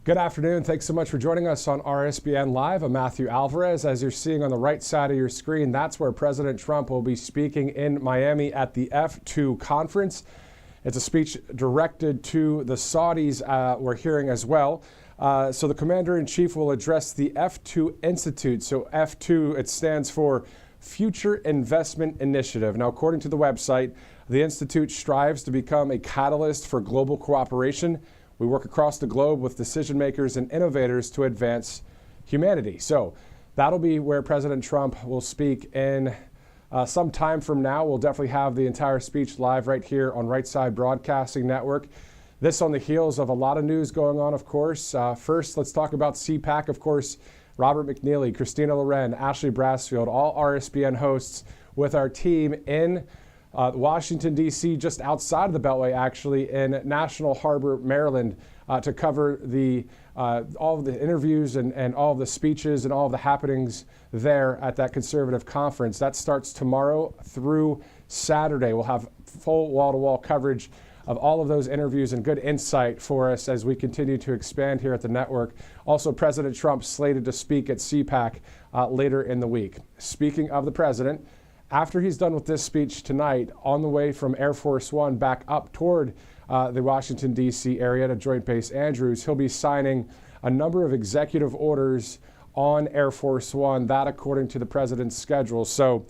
Good afternoon. Thanks so much for joining us on RSBN Live. I'm Matthew Alvarez. As you're seeing on the right side of your screen, that's where President Trump will be speaking in Miami at the F2 conference. It's a speech directed to the Saudis we're hearing as well. So the Commander-in-Chief will address the F2 Institute. So F2, it stands for Future Investment Initiative. Now, according to the website, the Institute strives to become a catalyst for global cooperation. We work across the globe with decision makers and innovators to advance humanity. So that'll be where President Trump will speak in some time from now. We'll definitely have the entire speech live right here on Right Side Broadcasting Network. This on the heels of a lot of news going on, of course. First, let's talk about CPAC. Of course, Robert McNeely, Christina Loren, Ashley Brassfield, all RSBN hosts with our team in Washington, D.C., just outside of the Beltway, actually, in National Harbor, Maryland, to cover all of the interviews and all of the speeches and all of the happenings there at that conservative conference. That starts tomorrow through Saturday. We'll have full wall-to-wall coverage of all of those interviews and good insight for us as we continue to expand here at the network. Also, President Trump slated to speak at CPAC later in the week. Speaking of the president, after he's done with this speech tonight, on the way from Air Force One back up toward the Washington, D.C. area to Joint Base Andrews, he'll be signing a number of executive orders on Air Force One, that according to the president's schedule. So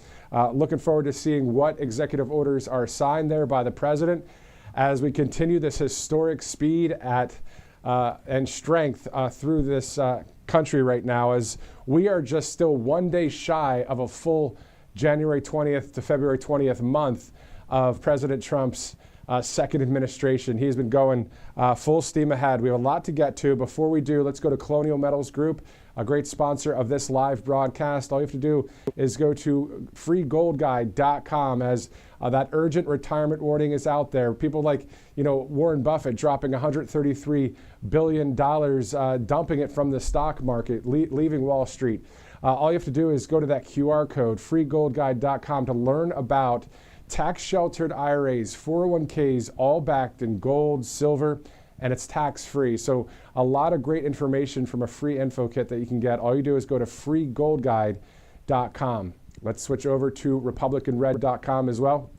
looking forward to seeing what executive orders are signed there by the president as we continue this historic speed and strength through this country right now, as we are just still one day shy of a full January 20th to February 20th month of President Trump's second administration. He's been going full steam ahead. We have a lot to get to. Before we do, let's go to Colonial Metals Group, a great sponsor of this live broadcast. All you have to do is go to freegoldguide.com as that urgent retirement warning is out there. People like, Warren Buffett dropping $133 billion, dumping it from the stock market, leaving Wall Street. All you have to do is go to that QR code, freegoldguide.com, to learn about tax-sheltered IRAs, 401ks, all backed in gold, silver, and it's tax-free. So a lot of great information from a free info kit that you can get. All you do is go to freegoldguide.com. Let's switch over to republicanred.com as well.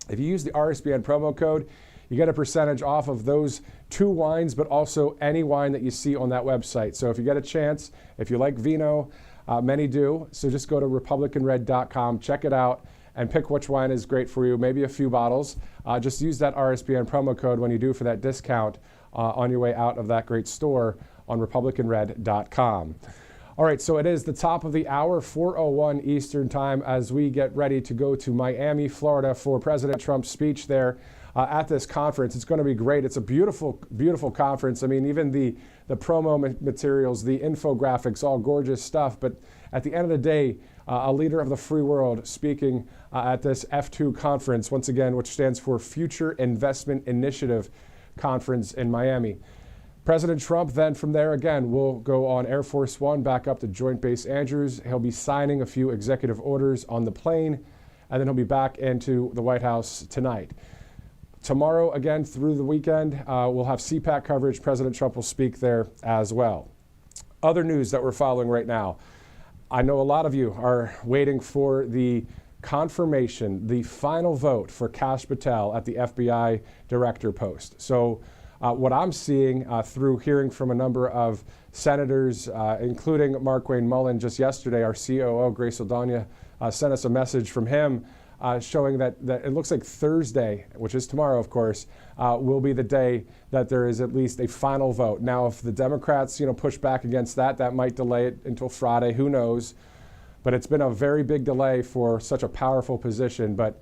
If you use the RSBN promo code, you get a percentage off of those two wines, but also any wine that you see on that website. So if you get a chance, if you like vino, many do, so just go to republicanred.com, check it out, and pick which wine is great for you, maybe a few bottles. Just use that RSBN promo code when you do for that discount on your way out of that great store on republicanred.com. All right, so it is the top of the hour, 4:01 Eastern Time, as we get ready to go to Miami, Florida for President Trump's speech there at this conference. It's going to be great. It's a beautiful, beautiful conference. I mean, even the promo materials, the infographics, all gorgeous stuff. But at the end of the day, a leader of the free world speaking at this F2 conference, once again, which stands for Future Investment Initiative Conference in Miami. President Trump then from there again will go on Air Force One back up to Joint Base Andrews. He'll be signing a few executive orders on the plane, and then he'll be back into the White House tonight. Tomorrow, again, through the weekend, we'll have CPAC coverage. President Trump will speak there as well. Other news that we're following right now. I know a lot of you are waiting for the confirmation, the final vote for Kash Patel at the FBI director post. So what I'm seeing through hearing from a number of senators, including Markwayne Mullin just yesterday, our COO, Grace Aldana, sent us a message from him showing that it looks like Thursday, which is tomorrow, of course, will be the day that there is at least a final vote. Now, if the Democrats, push back against that, that might delay it until Friday. Who knows? But it's been a very big delay for such a powerful position. But,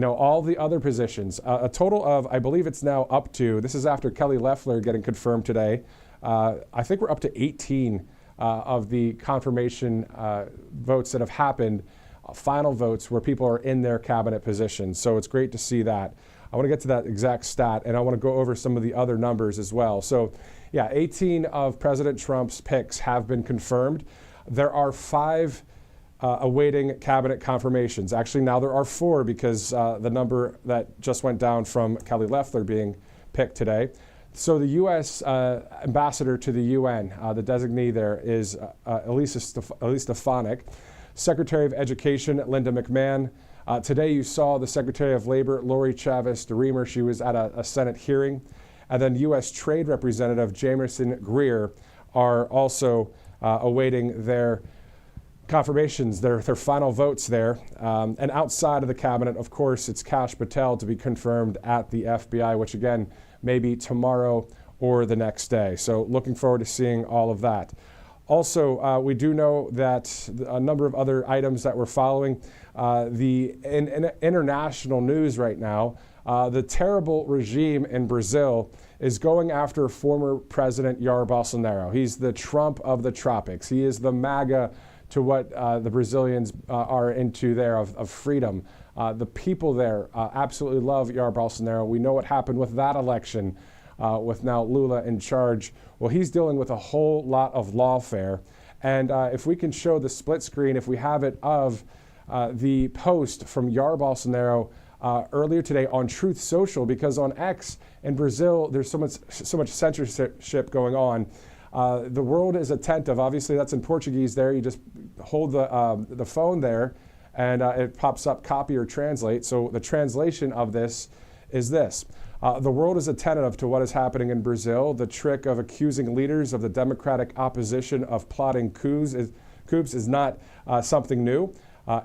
all the other positions, a total of, I believe it's now up to, this is after Kelly Loeffler getting confirmed today, I think we're up to 18 of the confirmation votes that have happened, final votes where people are in their cabinet positions. So it's great to see that. I want to get to that exact stat, and I want to go over some of the other numbers as well. So, 18 of President Trump's picks have been confirmed. There are 5 awaiting cabinet confirmations. Actually, now there are 4 because the number that just went down from Kelly Loeffler being picked today. So the U.S. ambassador to the UN, the designee there is Elisa Stefanik. Secretary of Education, Linda McMahon. Today you saw the Secretary of Labor, Lori Chavez-DeRemer. She was at a Senate hearing. And then U.S. Trade Representative Jameson Greer are also awaiting their confirmations, their final votes there. And outside of the cabinet, of course, it's Kash Patel to be confirmed at the FBI, which again, maybe tomorrow or the next day. So looking forward to seeing all of that. Also, we do know that a number of other items that we're following, in international news right now, the terrible regime in Brazil is going after former President Jair Bolsonaro. He's the Trump of the tropics. He is the MAGA to what the Brazilians are into there of freedom. The people there absolutely love Jair Bolsonaro. We know what happened with that election with now Lula in charge. Well, he's dealing with a whole lot of lawfare. And if we can show the split screen, if we have it, of the post from Jair Bolsonaro earlier today on Truth Social, because on X in Brazil, there's so much censorship going on. The world is attentive. Obviously, that's in Portuguese there. You just hold the phone there, and it pops up copy or translate. So the translation of this is this. The world is attentive to what is happening in Brazil. The trick of accusing leaders of the democratic opposition of plotting coups is not something new.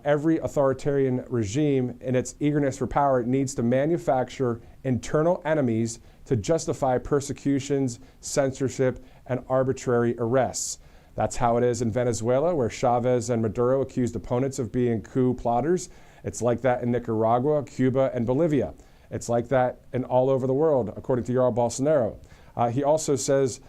Every authoritarian regime, in its eagerness for power, needs to manufacture internal enemies to justify persecutions, censorship, and arbitrary arrests. That's how it is in Venezuela, where Chavez and Maduro accused opponents of being coup plotters. It's like that in Nicaragua, Cuba, and Bolivia. It's like that in all over the world, according to Jair Bolsonaro. He also says,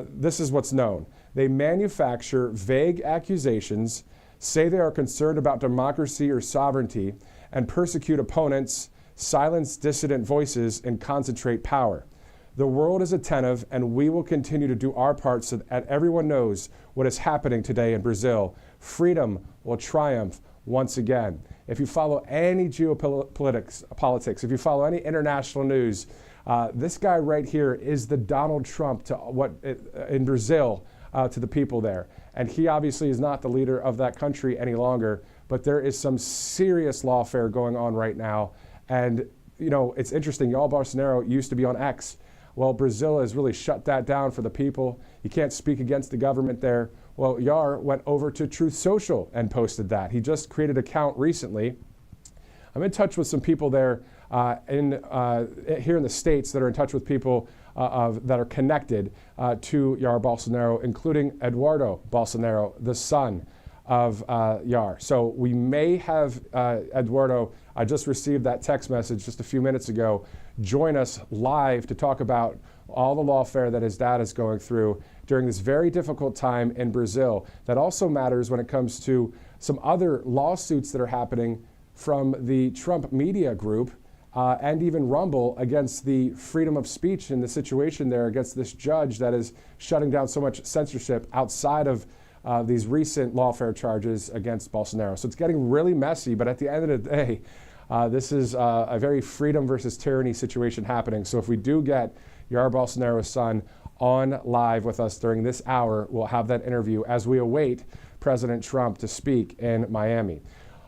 this is what's known. They manufacture vague accusations, say they are concerned about democracy or sovereignty, and persecute opponents, silence dissident voices, and concentrate power. The world is attentive, and we will continue to do our part so that everyone knows what is happening today in Brazil. Freedom will triumph once again. If you follow any geopolitics, if you follow any international news, this guy right here is the Donald Trump in Brazil to the people there. And he obviously is not the leader of that country any longer, but there is some serious lawfare going on right now. And, you know, it's interesting. Jair Bolsonaro used to be on X. Well, Brazil has really shut that down for the people. You can't speak against the government there. Well, Jair went over to Truth Social and posted that. He just created an account recently. I'm in touch with some people there here in the States that are in touch with people that are connected to Jair Bolsonaro, including Eduardo Bolsonaro, the son of Jair. So we may have Eduardo, I just received that text message just a few minutes ago, join us live to talk about all the lawfare that his dad is going through during this very difficult time in Brazil. That also matters when it comes to some other lawsuits that are happening from the Trump media group and even Rumble against the freedom of speech and the situation there against this judge that is shutting down so much censorship outside of these recent lawfare charges against Bolsonaro. So it's getting really messy, but at the end of the day, this is a very freedom versus tyranny situation happening. So if we do get Jair Bolsonaro's son on live with us during this hour, we'll have that interview as we await President Trump to speak in Miami.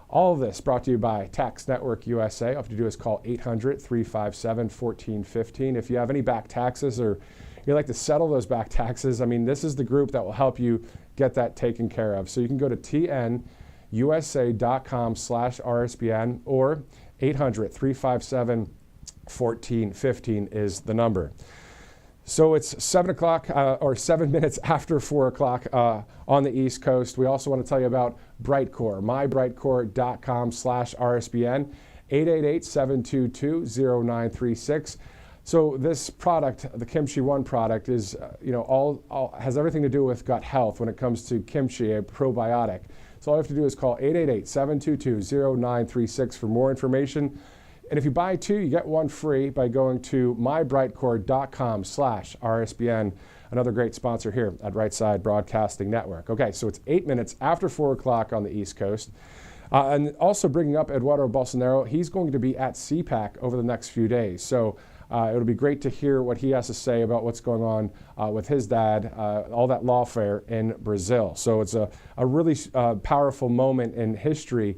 All of this brought to you by Tax Network USA. All you have to do is call 800-357-1415. If you have any back taxes or you'd like to settle those back taxes, I mean, this is the group that will help you get that taken care of. So you can go to tnusa.com/RSBN or 800-357-1415 is the number. So it's 7 o'clock or 7 minutes after 4 o'clock on the East Coast. We also want to tell you about Brightcore, mybrightcore.com/RSBN, 888-722-0936. So this product, the Kimchi One product, is has everything to do with gut health when it comes to kimchi, a probiotic. So all you have to do is call 888-722-0936 for more information. And if you buy two, you get one free by going to mybrightcore.com/RSBN, another great sponsor here at Right Side Broadcasting Network. Okay, so it's 8 minutes after 4 o'clock on the East Coast. And also bringing up Eduardo Bolsonaro, he's going to be at CPAC over the next few days. So it'll be great to hear what he has to say about what's going on with his dad, all that lawfare in Brazil. So it's a really powerful moment in history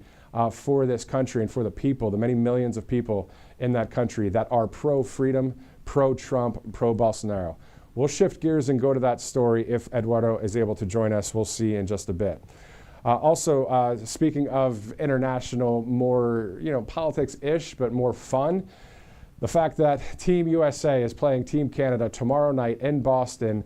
for this country and for the people, the many millions of people in that country that are pro-freedom, pro-Trump, pro-Bolsonaro. We'll shift gears and go to that story if Eduardo is able to join us. We'll see in just a bit. Also, speaking of international, more politics-ish, but more fun, the fact that Team USA is playing Team Canada tomorrow night in Boston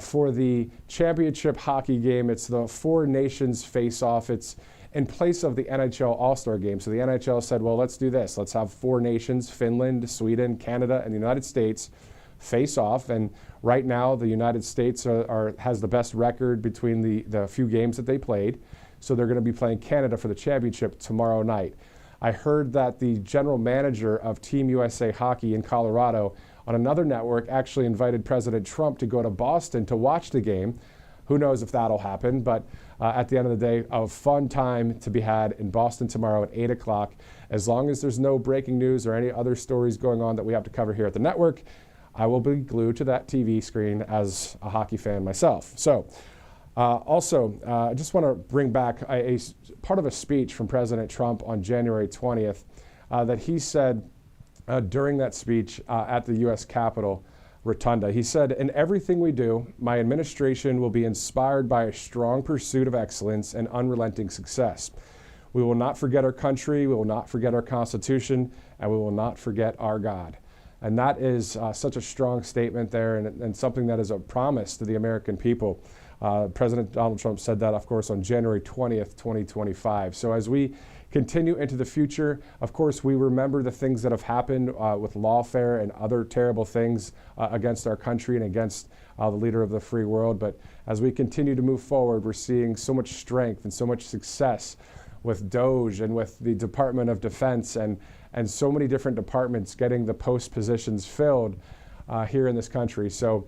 for the championship hockey game. It's the Four Nations face-off. It's in place of the NHL All-Star game. So the NHL said, well, let's do this. Let's have four nations, Finland, Sweden, Canada, and the United States, face off. And right now, the United States has the best record between the few games that they played. So they're going to be playing Canada for the championship tomorrow night. I heard that the general manager of Team USA Hockey in Colorado on another network actually invited President Trump to go to Boston to watch the game. Who knows if that'll happen, but at the end of the day, a fun time to be had in Boston tomorrow at 8 o'clock. As long as there's no breaking news or any other stories going on that we have to cover here at the network, I will be glued to that TV screen as a hockey fan myself. So I just want to bring back a part of a speech from President Trump on January 20th that he said during that speech at the U.S. Capitol Rotunda. He said, "In everything we do, my administration will be inspired by a strong pursuit of excellence and unrelenting success. We will not forget our country, we will not forget our Constitution, and we will not forget our God." And that is such a strong statement there and something that is a promise to the American people. President Donald Trump said that, of course, on January 20th, 2025. So as we continue into the future, of course, we remember the things that have happened with lawfare and other terrible things against our country and against the leader of the free world. But as we continue to move forward, we're seeing so much strength and so much success with DOJ and with the Department of Defense and so many different departments getting the post positions filled here in this country. So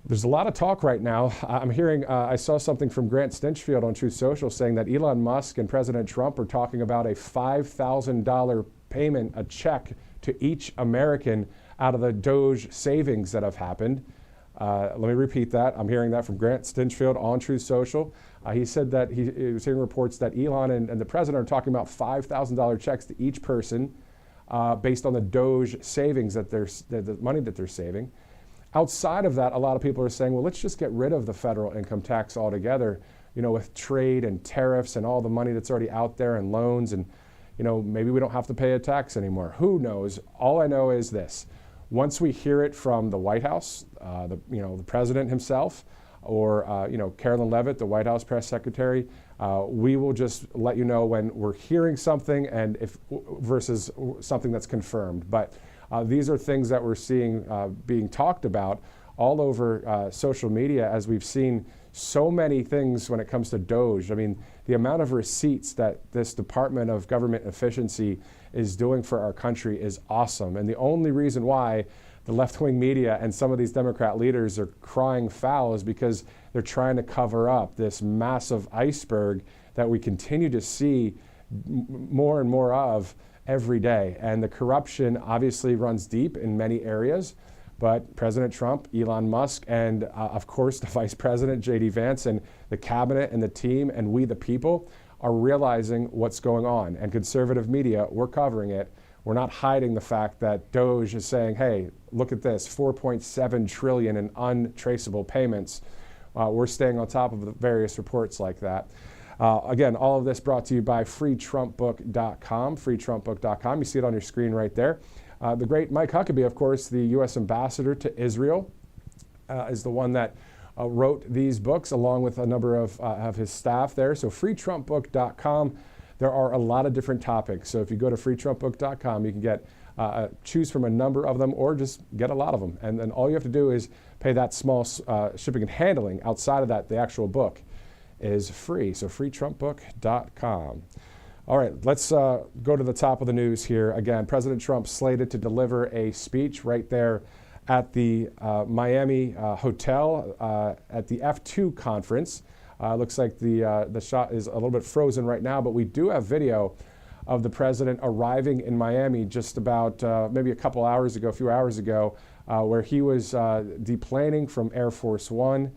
there's a lot of talk right now. I'm hearing, I saw something from Grant Stinchfield on Truth Social saying that Elon Musk and President Trump are talking about a $5,000 payment, a check to each American out of the DOJ savings that have happened. Let me repeat that. I'm hearing that from Grant Stinchfield on Truth Social. He said that he was hearing reports that Elon and the president are talking about $5,000 checks to each person based on the DOJ savings the money that they're saving. Outside of that, a lot of people are saying, well, let's just get rid of the federal income tax altogether, with trade and tariffs and all the money that's already out there and loans and, maybe we don't have to pay a tax anymore. Who knows? All I know is this. Once we hear it from the White House, the president himself, or Carolyn Leavitt, the White House press secretary, we will just let you know when we're hearing something and versus something that's confirmed. But these are things that we're seeing being talked about all over social media as we've seen so many things when it comes to DOJ. I mean, the amount of receipts that this Department of Government Efficiency is doing for our country is awesome. And the only reason why the left-wing media and some of these Democrat leaders are crying foul is because they're trying to cover up this massive iceberg that we continue to see more and more of every day. And the corruption obviously runs deep in many areas, but President Trump, Elon Musk, and of course the Vice President, J.D. Vance, and the cabinet and the team and we the people are realizing what's going on. And conservative media, we're covering it. We're not hiding the fact that DOJ is saying, hey, look at this, $4.7 trillion in untraceable payments. We're staying on top of the various reports like that. Again, all of this brought to you by freetrumpbook.com, freetrumpbook.com. You see it on your screen right there. The great Mike Huckabee, of course, the U.S. ambassador to Israel, is the one that wrote these books along with a number of his staff there. So freetrumpbook.com. There are a lot of different topics. So if you go to freetrumpbook.com, you can get choose from a number of them or just get a lot of them. And then all you have to do is pay that small shipping and handling. Outside of that, the actual book is free. So freetrumpbook.com. All right, let's go to the top of the news here. Again, President Trump slated to deliver a speech right there at the Miami hotel at the F2 conference. Looks like the shot is a little bit frozen right now, but we do have video of the president arriving in Miami just about maybe a few hours ago, where he was deplaning from Air Force One,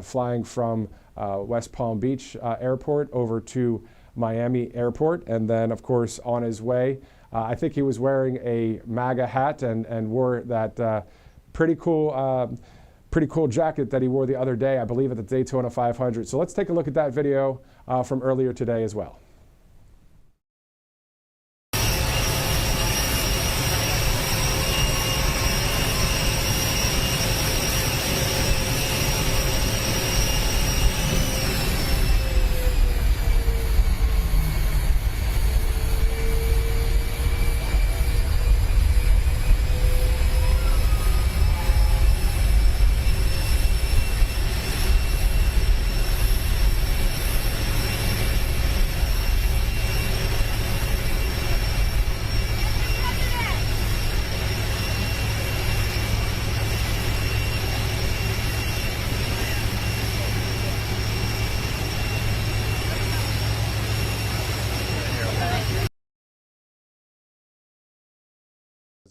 flying from West Palm Beach Airport over to Miami Airport, and then of course on his way, I think he was wearing a MAGA hat and wore that pretty cool jacket that he wore the other day, I believe at the Daytona 500. So let's take a look at that video from earlier today as well.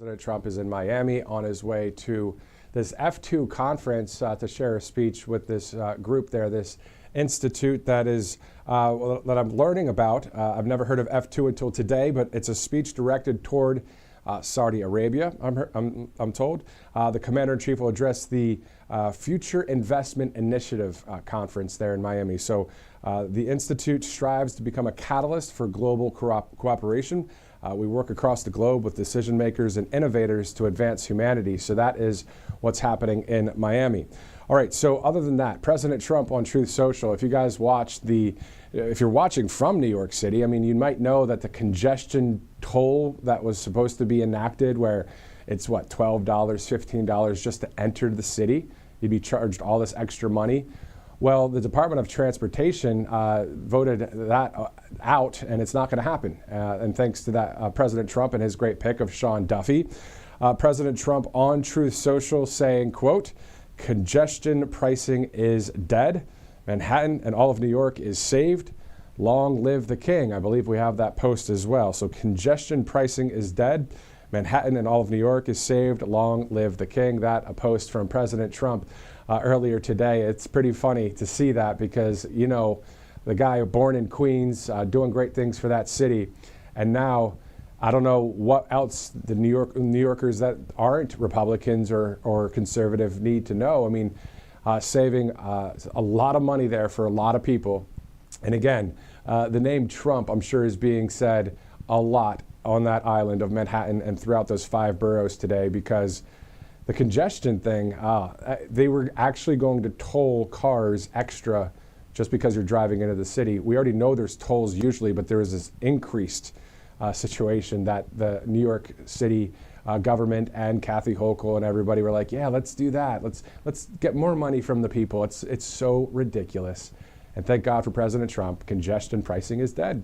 President Trump is in Miami on his way to this F2 conference to share a speech with this group there, this institute that I'm learning about. I've never heard of F2 until today, but it's a speech directed toward Saudi Arabia, I'm told. The commander-in-chief will address the Future Investment Initiative conference there in Miami. So the institute strives to become a catalyst for global cooperation. We work across the globe with decision makers and innovators to advance humanity. So that is what's happening in Miami. All right, so other than that, President Trump on Truth Social, if you guys watched if you're watching from New York City, I mean, you might know that the congestion toll that was supposed to be enacted, where it's what, $12, $15 just to enter the city, you'd be charged all this extra money. Well, the Department of Transportation voted that out, and it's not going to happen. And thanks to that, President Trump and his great pick of Sean Duffy. President Trump on Truth Social saying, quote, "Congestion pricing is dead. Manhattan and all of New York is saved. Long live the king." I believe we have that post as well. So congestion pricing is dead. Manhattan and all of New York is saved. Long live the king. That a post from President Trump earlier today. It's pretty funny to see that because, you know, the guy born in Queens, doing great things for that city. And now, I don't know what else the New Yorkers that aren't Republicans or conservative need to know. I mean, saving a lot of money there for a lot of people. And again, the name Trump, I'm sure, is being said a lot on that island of Manhattan and throughout those 5 boroughs today, because the congestion thing, they were actually going to toll cars extra just because you're driving into the city. We already know there's tolls usually, but there is this increased situation that the New York City government and Kathy Hochul and everybody were like, yeah, let's do that. Let's get more money from the people. It's so ridiculous. And thank God for President Trump. Congestion pricing is dead.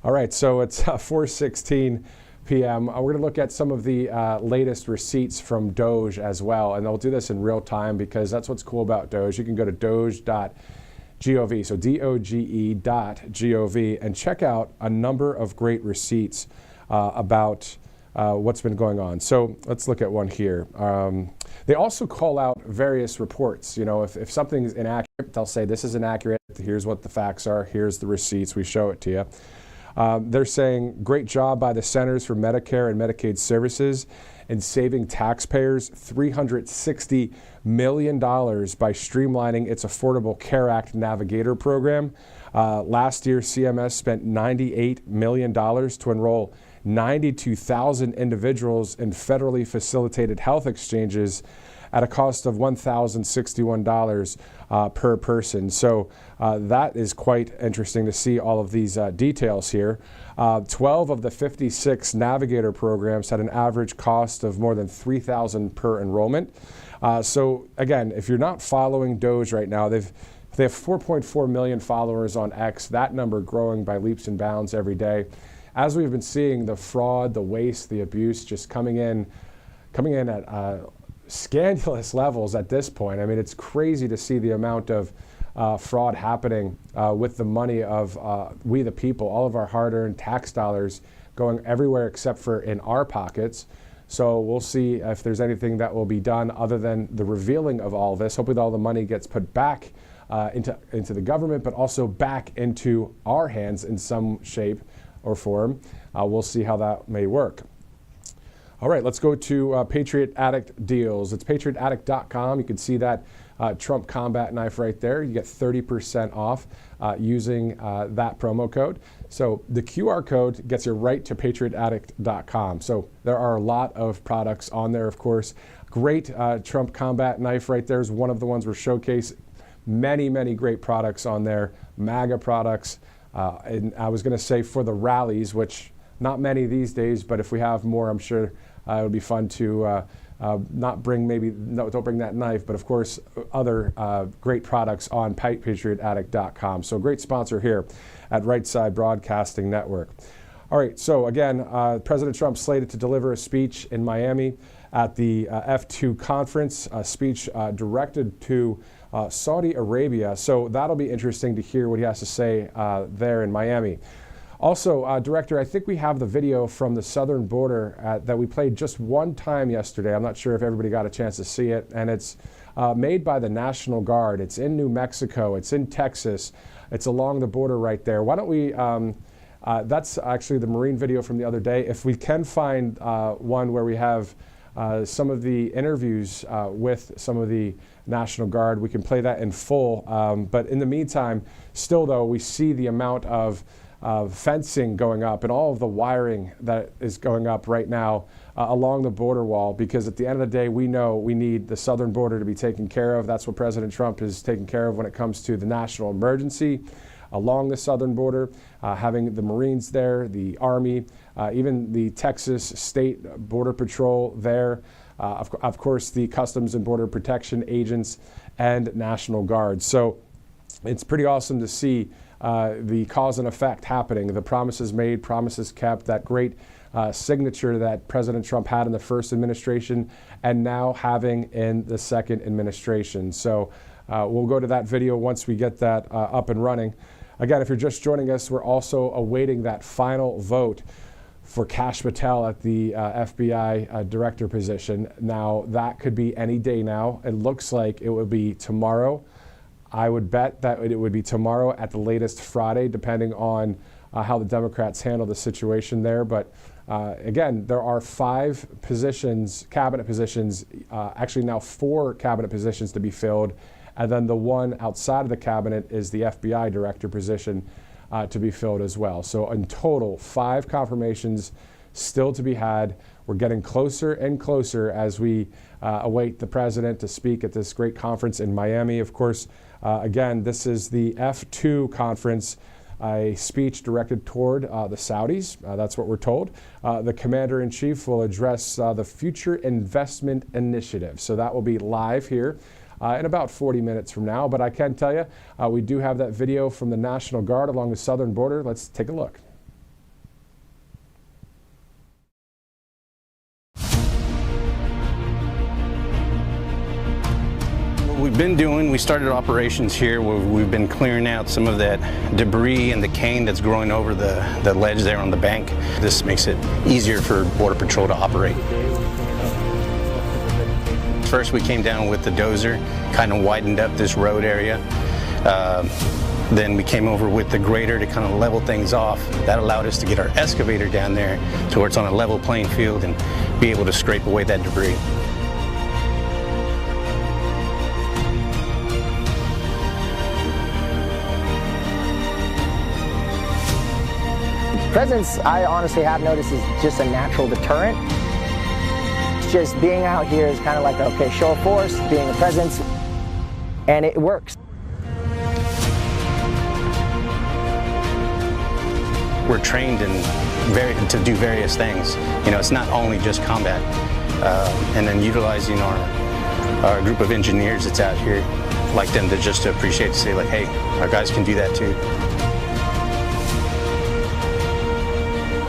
All right, so it's 4:16 p.m. We're going to look at some of the latest receipts from Doge as well, and I'll do this in real time because that's what's cool about Doge. You can go to doge.gov, so doge.gov, and check out a number of great receipts about what's been going on. So let's look at one here. They also call out various reports. You know, if something's inaccurate, they'll say this is inaccurate. Here's what the facts are. Here's the receipts. We show it to you. They're saying, great job by the Centers for Medicare and Medicaid Services in saving taxpayers $360 million by streamlining its Affordable Care Act Navigator program. Last year, CMS spent $98 million to enroll 92,000 individuals in federally facilitated health exchanges at a cost of $1,061 per person. So that is quite interesting to see all of these details here. 12 of the 56 Navigator programs had an average cost of more than $3,000 per enrollment. So again, if you're not following Doge right now, they have 4.4 million followers on X, that number growing by leaps and bounds every day. As we've been seeing the fraud, the waste, the abuse just coming in at scandalous levels at this point. I mean, it's crazy to see the amount of fraud happening with the money of we the people, all of our hard-earned tax dollars going everywhere except for in our pockets. So we'll see if there's anything that will be done other than the revealing of all this. Hopefully all the money gets put back into the government, but also back into our hands in some shape or form. We'll see how that may work. All right, let's go to Patriot Addict deals. It's patriotaddict.com. You can see that Trump combat knife right there. You get 30% off using that promo code. So the QR code gets you right to patriotaddict.com. So there are a lot of products on there, of course. Great Trump combat knife right there is one of the ones we're showcasing. Many, many great products on there, MAGA products. And I was going to say for the rallies, which not many these days, but if we have more, I'm sure it would be fun to not bring don't bring that knife, but of course other great products on patriotaddict.com. So great sponsor here at Right Side Broadcasting Network. All right, so again, President Trump slated to deliver a speech in Miami at the F2 conference, a speech directed to Saudi Arabia. So that'll be interesting to hear what he has to say there in Miami. Also, Director, I think we have the video from the southern border that we played just one time yesterday. I'm not sure if everybody got a chance to see it. And it's made by the National Guard. It's in New Mexico. It's in Texas. It's along the border right there. Why don't we, that's actually the Marine video from the other day. If we can find one where we have some of the interviews with some of the National Guard, we can play that in full. But in the meantime, still though, we see the amount of fencing going up and all of the wiring that is going up right now along the border wall, because at the end of the day, we know we need the southern border to be taken care of. That's what President Trump is taking care of when it comes to the national emergency along the southern border, having the Marines there, the Army, even the Texas State Border Patrol there, of course, the Customs and Border Protection agents and National Guard. So it's pretty awesome to see the cause and effect happening, the promises made, promises kept, that great signature that President Trump had in the first administration and now having in the second administration. So we'll go to that video once we get that up and running. Again, if you're just joining us, we're also awaiting that final vote for Kash Patel at the FBI director position. Now, that could be any day now. It looks like it would be tomorrow. I would bet that it would be tomorrow at the latest Friday, depending on how the Democrats handle the situation there. But again, there are 5 positions, cabinet positions, actually now 4 cabinet positions to be filled. And then the one outside of the cabinet is the FBI director position to be filled as well. So in total, 5 confirmations still to be had. We're getting closer and closer as we await the president to speak at this great conference in Miami. Of course, again, this is the F2 conference, a speech directed toward the Saudis. That's what we're told. The commander-in-chief will address the Future Investment Initiative. So that will be live here in about 40 minutes from now. But I can tell you, we do have that video from the National Guard along the southern border. Let's take a look. We've been doing, we started operations here where we've been clearing out some of that debris and the cane that's growing over the ledge there on the bank. This makes it easier for Border Patrol to operate. First we came down with the dozer, kind of widened up this road area. Then we came over with the grader to kind of level things off. That allowed us to get our excavator down there to where it's on a level playing field and be able to scrape away that debris. Presence, I honestly have noticed, is just a natural deterrent. It's just being out here is kind of like, okay, show of force, being a presence, and it works. We're trained to do various things. You know, it's not only just combat. And then utilizing our group of engineers that's out here, like them to just appreciate, to say like, hey, our guys can do that too.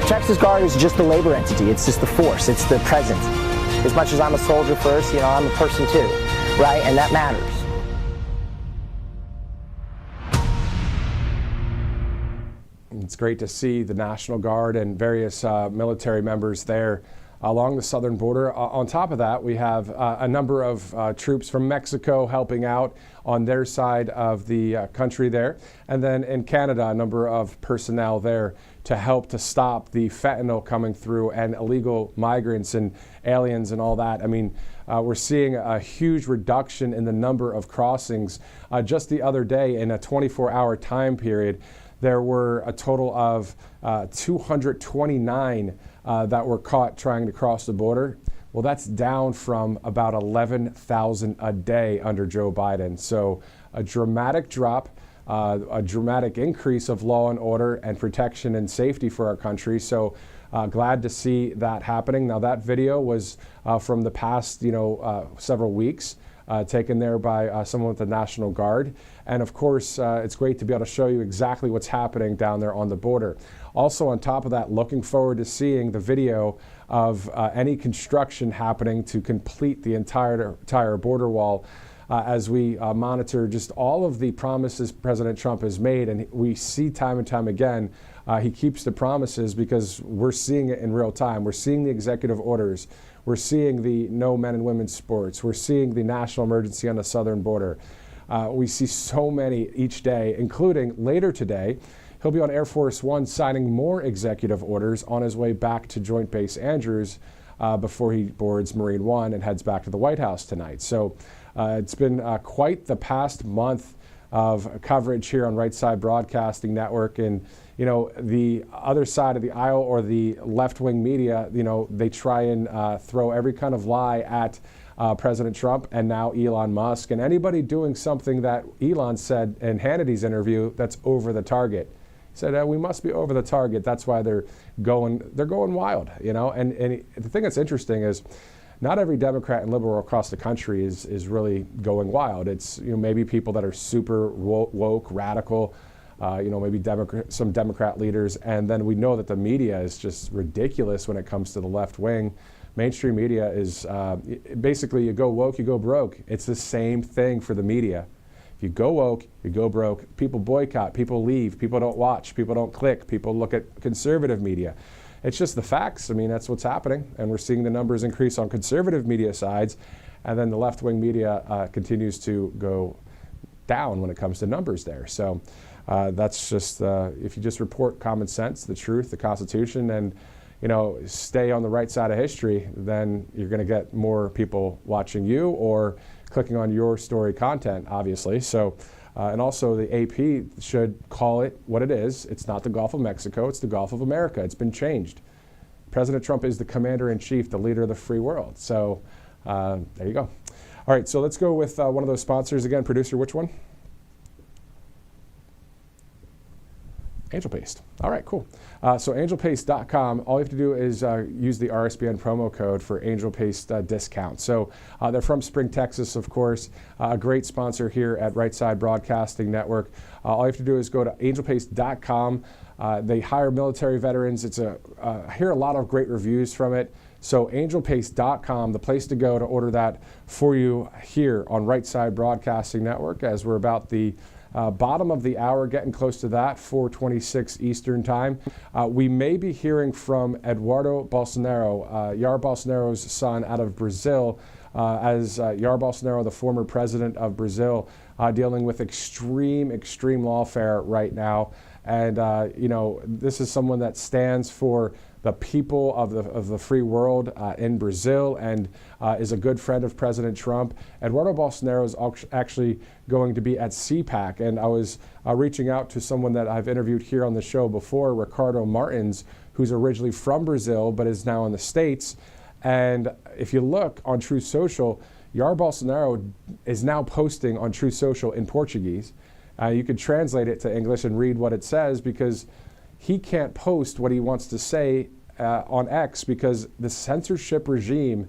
Texas Guard is just the labor entity. It's just the force. It's the presence. As much as I'm a soldier first, you know, I'm a person too, right? And that matters. It's great to see the National Guard and various military members there along the southern border. On top of that, we have a number of troops from Mexico helping out on their side of the country there. And then in Canada, a number of personnel there to help to stop the fentanyl coming through and illegal migrants and aliens and all that. I mean, we're seeing a huge reduction in the number of crossings. Just the other day, in a 24-hour time period, there were a total of 229 that were caught trying to cross the border. Well, that's down from about 11,000 a day under Joe Biden. So a dramatic drop, a dramatic increase of law and order and protection and safety for our country. So glad to see that happening. Now, that video was from the past, several weeks. Taken there by someone with the National Guard. And of course, it's great to be able to show you exactly what's happening down there on the border. Also, on top of that, looking forward to seeing the video of any construction happening to complete the entire border wall as we monitor just all of the promises President Trump has made. And we see time and time again, he keeps the promises because we're seeing it in real time. We're seeing the executive orders. We're seeing the no men and women's sports. We're seeing the national emergency on the southern border. We see so many each day, including later today. He'll be on Air Force One signing more executive orders on his way back to Joint Base Andrews before he boards Marine One and heads back to the White House tonight. So it's been quite the past month of coverage here on Right Side Broadcasting Network. And, the other side of the aisle, or the left-wing media, they try and throw every kind of lie at President Trump and now Elon Musk and anybody doing something that Elon said in Hannity's interview that's over the target. He said, we must be over the target. That's why they're going wild, And the thing that's interesting is not every Democrat and liberal across the country is really going wild. It's maybe people that are super woke, radical, maybe some Democrat leaders, and then we know that the media is just ridiculous when it comes to the left wing. Mainstream media is basically, you go woke, you go broke. It's the same thing for the media. If you go woke, you go broke. People boycott, people leave, people don't watch, people don't click, people look at conservative media. It's just the facts. I mean, that's what's happening. And we're seeing the numbers increase on conservative media sides. And then the left-wing media continues to go down when it comes to numbers there. So that's just, if you just report common sense, the truth, the Constitution, and stay on the right side of history, then you're going to get more people watching you or clicking on your story content, obviously. So, and also the AP should call it what it is. It's not the Gulf of Mexico, it's the Gulf of America. It's been changed. President Trump is the commander-in-chief, the leader of the free world. So there you go. All right, so let's go with one of those sponsors again. Producer, which one? Angel Paste. All right, cool. So angelpaste.com, all you have to do is use the RSBN promo code for Angel Paste discount. So they're from Spring, Texas, of course, a great sponsor here at Right Side Broadcasting Network. All you have to do is go to angelpaste.com. They hire military veterans. I hear a lot of great reviews from it. So angelpaste.com, the place to go to order that for you here on Right Side Broadcasting Network, as we're about the bottom of the hour, getting close to that, 4:26 Eastern Time. We may be hearing from Eduardo Bolsonaro, Jair Bolsonaro's son out of Brazil, as Jair Bolsonaro, the former president of Brazil, dealing with extreme lawfare right now. And, this is someone that stands for the people of the free world in Brazil and is a good friend of President Trump. Eduardo Bolsonaro is actually going to be at CPAC, and I was reaching out to someone that I've interviewed here on the show before, Ricardo Martins, who's originally from Brazil but is now in the States. And if you look on Truth Social, Jair Bolsonaro is now posting on Truth Social in Portuguese. You could translate it to English and read what it says, because he can't post what he wants to say on X because the censorship regime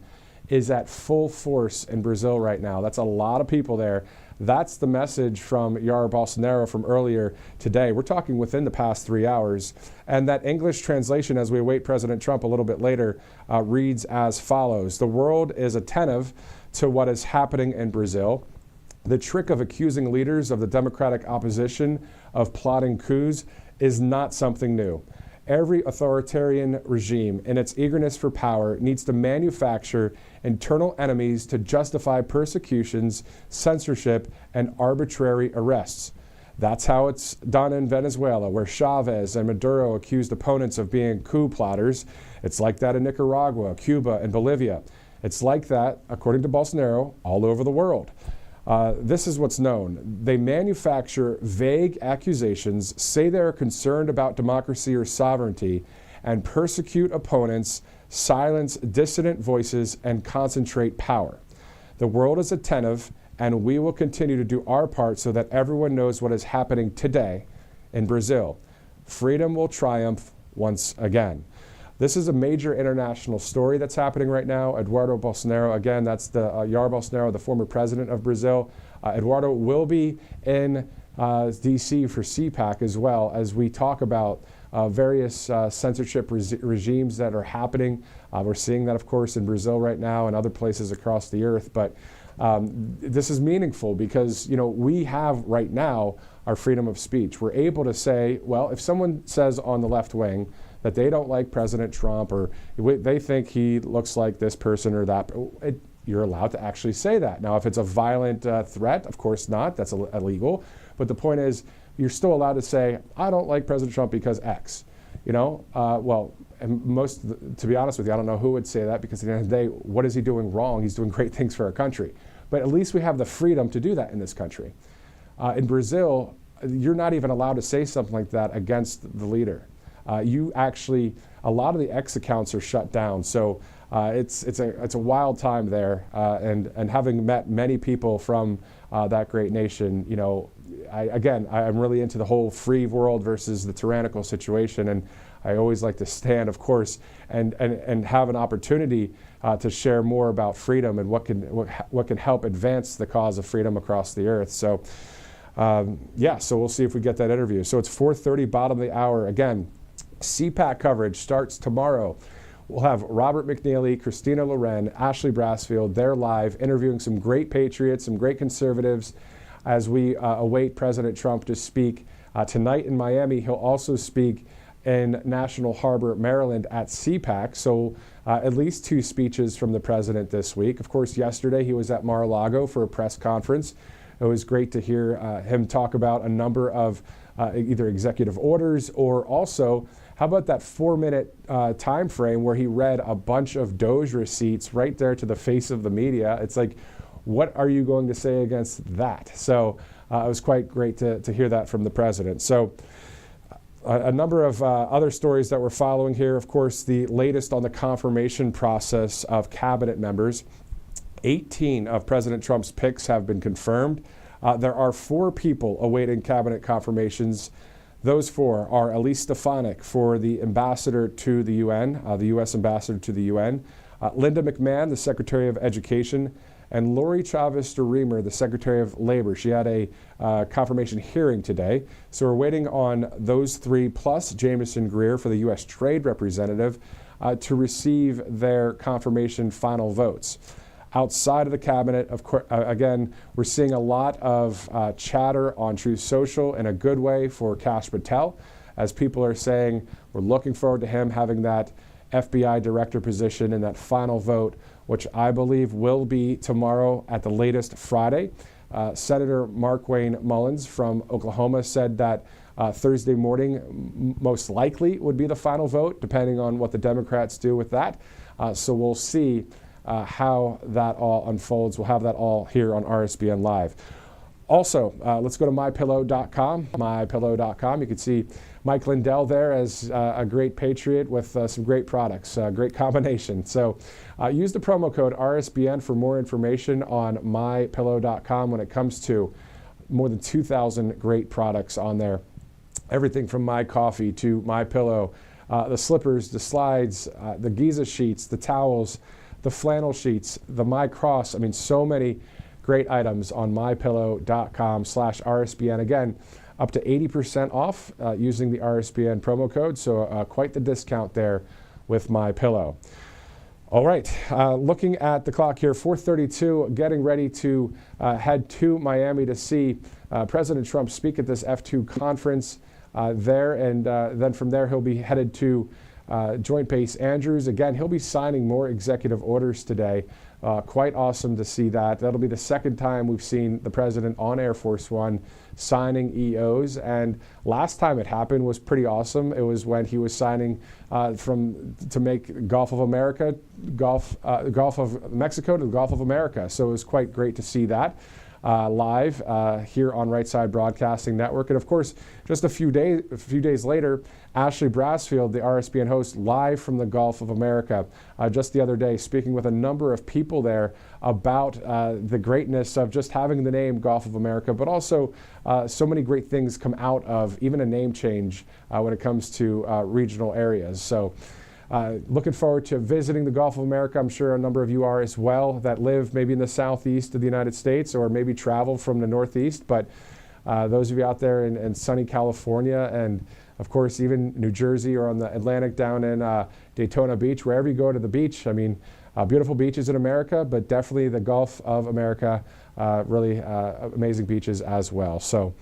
is at full force in Brazil right now. That's a lot of people there. That's the message from Jair Bolsonaro from earlier today. We're talking within the past 3 hours. And that English translation, as we await President Trump a little bit later, reads as follows. The world is attentive to what is happening in Brazil. The trick of accusing leaders of the Democratic opposition of plotting coups is not something new. Every authoritarian regime, in its eagerness for power, needs to manufacture internal enemies to justify persecutions, censorship, and arbitrary arrests. That's how it's done in Venezuela, where Chavez and Maduro accused opponents of being coup plotters. It's like that in Nicaragua, Cuba, and Bolivia. It's like that, according to Bolsonaro, all over the world. This is what's known. They manufacture vague accusations, say they're concerned about democracy or sovereignty, and persecute opponents, silence dissident voices, and concentrate power. The world is attentive, and we will continue to do our part so that everyone knows what is happening today in Brazil. Freedom will triumph once again. This is a major international story that's happening right now. Eduardo Bolsonaro, again, that's the Jair Bolsonaro, the former president of Brazil. Eduardo will be in D.C. for CPAC as well, as we talk about various censorship regimes that are happening. We're seeing that, of course, in Brazil right now and other places across the earth. But this is meaningful because, we have right now our freedom of speech. We're able to say, well, if someone says on the left wing that they don't like President Trump or they think he looks like this person or that, you're allowed to actually say that. Now, if it's a violent threat, of course not. That's illegal. But the point is, you're still allowed to say, I don't like President Trump because X. And to be honest with you, I don't know who would say that, because at the end of the day, what is he doing wrong? He's doing great things for our country. But at least we have the freedom to do that in this country. In Brazil, you're not even allowed to say something like that against the leader. A lot of the X accounts are shut down. So it's a wild time there. And having met many people from that great nation, I'm really into the whole free world versus the tyrannical situation. And I always like to stand, of course, and have an opportunity to share more about freedom and what can help advance the cause of freedom across the earth. So, so we'll see if we get that interview. So it's 4:30, bottom of the hour. Again, CPAC coverage starts tomorrow. We'll have Robert McNeely, Christina Loren, Ashley Brassfield. They're live interviewing some great patriots, some great conservatives as we await President Trump to speak tonight in Miami. He'll also speak in National Harbor, Maryland at CPAC. So at least 2 speeches from the president this week. Of course, yesterday he was at Mar-a-Lago for a press conference. It was great to hear him talk about a number of either executive orders or also, how about that 4-minute time frame where he read a bunch of Doge receipts right there to the face of the media? It's like, what are you going to say against that? So it was quite great to hear that from the president. So a number of other stories that we're following here. Of course, the latest on the confirmation process of cabinet members. 18 of President Trump's picks have been confirmed. There are 4 people awaiting cabinet confirmations. Those 4 are Elise Stefanik for the ambassador to the UN, the U.S. ambassador to the UN, Linda McMahon, the Secretary of Education, and Lori Chavez-DeRemer, the Secretary of Labor. She had a confirmation hearing today. So we're waiting on those 3, plus Jamieson Greer for the U.S. Trade Representative, to receive their confirmation final votes. Outside of the cabinet, of course, again, we're seeing a lot of chatter on Truth Social in a good way for Kash Patel, as people are saying we're looking forward to him having that FBI director position and that final vote, which I believe will be tomorrow at the latest Friday. Senator Markwayne Mullins from Oklahoma said that Thursday morning most likely would be the final vote, depending on what the Democrats do with that. So we'll see how that all unfolds. We'll have that all here on RSBN Live. Also, let's go to mypillow.com. Mypillow.com. You can see Mike Lindell there as a great patriot with some great products, great combination. So use the promo code RSBN for more information on mypillow.com when it comes to more than 2,000 great products on there. Everything from My Coffee to My Pillow, the slippers, the slides, the Giza sheets, the towels, the flannel sheets, the My Cross. I mean, so many great items on mypillow.com/RSBN. Again, up to 80% off using the RSBN promo code. So quite the discount there with My Pillow. All right, looking at the clock here, 4:32, getting ready to head to Miami to see President Trump speak at this F2 conference. there, and then from there he'll be headed to Joint Base Andrews. Again, he'll be signing more executive orders today. Quite awesome to see that. That'll be the second time we've seen the president on Air Force One signing EOs, and last time it happened was pretty awesome. It was when he was signing to make Gulf of America, Gulf of Mexico to the Gulf of America. So it was quite great to see that live here on Right Side Broadcasting Network. And of course, just a few days later, Ashley Brassfield, the RSBN host, live from the Gulf of America, just the other day, speaking with a number of people there about the greatness of just having the name Gulf of America, but also so many great things come out of even a name change when it comes to regional areas. So looking forward to visiting the Gulf of America. I'm sure a number of you are as well that live maybe in the southeast of the United States or maybe travel from the northeast. But those of you out there in sunny California and of course even New Jersey or on the Atlantic down in Daytona Beach, wherever you go to the beach, I mean, beautiful beaches in America, but definitely the Gulf of America, really amazing beaches as well. So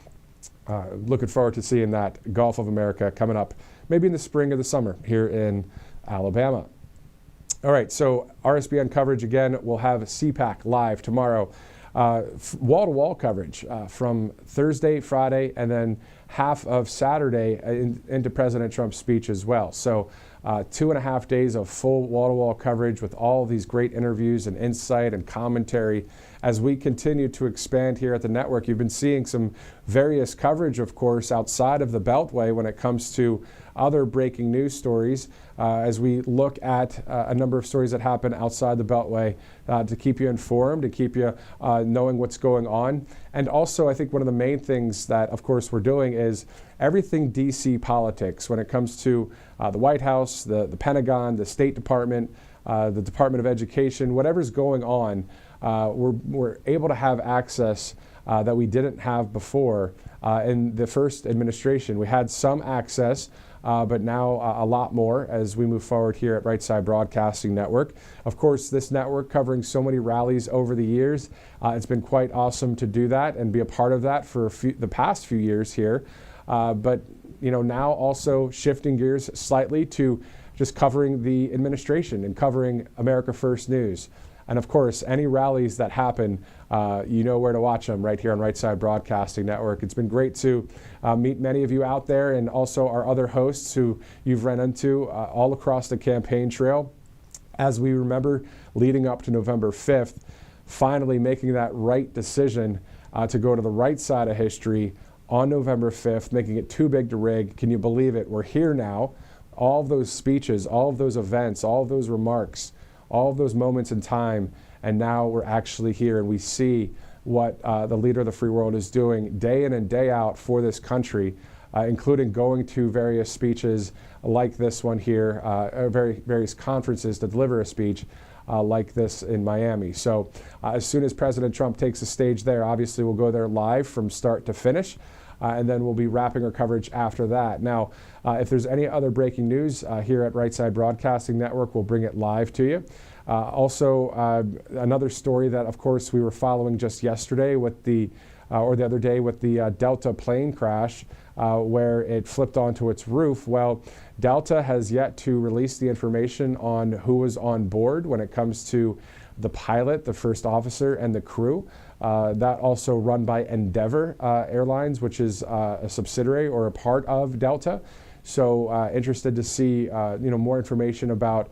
looking forward to seeing that Gulf of America coming up maybe in the spring or the summer here in Alabama. All right, so RSBN coverage again. We'll have CPAC live tomorrow. Wall-to-wall coverage from Thursday, Friday, and then half of Saturday into President Trump's speech as well. So 2.5 days of full wall-to-wall coverage with all of these great interviews and insight and commentary as we continue to expand here at the network. You've been seeing some various coverage, of course, outside of the Beltway when it comes to other breaking news stories as we look at a number of stories that happen outside the Beltway to keep you informed, to keep you knowing what's going on. And also, I think one of the main things that, of course, we're doing is everything DC politics when it comes to the White House, the Pentagon, the State Department, the Department of Education, whatever's going on, we're able to have access that we didn't have before in the first administration. We had some access, but now a lot more as we move forward here at Right Side Broadcasting Network. Of course, this network covering so many rallies over the years, it's been quite awesome to do that and be a part of that for the past few years here. But now also shifting gears slightly to just covering the administration and covering America First News. And of course, any rallies that happen, you know where to watch them right here on Right Side Broadcasting Network. It's been great to meet many of you out there and also our other hosts who you've run into all across the campaign trail. As we remember, leading up to November 5th, finally making that right decision to go to the right side of history on November 5th, making it too big to rig. Can you believe it? We're here now. All of those speeches, all of those events, all of those remarks, all of those moments in time, and now we're actually here and we see what the leader of the free world is doing day in and day out for this country, including going to various speeches like this one here, various conferences to deliver a speech like this in Miami. So as soon as President Trump takes the stage there, obviously we'll go there live from start to finish. And then we'll be wrapping our coverage after that. Now, if there's any other breaking news here at Right Side Broadcasting Network, we'll bring it live to you. Also, another story that, of course, we were following just yesterday with or the other day with the Delta plane crash where it flipped onto its roof. Well, Delta has yet to release the information on who was on board when it comes to the pilot, the first officer, and the crew. That also run by Endeavor Airlines, which is a subsidiary or a part of Delta. So interested to see more information about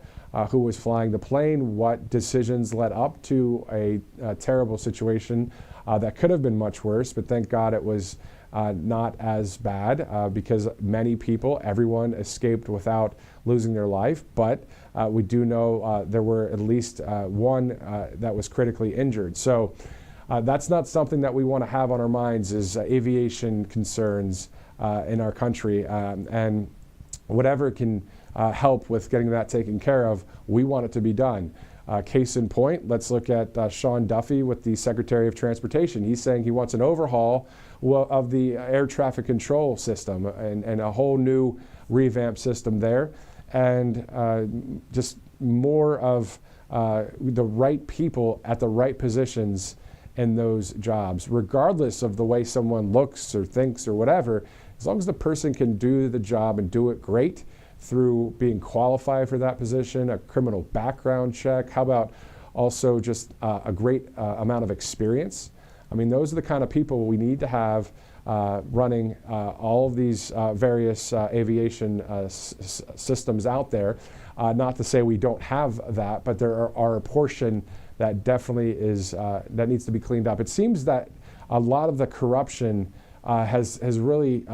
who was flying the plane, what decisions led up to a terrible situation that could have been much worse, but thank God it was not as bad because many people, everyone escaped without losing their life. But we do know there were at least one that was critically injured. So that's not something that we want to have on our minds is aviation concerns in our country. And whatever can help with getting that taken care of, we want it to be done. Case in point, let's look at Sean Duffy with the Secretary of Transportation. He's saying he wants an overhaul of the air traffic control system and a whole new revamped system there. And just more of the right people at the right positions in those jobs, regardless of the way someone looks or thinks or whatever. as long as the person can do the job and do it great through being qualified for that position, a criminal background check, how about also just a great amount of experience. I mean, those are the kind of people we need to have running all of these various aviation systems out there. Not to say we don't have that, but there are a portion that definitely is that needs to be cleaned up. It seems that a lot of the corruption has really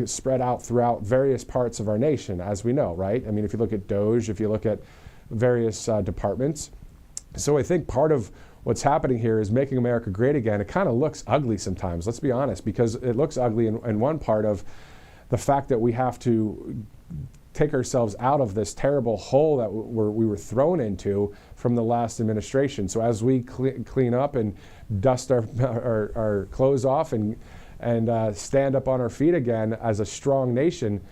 spread out throughout various parts of our nation, as we know, right? I mean, if you look at DOJ, if you look at various departments. So I think part of what's happening here is making America great again. It kind of looks ugly sometimes, let's be honest, because it looks ugly in one part of the fact that we have to take ourselves out of this terrible hole that we were thrown into from the last administration. So as we clean up and dust our clothes off and stand up on our feet again as a strong nation,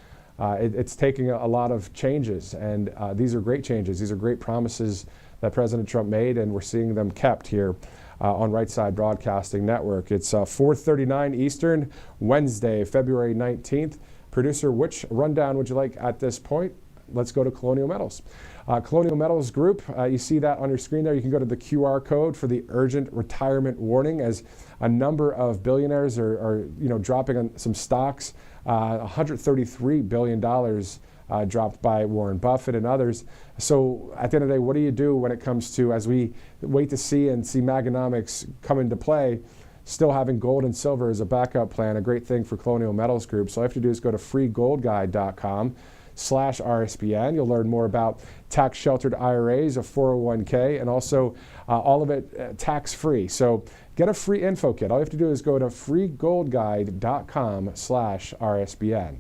it's taking a lot of changes. And these are great changes. These are great promises that President Trump made, and we're seeing them kept here on Right Side Broadcasting Network. It's 4:39 Eastern, Wednesday, February 19th. Producer, which rundown would you like at this point? Let's go to Colonial Metals. Colonial Metals Group, you see that on your screen there. You can go to the QR code for the urgent retirement warning, as a number of billionaires are dropping on some stocks. $133 billion dropped by Warren Buffett and others. So at the end of the day, what do you do when it comes to, as we wait to see Maganomics come into play, still having gold and silver as a backup plan, a great thing for Colonial Metals Group. So all you have to do is go to freegoldguide.com/RSBN. You'll learn more about tax-sheltered IRAs, a 401k, and also all of it tax-free. So get a free info kit. All you have to do is go to freegoldguide.com/RSBN.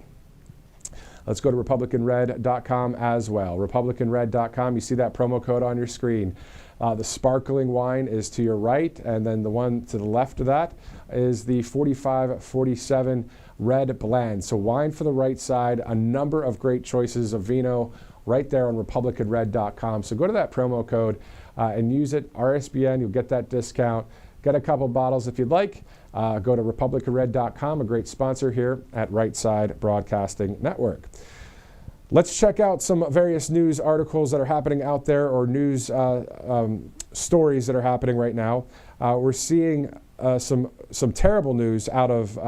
Let's go to republicanred.com as well. republicanred.com, you see that promo code on your screen. The sparkling wine is to your right, and then the one to the left of that is the 45-47 red blend. So wine for the right side, a number of great choices of vino right there on republicanred.com. So go to that promo code and use it, RSBN, you'll get that discount. Get a couple bottles if you'd like. Go to republicanred.com, a great sponsor here at Right Side Broadcasting Network. Let's check out some various news articles that are happening out there, or news stories that are happening right now. We're seeing some terrible news out of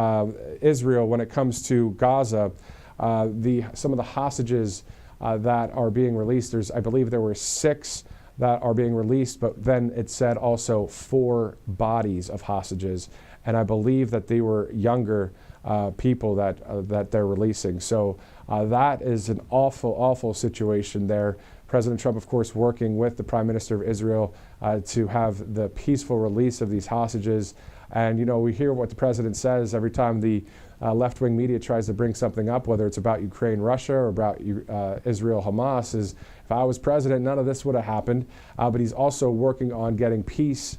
Israel when it comes to Gaza. Some of the hostages that are being released. I believe there were 6 that are being released, but then it said also 4 bodies of hostages, and I believe that they were younger people that they're releasing. So that is an awful situation there. President Trump, of course, working with the Prime Minister of Israel to have the peaceful release of these hostages. And we hear what the president says every time the left-wing media tries to bring something up, whether it's about Ukraine, Russia, or about Israel, Hamas, is if I was president, none of this would have happened. But he's also working on getting peace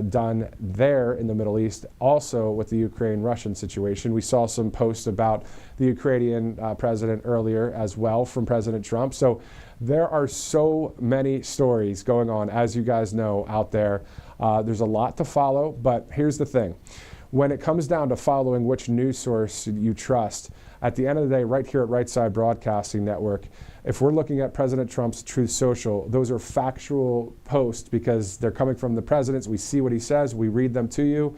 done there in the Middle East, also with the Ukraine-Russian situation. We saw some posts about the Ukrainian president earlier as well from President Trump. So there are so many stories going on, as you guys know, out there. There's a lot to follow, but here's the thing. When it comes down to following which news source you trust, at the end of the day, right here at Right Side Broadcasting Network, if we're looking at President Trump's Truth Social, those are factual posts because they're coming from the president. We see what he says. We read them to you.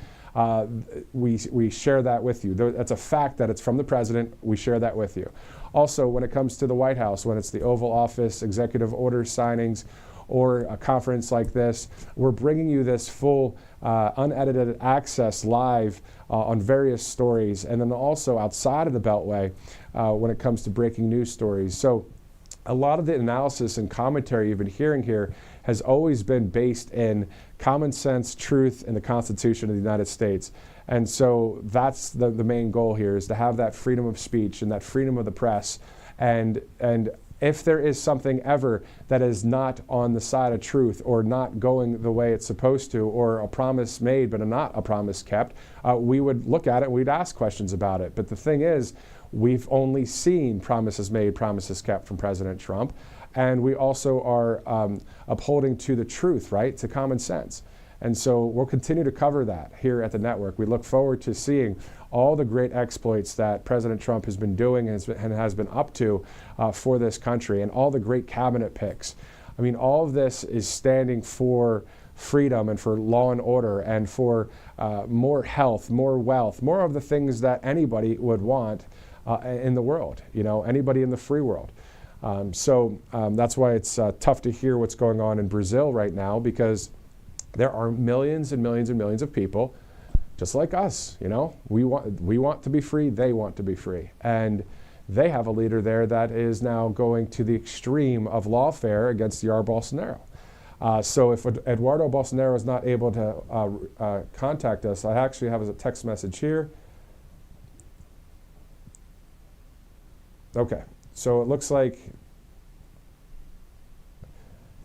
We share that with you. That's a fact that it's from the president. We share that with you. Also, when it comes to the White House, when it's the Oval Office, executive order signings, or a conference like this, we're bringing you this full unedited access live on various stories, and then also outside of the Beltway when it comes to breaking news stories. So a lot of the analysis and commentary you've been hearing here has always been based in common sense, truth, and the Constitution of the United States. And so that's the main goal here, is to have that freedom of speech and that freedom of the press. And if there is something ever that is not on the side of truth, or not going the way it's supposed to, or a promise made but not a promise kept, we would look at it and we'd ask questions about it. But the thing is, we've only seen promises made, promises kept from President Trump. And we also are upholding to the truth, right, to common sense. And so we'll continue to cover that here at the network. We look forward to seeing all the great exploits that President Trump has been doing and has been up to for this country, and all the great cabinet picks. I mean, all of this is standing for freedom and for law and order and for more health, more wealth, more of the things that anybody would want in the world, anybody in the free world. So that's why it's tough to hear what's going on in Brazil right now, because there are millions and millions and millions of people just like us. We want to be free, they want to be free. And they have a leader there that is now going to the extreme of lawfare against Jair Bolsonaro. So if Eduardo Bolsonaro is not able to contact us, I actually have a text message here. Okay, so it looks like,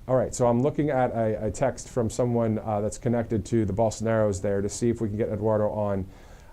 all right, so I'm looking at a text from someone that's connected to the Bolsonaros there to see if we can get Eduardo on.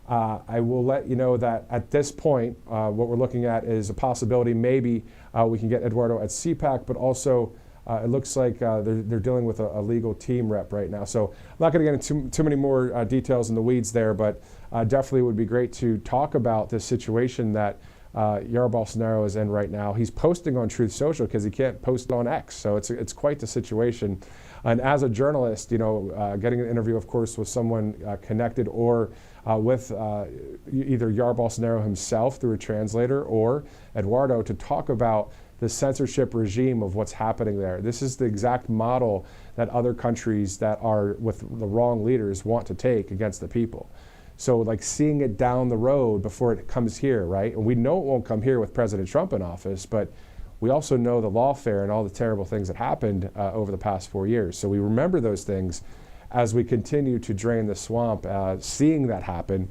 I will let you know that at this point, what we're looking at is a possibility maybe we can get Eduardo at CPAC, but also it looks like they're dealing with a legal team rep right now. So I'm not going to get into too many more details in the weeds there, but definitely would be great to talk about this situation that Jair Bolsonaro is in right now. He's posting on Truth Social because he can't post on X, so it's quite the situation. And as a journalist, getting an interview, of course, with someone connected or with either Jair Bolsonaro himself through a translator or Eduardo to talk about the censorship regime of what's happening there. This is the exact model that other countries that are with the wrong leaders want to take against the people. So like seeing it down the road before it comes here, right? And we know it won't come here with President Trump in office, but we also know the lawfare and all the terrible things that happened over the past 4 years. So we remember those things as we continue to drain the swamp, seeing that happen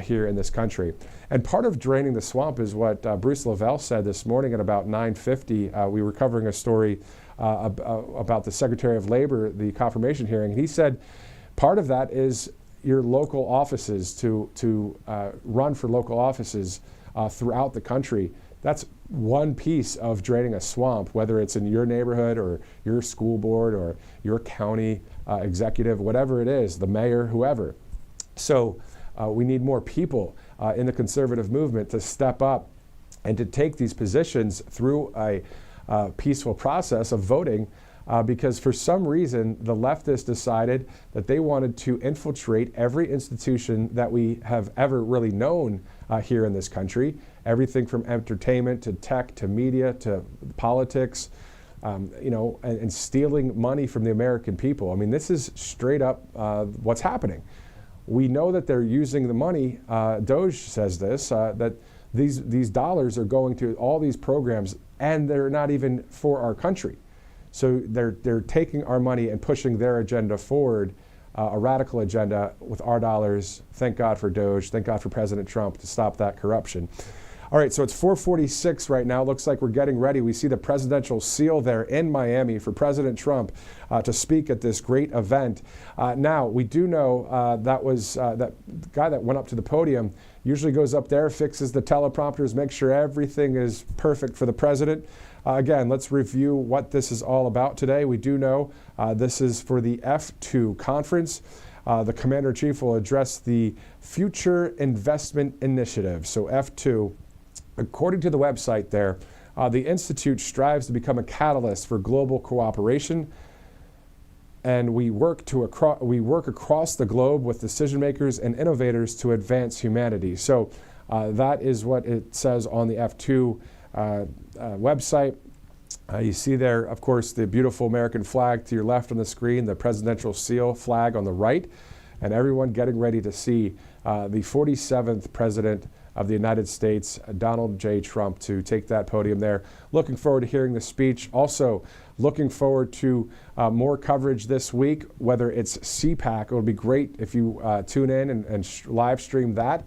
here in this country. And part of draining the swamp is what Bruce Lavelle said this morning at about 9:50. We were covering a story about the Secretary of Labor, the confirmation hearing. And he said part of that is your local offices, to run for local offices throughout the country. That's one piece of draining a swamp, whether it's in your neighborhood or your school board or your county executive, whatever it is, the mayor, whoever. So we need more people in the conservative movement to step up and to take these positions through a peaceful process of voting. Because for some reason, the leftists decided that they wanted to infiltrate every institution that we have ever really known here in this country. Everything from entertainment to tech to media to politics, and stealing money from the American people. I mean, this is straight up what's happening. We know that they're using the money. Doge says this, that these dollars are going to all these programs, and they're not even for our country. So they're taking our money and pushing their agenda forward, a radical agenda with our dollars. Thank God for Doge. Thank God for President Trump to stop that corruption. All right, so it's 4:46 right now. Looks like we're getting ready. We see the presidential seal there in Miami for President Trump to speak at this great event. Now, we do know that guy that went up to the podium usually goes up there, fixes the teleprompters, makes sure everything is perfect for the president. Again, let's review what this is all about today. We do know this is for the F2 conference. The Commander-in-Chief will address the Future Investment Initiative. So F2, according to the website there, the Institute strives to become a catalyst for global cooperation, and we work across the globe with decision makers and innovators to advance humanity. So that is what it says on the F2 website. You see there, of course, the beautiful American flag to your left on the screen, the presidential seal flag on the right, and everyone getting ready to see the 47th president of the United States, Donald J. Trump, to take that podium there. Looking forward to hearing the speech. Also, looking forward to more coverage this week, whether it's CPAC. It would be great if you tune in and live stream that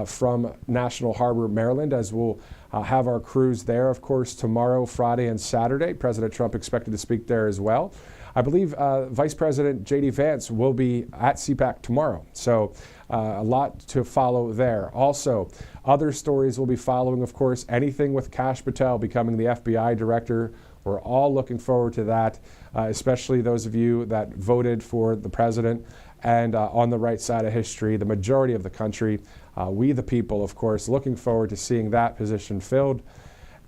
from National Harbor, Maryland, as we'll have our crews there, of course, tomorrow, Friday, and Saturday. President Trump expected to speak there as well. I believe Vice President J.D. Vance will be at CPAC tomorrow. So a lot to follow there. Also, other stories we'll be following, of course, anything with Kash Patel becoming the FBI director We're all looking forward to that, especially those of you that voted for the president. And on the right side of history, the majority of the country, we the people, of course, looking forward to seeing that position filled.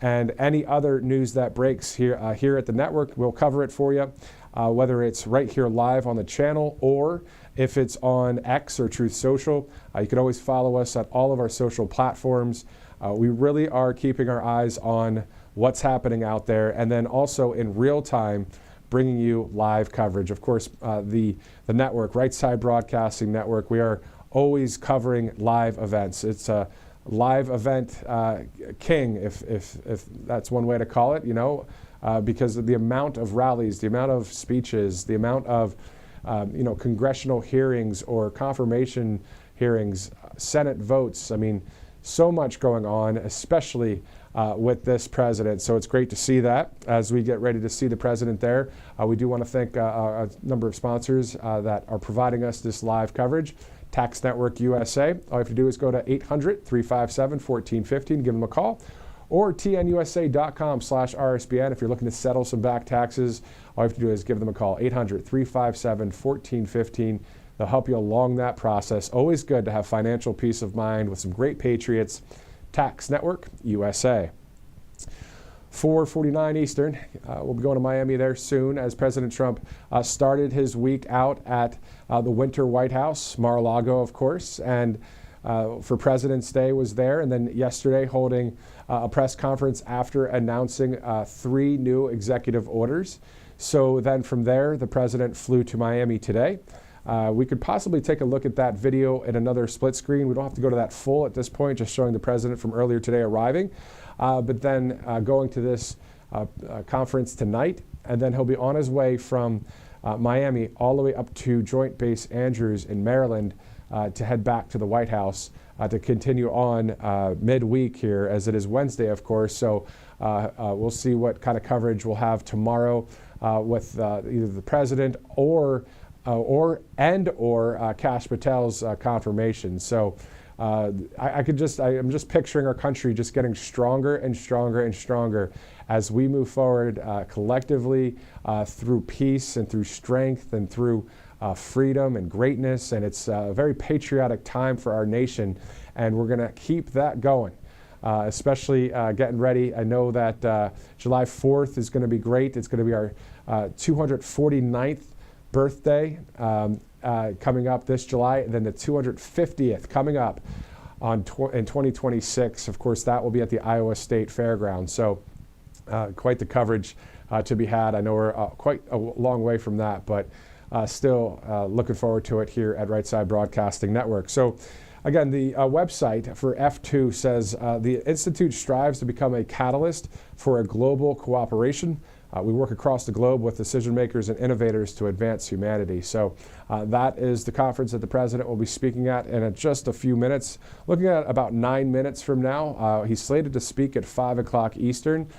And any other news that breaks here at the network, we'll cover it for you, whether it's right here live on the channel or if it's on X or Truth Social. You can always follow us at all of our social platforms. We really are keeping our eyes on what's happening out there, and then also in real time bringing you live coverage. Of course, the network, Right Side Broadcasting Network, we are always covering live events. It's a live event king, if that's one way to call it, because of the amount of rallies, the amount of speeches, the amount of congressional hearings or confirmation hearings, Senate votes. I mean, so much going on, especially with this president. So it's great to see that as we get ready to see the president there. We do want to thank a number of sponsors that are providing us this live coverage. Tax Network USA. All you have to do is go to 800-357-1415, give them a call, or tnusa.com/RSBN. If you're looking to settle some back taxes, all you have to do is give them a call, 800-357-1415. They'll help you along that process. Always good to have financial peace of mind with some great patriots. Tax Network USA. 4:49 Eastern. We'll be going to Miami there soon as President Trump started his week out at the Winter White House, Mar-a-Lago, of course, and for President's Day was there, and then yesterday holding a press conference after announcing 3 new executive orders. So then from there, the president flew to Miami today. We could possibly take a look at that video in another split screen. We don't have to go to that full at this point, just showing the president from earlier today arriving. But then going to this conference tonight, and then he'll be on his way from Miami all the way up to Joint Base Andrews in Maryland to head back to the White House to continue on midweek here, as it is Wednesday, of course. So we'll see what kind of coverage we'll have tomorrow with either the president or Kash Patel's confirmation. So I'm just picturing our country just getting stronger and stronger and stronger as we move forward collectively through peace and through strength and through freedom and greatness. And it's a very patriotic time for our nation, and we're going to keep that going. Especially getting ready. I know that July 4th is going to be great. It's going to be our 249th birthday coming up this July, and then the 250th coming up in 2026. Of course, that will be at the Iowa State Fairgrounds. So quite the coverage to be had. I know we're quite a long way from that, but still looking forward to it here at Right Side Broadcasting Network. So again, the website for F2 says the Institute strives to become a catalyst for a global cooperation. We work across the globe with decision makers and innovators to advance humanity. So that is the conference that the president will be speaking at in just a few minutes. Looking at about 9 minutes from now, he's slated to speak at 5 o'clock Eastern.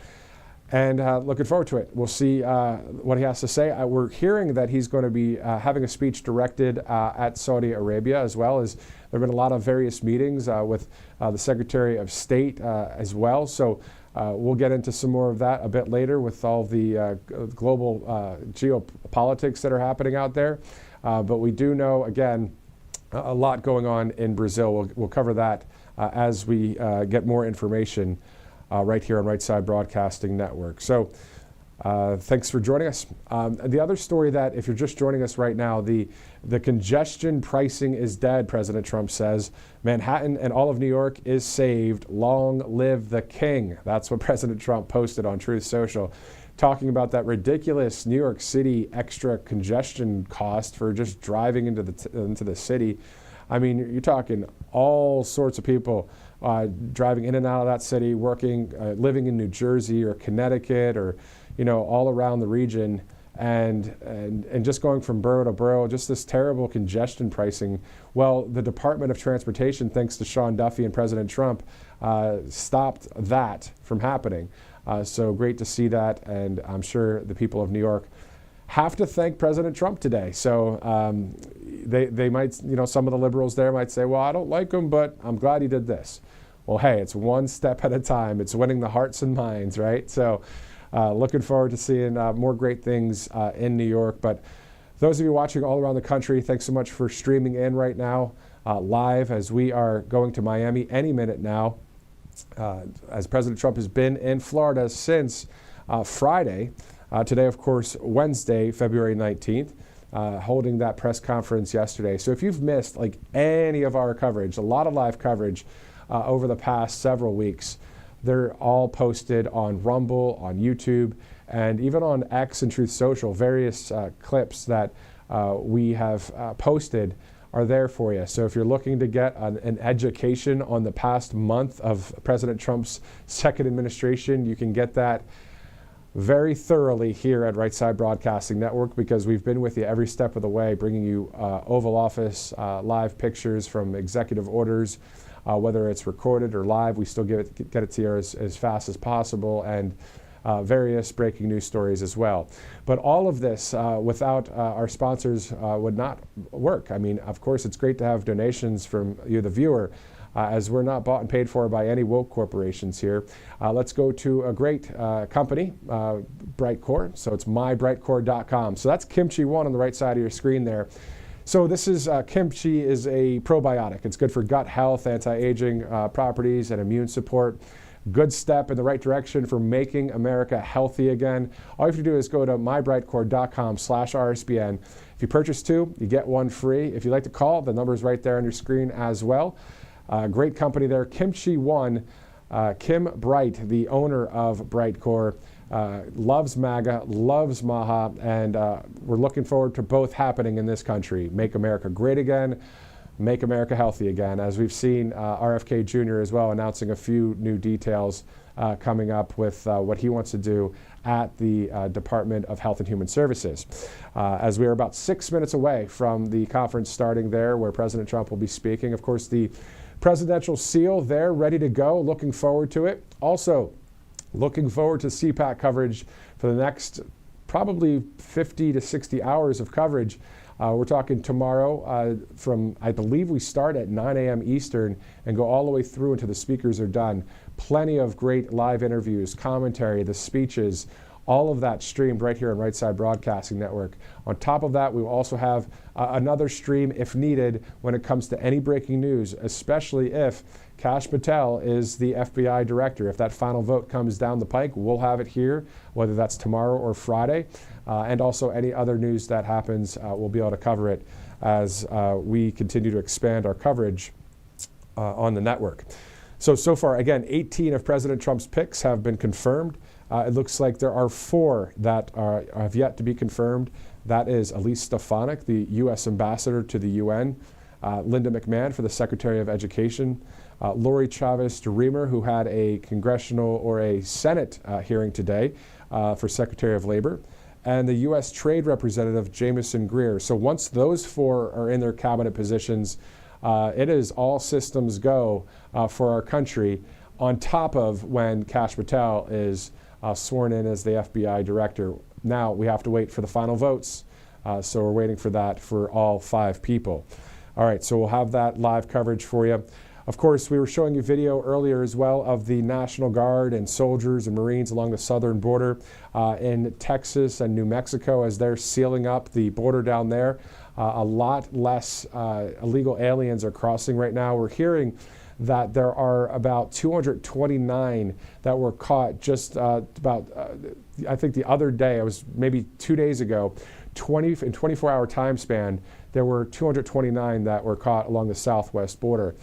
And looking forward to it. We'll see what he has to say. We're hearing that he's going to be having a speech directed at Saudi Arabia, as well as there have been a lot of various meetings with the Secretary of State as well. So we'll get into some more of that a bit later with all the global geopolitics that are happening out there. But we do know, again, a lot going on in Brazil. We'll cover that as we get more information right here on Right Side Broadcasting Network. So thanks for joining us. The other story that, if you're just joining us right now, the congestion pricing is dead, President Trump says. Manhattan and all of New York is saved. Long live the king. That's what President Trump posted on Truth Social, talking about that ridiculous New York City extra congestion cost for just driving into the city. I mean, you're talking all sorts of people driving in and out of that city, working, living in New Jersey or Connecticut or, all around the region, and just going from borough to borough, just this terrible congestion pricing. Well, the Department of Transportation, thanks to Sean Duffy and President Trump, stopped that from happening. So great to see that, and I'm sure the people of New York have to thank President Trump today. So they might, some of the liberals there might say, well, I don't like him, but I'm glad he did this. Well, hey, it's one step at a time. It's winning the hearts and minds, right? So looking forward to seeing more great things in New York. But those of you watching all around the country, thanks so much for streaming in right now live as we are going to Miami any minute now. As President Trump has been in Florida since Friday. Today, of course, Wednesday, February 19th, holding that press conference yesterday. So if you've missed like any of our coverage, a lot of live coverage over the past several weeks, they're all posted on Rumble, on YouTube, and even on X and Truth Social. Various clips that we have posted are there for you. So if you're looking to get an education on the past month of President Trump's second administration, you can get that very thoroughly here at Right Side Broadcasting Network, because we've been with you every step of the way, bringing you Oval Office live pictures from executive orders, whether it's recorded or live. We still get it to you as fast as possible, and various breaking news stories as well. But all of this without our sponsors would not work. I mean, of course, it's great to have donations from you, the viewer, as we're not bought and paid for by any woke corporations here. Let's go to a great company, Brightcore. So it's mybrightcore.com. So that's Kimchi One on the right side of your screen there. So this is kimchi is a probiotic. It's good for gut health, anti-aging properties, and immune support. Good step in the right direction for making America healthy again. All you have to do is go to mybrightcore.com/RSBN. If you purchase two, you get one free. If you'd like to call, the number is right there on your screen as well. Great company there, Kimchi One. Kim Bright, the owner of Brightcore, loves MAGA, loves Maha, and we're looking forward to both happening in this country. Make America great again. Make America healthy again, as we've seen RFK Jr. as well announcing a few new details coming up with what he wants to do at the Department of Health and Human Services. As we are about 6 minutes away from the conference starting there, where President Trump will be speaking. Of course, the presidential seal there, ready to go, looking forward to it. Also, looking forward to CPAC coverage for the next probably 50 to 60 hours of coverage. We're talking tomorrow from, I believe we start at 9 a.m. Eastern and go all the way through until the speakers are done. Plenty of great live interviews, commentary, the speeches, all of that streamed right here on Right Side Broadcasting Network. On top of that, we will also have another stream if needed when it comes to any breaking news, especially if Kash Patel is the FBI director. If that final vote comes down the pike, we'll have it here, whether that's tomorrow or Friday. And also any other news that happens, we'll be able to cover it as we continue to expand our coverage on the network. So far, again, 18 of President Trump's picks have been confirmed. It looks like there are 4 that have yet to be confirmed. That is Elise Stefanik, the U.S. ambassador to the UN, Linda McMahon for the Secretary of Education, Lori Chavez-DeRemer, who had a congressional or a Senate hearing today for Secretary of Labor, and the U.S. Trade Representative Jamieson Greer. So once those 4 are in their cabinet positions, it is all systems go for our country, on top of when Kash Patel is sworn in as the FBI director. Now we have to wait for the final votes, so we're waiting for that for all 5 people. All right, so we'll have that live coverage for you. Of course, we were showing you video earlier as well of the National Guard and soldiers and Marines along the southern border in Texas and New Mexico as they're sealing up the border down there. A lot less illegal aliens are crossing right now. We're hearing that there are about 229 that were caught just I think the other day, it was maybe 2 days ago, in 24-hour time span, there were 229 that were caught along the southwest border.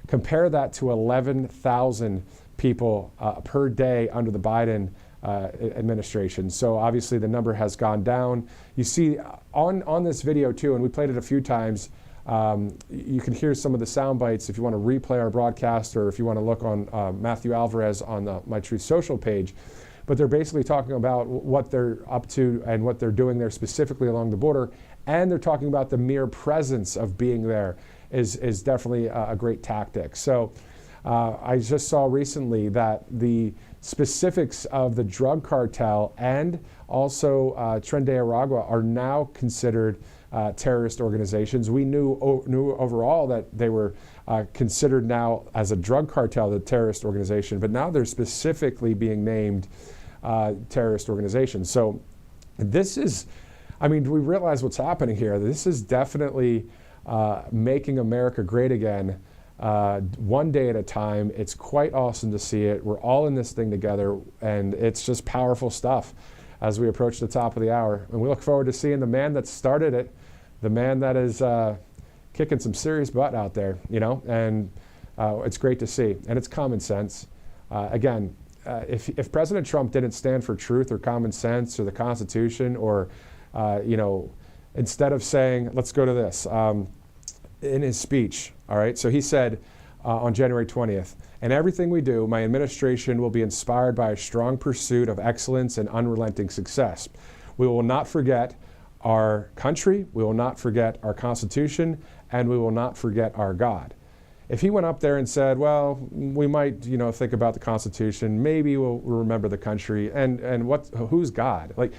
Compare that to 11,000 people per day under the Biden administration. So obviously the number has gone down. You see on this video too, and we played it a few times, you can hear some of the sound bites if you want to replay our broadcast, or if you want to look on Matthew Alvarez on the My Truth Social page. But they're basically talking about what they're up to and what they're doing there specifically along the border. And they're talking about the mere presence of being there is definitely a great tactic. So I just saw recently that the specifics of the drug cartel and also Tren de Aragua are now considered terrorist organizations. We knew overall that they were considered now as a drug cartel, the terrorist organization, but now they're specifically being named terrorist organizations. So this is, I mean, do we realize what's happening here? This is definitely making America great again, one day at a time. It's quite awesome to see it. We're all in this thing together, and it's just powerful stuff as we approach the top of the hour. And we look forward to seeing the man that started it, the man that is kicking some serious butt out there, you know, and it's great to see. And it's common sense. Again, if President Trump didn't stand for truth or common sense or the Constitution, or, you know, instead of saying, let's go to this, in his speech, all right, so he said on January 20th, "In everything we do, my administration will be inspired by a strong pursuit of excellence and unrelenting success. We will not forget our country, we will not forget our Constitution, and we will not forget our God." If he went up there and said, well, we might, you know, think about the Constitution, maybe we'll remember the country, and who's God? Like,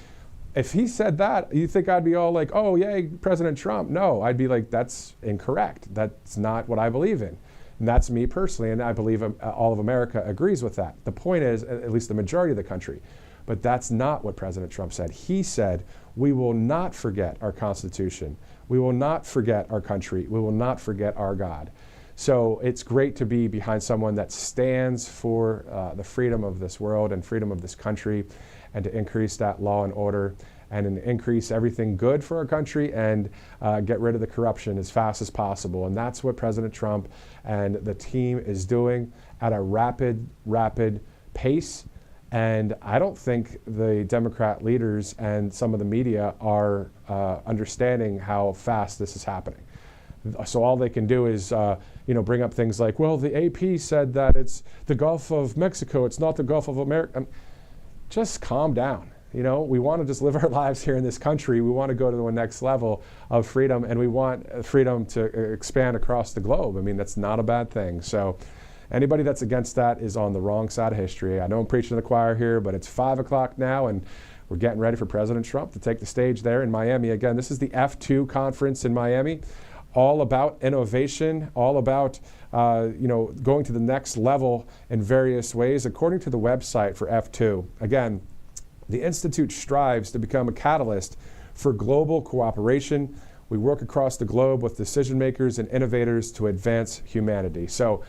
if he said that, you think I'd be all like, oh, yay, President Trump? No, I'd be like, that's incorrect. That's not what I believe in. And that's me personally, and I believe all of America agrees with that. The point is, at least the majority of the country. But that's not what President Trump said. He said, we will not forget our Constitution. We will not forget our country. We will not forget our God. So it's great to be behind someone that stands for the freedom of this world and freedom of this country, and to increase that law and order, and increase everything good for our country, and get rid of the corruption as fast as possible. And that's what President Trump and the team is doing at a rapid pace. And I don't think the Democrat leaders and some of the media are understanding how fast this is happening. So all they can do is, you know, bring up things like, well, the AP said that it's the Gulf of Mexico, it's not the Gulf of America. Just calm down. You know, we want to just live our lives here in this country. We want to go to the next level of freedom, and we want freedom to expand across the globe. I mean, that's not a bad thing. So anybody that's against that is on the wrong side of history. I know I'm preaching to the choir here, but it's 5 o'clock now, and we're getting ready for President Trump to take the stage there in Miami. Again, this is the F2 conference in Miami. All about innovation, all about you know, going to the next level in various ways, according to the website for F2. Again, the Institute strives to become a catalyst for global cooperation. We work across the globe with decision makers and innovators to advance humanity. So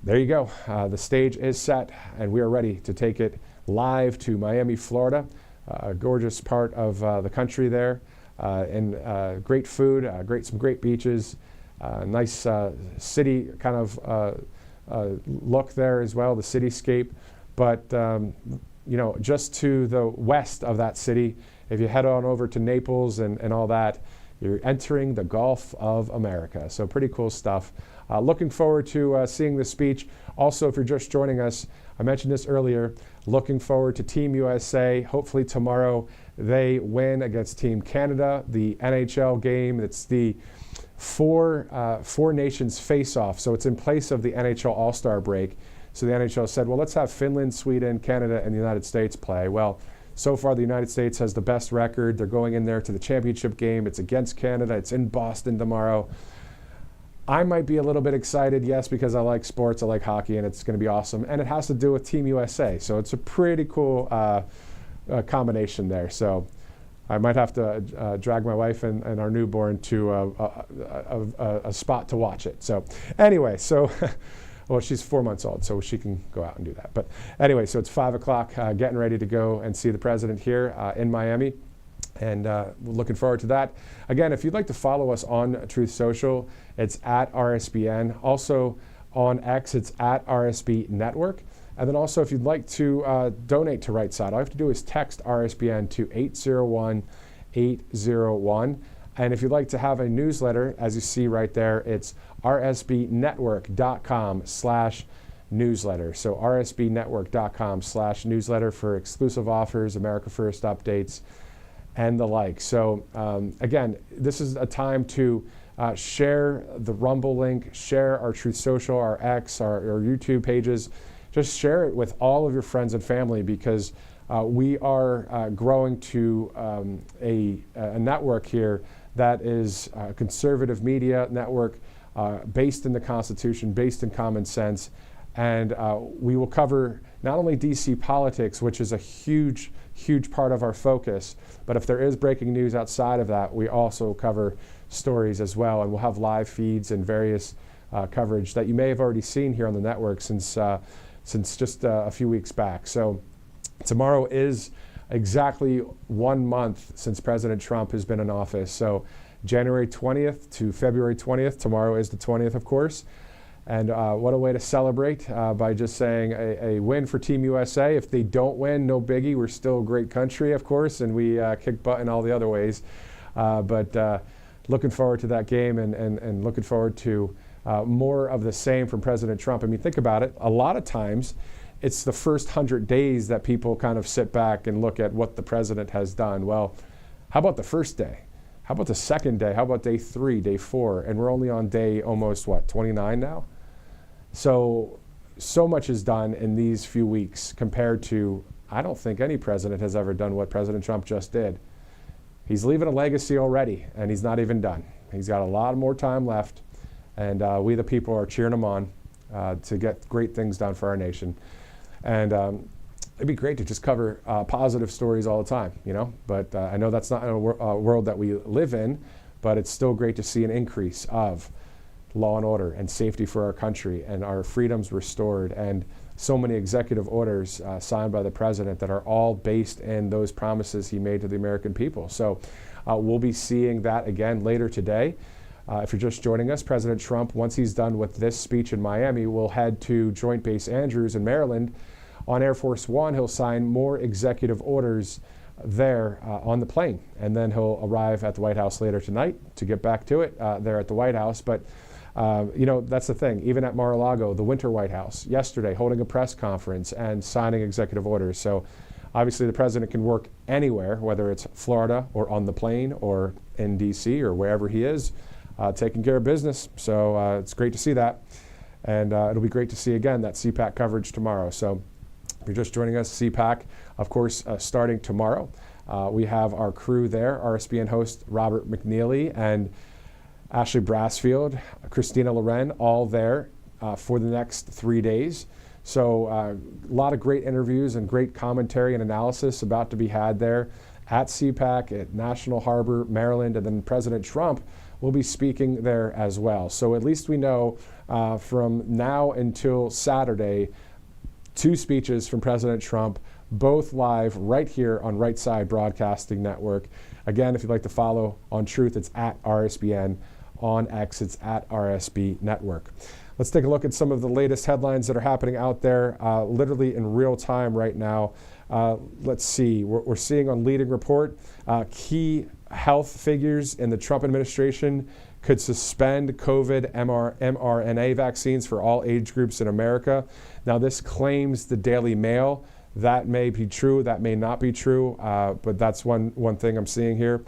there you go. The stage is set, and we are ready to take it live to Miami, Florida, a gorgeous part of the country there. And great food, some great beaches, nice city kind of look there as well, the cityscape. But you know, just to the west of that city, if you head on over to Naples and all that, you're entering the Gulf of America. So pretty cool stuff. Looking forward to seeing this speech. Also, if you're just joining us, I mentioned this earlier, looking forward to Team USA. Hopefully tomorrow they win against Team Canada, the NHL game. It's the four nations face-off, so it's in place of the NHL All-Star break. So the NHL said, well, let's have Finland, Sweden, Canada, and the United States play. Well, so far the United States has the best record. They're going in there to the championship game. It's against Canada. It's in Boston tomorrow. I might be a little bit excited, yes, because I like sports, I like hockey, and it's going to be awesome. And it has to do with Team USA, so it's a pretty cool combination there. So I might have to drag my wife and our newborn to a spot to watch it. So anyway, so well, she's 4 months old, so she can go out and do that. But anyway, so it's 5 o'clock, getting ready to go and see the president here in Miami. And we're looking forward to that. Again, if you'd like to follow us on Truth Social, it's at RSBN. Also on X, it's at RSB Network. And then also, if you'd like to donate to Right Side, all you have to do is text RSBN to 801-801. And if you'd like to have a newsletter, as you see right there, it's rsbnetwork.com/newsletter. So rsbnetwork.com/newsletter for exclusive offers, America First updates, and the like. So again, this is a time to share the Rumble link, share our Truth Social, our X, our YouTube pages. Just share it with all of your friends and family, because we are growing to a network here that is a conservative media network based in the Constitution, based in common sense, And we will cover not only DC politics, which is a huge part of our focus, but if there is breaking news outside of that, we also cover stories as well. And we'll have live feeds and various coverage that you may have already seen here on the network since just a few weeks back. So tomorrow is exactly 1 month since President Trump has been in office. So January 20th to February 20th. Tomorrow is the 20th, of course. And what a way to celebrate by just saying a win for Team USA. If they don't win, no biggie. We're still a great country, of course, and we kick butt in all the other ways. But looking forward to that game and looking forward to more of the same from President Trump. I mean, think about it. A lot of times, it's the first 100 days that people kind of sit back and look at what the president has done. Well, how about the first day? How about the second day? How about day 3, day 4? And we're only on day almost, 29 now? So much is done in these few weeks compared to, I don't think any president has ever done what President Trump just did. He's leaving a legacy already, and he's not even done. He's got a lot more time left, and we the people are cheering him on to get great things done for our nation. And it'd be great to just cover positive stories all the time, but I know that's not a world that we live in, but it's still great to see an increase of law and order and safety for our country and our freedoms restored, and so many executive orders signed by the president that are all based in those promises he made to the American people. So we'll be seeing that again later today. If you're just joining us, President Trump, once he's done with this speech in Miami, will head to Joint Base Andrews in Maryland. On Air Force One, he'll sign more executive orders there on the plane, and then he'll arrive at the White House later tonight to get back to it there at the White House. But that's the thing. Even at Mar-a-Lago, the Winter White House, yesterday, holding a press conference and signing executive orders. So obviously the president can work anywhere, whether it's Florida or on the plane or in D.C. or wherever he is, taking care of business. So it's great to see that. And it'll be great to see, again, that CPAC coverage tomorrow. So if you're just joining us, CPAC, of course, starting tomorrow. We have our crew there, RSBN host Robert McNeely and Ashley Brassfield, Christina Loren, all there for the next 3 days. So a lot of great interviews and great commentary and analysis about to be had there at CPAC, at National Harbor, Maryland, and then President Trump will be speaking there as well. So at least we know from now until Saturday, 2 speeches from President Trump, both live right here on Right Side Broadcasting Network. Again, if you'd like to follow on Truth, it's at RSBN. On X, it's at RSB Network. Let's take a look at some of the latest headlines that are happening out there, literally in real time right now. Let's see. We're seeing on Leading Report, key health figures in the Trump administration could suspend COVID mRNA vaccines for all age groups in America. Now, this claims the Daily Mail. That may be true, that may not be true, but that's one thing I'm seeing here.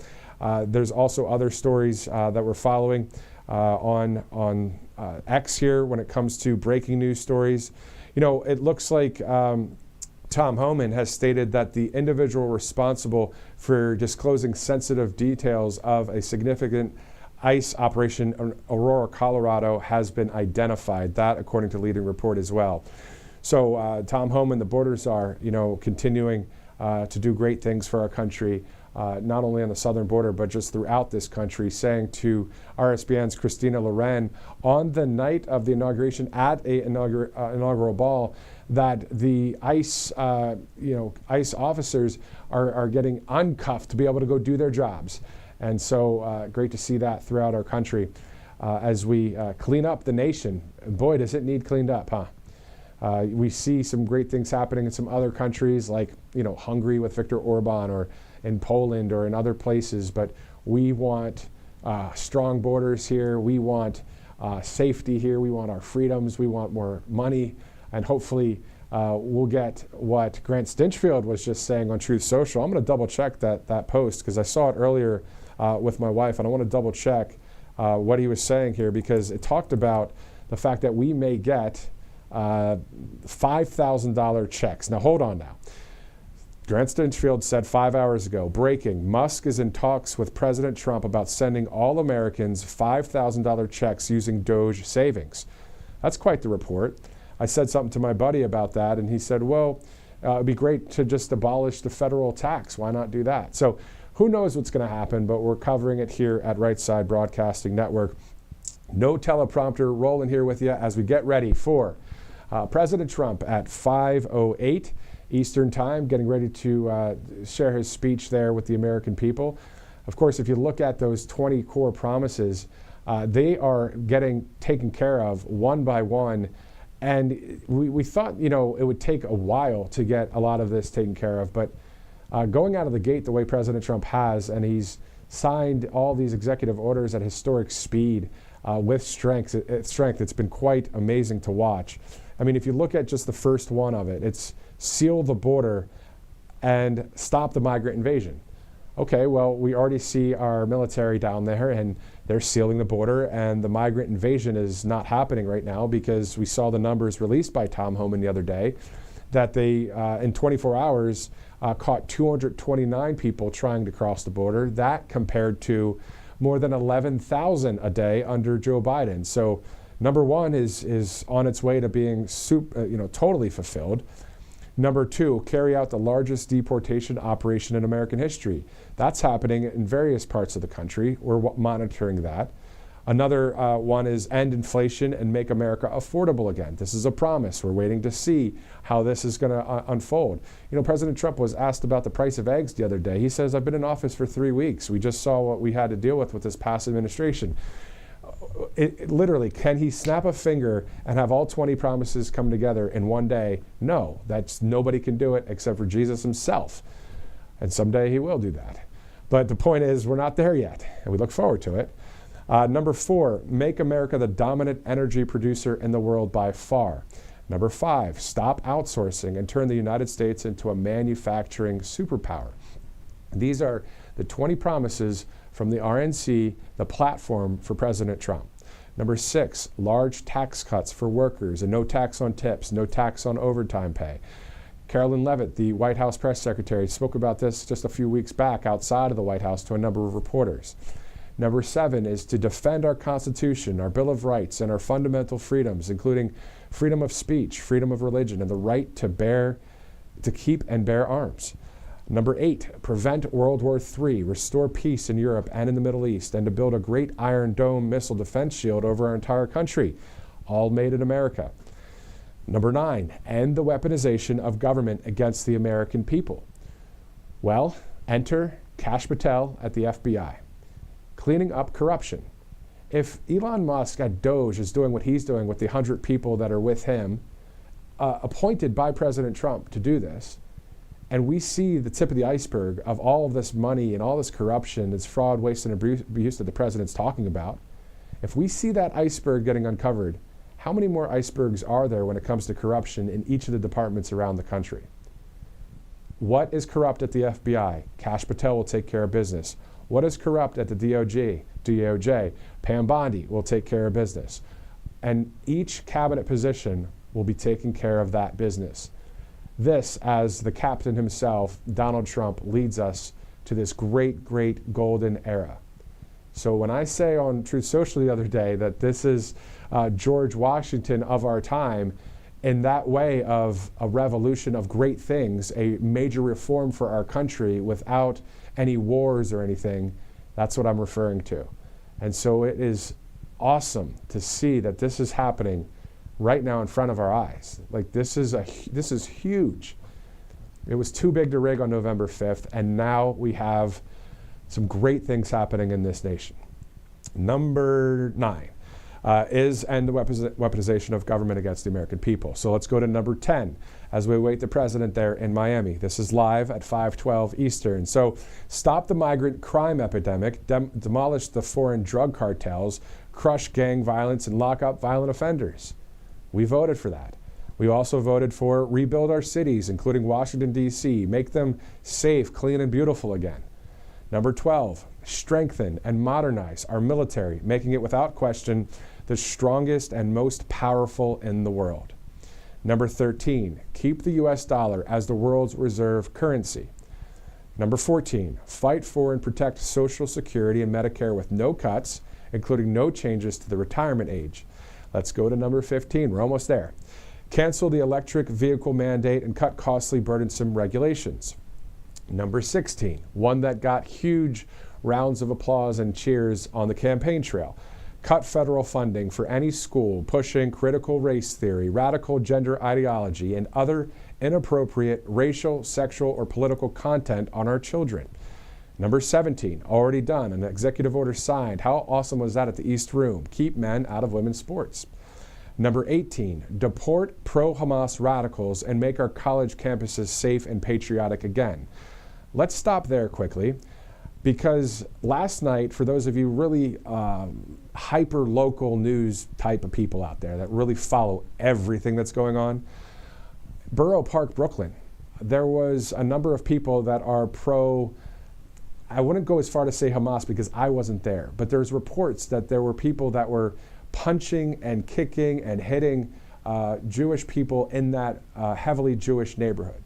There's also other stories that we're following on X here when it comes to breaking news stories. It looks like Tom Homan has stated that the individual responsible for disclosing sensitive details of a significant ICE operation in Aurora, Colorado has been identified. That, according to Leading Report as well. So Tom Homan, the border czar, continuing to do great things for our country, not only on the southern border, but just throughout this country, saying to RSBN's Christina Loren on the night of the inauguration at a inaugural ball that the ICE, ICE officers are getting uncuffed to be able to go do their jobs. And so great to see that throughout our country as we clean up the nation. Boy, does it need cleaned up, huh? We see some great things happening in some other countries like, Hungary with Viktor Orban, or in Poland or in other places, but we want strong borders here. We want safety here. We want our freedoms. We want more money. And hopefully we'll get what Grant Stinchfield was just saying on Truth Social. I'm going to double check that post because I saw it earlier with my wife, and I want to double check what he was saying here, because it talked about the fact that we may get $5,000 checks. Now, hold on now. Grant Stinchfield said 5 hours ago, breaking, Musk is in talks with President Trump about sending all Americans $5,000 checks using Doge savings. That's quite the report. I said something to my buddy about that, and he said, well, it'd be great to just abolish the federal tax. Why not do that? So who knows what's going to happen, but we're covering it here at Right Side Broadcasting Network. No teleprompter, rolling here with you as we get ready for President Trump at 5:08 Eastern Time, getting ready to share his speech there with the American people. Of course, if you look at those 20 core promises, they are getting taken care of one by one. And we thought, it would take a while to get a lot of this taken care of. But going out of the gate the way President Trump has, and he's signed all these executive orders at historic speed with strength, it's been quite amazing to watch. I mean, if you look at just the first one of it, it's seal the border and stop the migrant invasion. Okay, well, we already see our military down there, and they're sealing the border, and the migrant invasion is not happening right now because we saw the numbers released by Tom Homan the other day that they, in 24 hours, caught 229 people trying to cross the border. That compared to more than 11,000 a day under Joe Biden. So number one is on its way to being totally fulfilled. Number two, carry out the largest deportation operation in American history. That's happening in various parts of the country. We're monitoring that. Another one is end inflation and make America affordable again. This is a promise. We're waiting to see how this is going to unfold. President Trump was asked about the price of eggs the other day. He says, I've been in office for 3 weeks. We just saw what we had to deal with this past administration. Literally, can he snap a finger and have all 20 promises come together in one day? No, nobody can do it except for Jesus himself. And someday he will do that. But the point is, we're not there yet, and we look forward to it. Number 4, make America the dominant energy producer in the world by far. Number 5, stop outsourcing and turn the United States into a manufacturing superpower. These are the 20 promises from the RNC, the platform for President Trump. Number 6, large tax cuts for workers and no tax on tips, no tax on overtime pay. Carolyn Leavitt, the White House press secretary, spoke about this just a few weeks back outside of the White House to a number of reporters. Number 7 is to defend our Constitution, our Bill of Rights, and our fundamental freedoms, including freedom of speech, freedom of religion, and the right to keep and bear arms. Number 8, prevent World War III, restore peace in Europe and in the Middle East, and to build a great Iron Dome missile defense shield over our entire country, all made in America. Number 9, end the weaponization of government against the American people. Well, enter Kash Patel at the FBI. Cleaning up corruption. If Elon Musk at Doge is doing what he's doing with the 100 people that are with him, appointed by President Trump to do this, and we see the tip of the iceberg of all of this money and all this corruption, this fraud, waste, and abuse that the president's talking about, if we see that iceberg getting uncovered, how many more icebergs are there when it comes to corruption in each of the departments around the country? What is corrupt at the FBI? Kash Patel will take care of business. What is corrupt at the DOJ? Pam Bondi will take care of business. And each cabinet position will be taking care of that business. This, as the captain himself, Donald Trump, leads us to this great, great golden era. So when I say on Truth Social the other day that this is George Washington of our time, in that way of a revolution of great things, a major reform for our country without any wars or anything, that's what I'm referring to. And so it is awesome to see that this is happening right now in front of our eyes. Like this is huge. It was too big to rig on November 5th, and now we have some great things happening in this nation. Number 9 is end the weaponization of government against the American people. So let's go to number 10 as we await the president there in Miami. This is live at 5:12 Eastern. So stop the migrant crime epidemic, demolish the foreign drug cartels, crush gang violence, and lock up violent offenders. We voted for that. We also voted for rebuild our cities, including Washington, D.C., make them safe, clean, and beautiful again. Number 12, strengthen and modernize our military, making it without question the strongest and most powerful in the world. Number 13, keep the U.S. dollar as the world's reserve currency. Number 14, fight for and protect Social Security and Medicare with no cuts, including no changes to the retirement age. Let's go to number 15. We're almost there. cancel the electric vehicle mandate and cut costly, burdensome regulations. Number 16, one that got huge rounds of applause and cheers on the campaign trail. Cut federal funding for any school pushing critical race theory, radical gender ideology, and other inappropriate racial, sexual, or political content on our children. Number 17, already done, an executive order signed. How awesome was that at the East Room? Keep men out of women's sports. Number 18, deport pro-Hamas radicals and make our college campuses safe and patriotic again. Let's stop there quickly, because last night, for those of you really hyper-local news type of people out there that really follow everything that's going on, Borough Park, Brooklyn, there was a number of people that are I wouldn't go as far to say Hamas because I wasn't there, but there's reports that there were people that were punching and kicking and hitting Jewish people in that heavily Jewish neighborhood.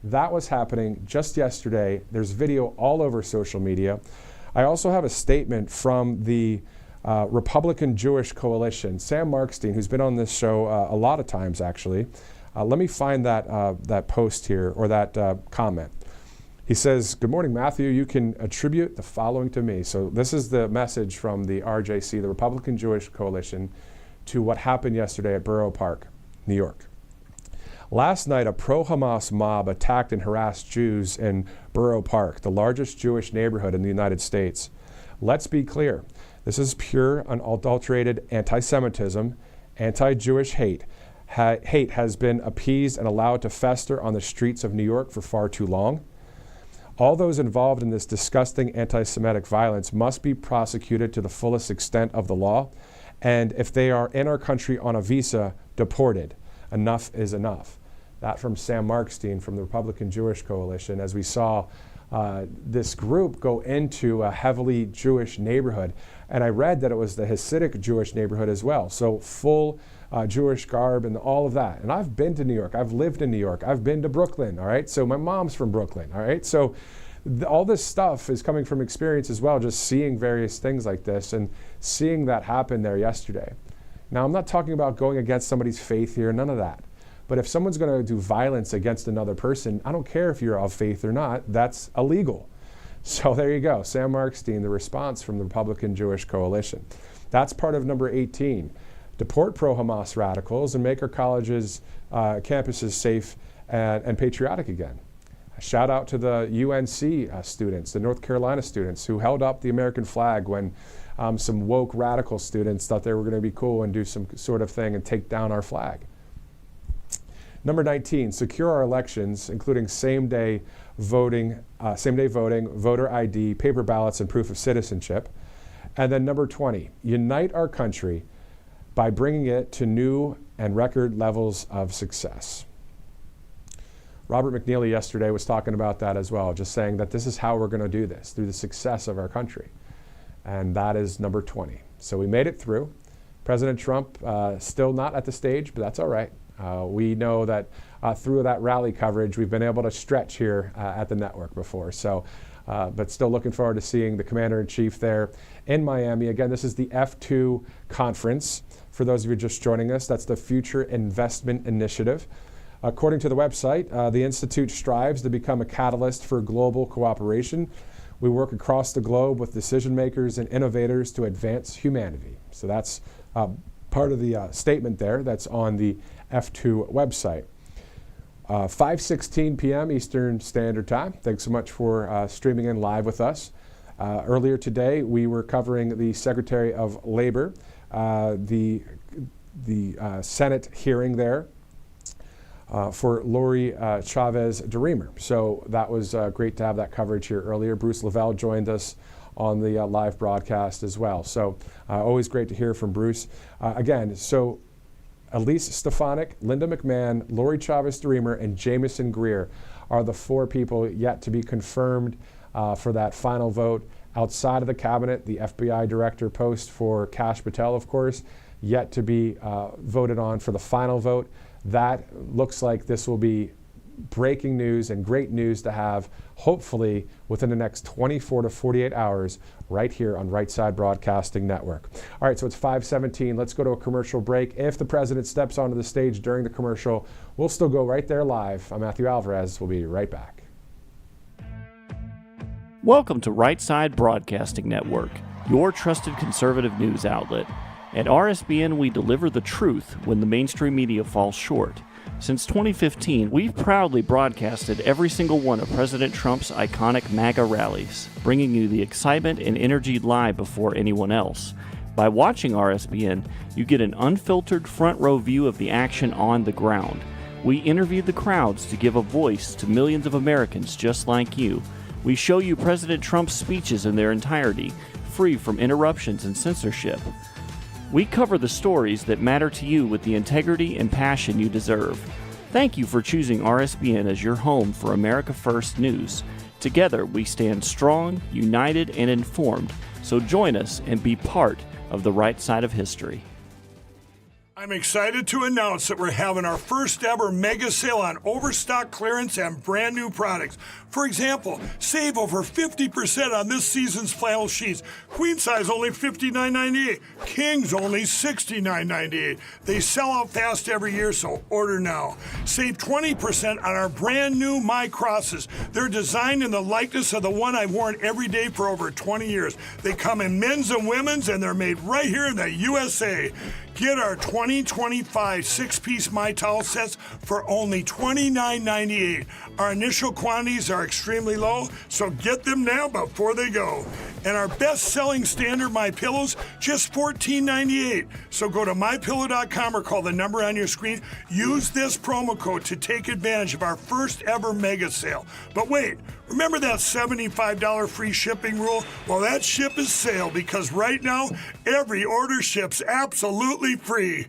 That was happening just yesterday. There's video all over social media. I also have a statement from the Republican Jewish Coalition, Sam Markstein, who's been on this show a lot of times actually. Let me find that post here, or that comment. He says, "Good morning, Matthew. You can attribute the following to me." So this is the message from the RJC, the Republican Jewish Coalition, to what happened yesterday at Borough Park, New York. Last night, a pro-Hamas mob attacked and harassed Jews in Borough Park, the largest Jewish neighborhood in the United States. Let's be clear. This is pure, unadulterated anti-Semitism, anti-Jewish hate. Hate has been appeased and allowed to fester on the streets of New York for far too long. All those involved in this disgusting anti-Semitic violence must be prosecuted to the fullest extent of the law, and if they are in our country on a visa, deported. Enough is enough. That from Sam Markstein from the Republican Jewish Coalition, as we saw this group go into a heavily Jewish neighborhood. And I read that it was the Hasidic Jewish neighborhood as well. So full Jewish garb and all of that. And I've been to New York. I've lived in New York. I've been to Brooklyn, all right? So my mom's from Brooklyn, all right? So all this stuff is coming from experience as well, just seeing various things like this and seeing that happen there yesterday. Now, I'm not talking about going against somebody's faith here, none of that. But if someone's going to do violence against another person, I don't care if you're of faith or not, that's illegal. So there you go, Sam Markstein, the response from the Republican Jewish Coalition. That's part of number 18. Deport pro-Hamas radicals and make our colleges, campuses safe and patriotic again. A shout out to the UNC students, the North Carolina students who held up the American flag when some woke radical students thought they were going to be cool and do some sort of thing and take down our flag. Number 19, secure our elections, including same-day voting, voter ID, paper ballots, and proof of citizenship. And then number 20, unite our country by bringing it to new and record levels of success. Robert McNeely yesterday was talking about that as well, just saying that this is how we're going to do this, through the success of our country. And that is number 20. So we made it through. President Trump still not at the stage, but that's all right. We know that through that rally coverage, we've been able to stretch here at the network before. So, but still looking forward to seeing the Commander-in-Chief there in Miami. Again, this is the F2 conference. For those of you just joining us, that's the Future Investment Initiative. According to the website, the Institute strives to become a catalyst for global cooperation. We work across the globe with decision makers and innovators to advance humanity. So that's part of the statement there that's on the F2 website. 5:16 p.m. Eastern Standard Time. Thanks so much for streaming in live with us. Earlier today, we were covering the Secretary of Labor, the Senate hearing there for Lori Chavez-DeRemer. So that was great to have that coverage here earlier. Bruce Lavelle joined us on the live broadcast as well. So always great to hear from Bruce. Again, so Elise Stefanik, Linda McMahon, Lori Chavez-DeRemer, and Jamison Greer are the 4 people yet to be confirmed for that final vote. Outside of the cabinet, the FBI director post for Kash Patel, of course, yet to be voted on for the final vote. That looks like this will be breaking news and great news to have, hopefully within the next 24 to 48 hours, right here on Right Side Broadcasting Network. All right, so it's 5:17. Let's go to a commercial break. If the president steps onto the stage during the commercial, we'll still go right there live. I'm Matthew Alvarez. We'll be right back. Welcome to Right Side Broadcasting Network, your trusted conservative news outlet. At RSBN, we deliver the truth when the mainstream media falls short. Since 2015, we've proudly broadcasted every single one of President Trump's iconic MAGA rallies, bringing you the excitement and energy live before anyone else. By watching RSBN, you get an unfiltered front row view of the action on the ground. We interview the crowds to give a voice to millions of Americans just like you. We show you President Trump's speeches in their entirety, free from interruptions and censorship. We cover the stories that matter to you with the integrity and passion you deserve. Thank you for choosing RSBN as your home for America First News. Together, we stand strong, united, and informed. So join us and be part of the right side of history. I'm excited to announce that we're having our first ever mega sale on overstock clearance and brand new products. For example, save over 50% on this season's flannel sheets. Queen size only $59.98. Kings only $69.98. They sell out fast every year, so order now. Save 20% on our brand new My Crosses. They're designed in the likeness of the one I've worn every day for over 20 years. They come in men's and women's, and they're made right here in the USA. Get our 2025 six-piece My Towel sets for only $29.98. Our initial quantities are extremely low, so get them now before they go. And our best-selling standard My Pillows, just $14.98. So go to MyPillow.com or call the number on your screen. Use this promo code to take advantage of our first ever mega sale. But wait, remember that $75 free shipping rule? Well, that ship is sale because right now, every order ships absolutely free.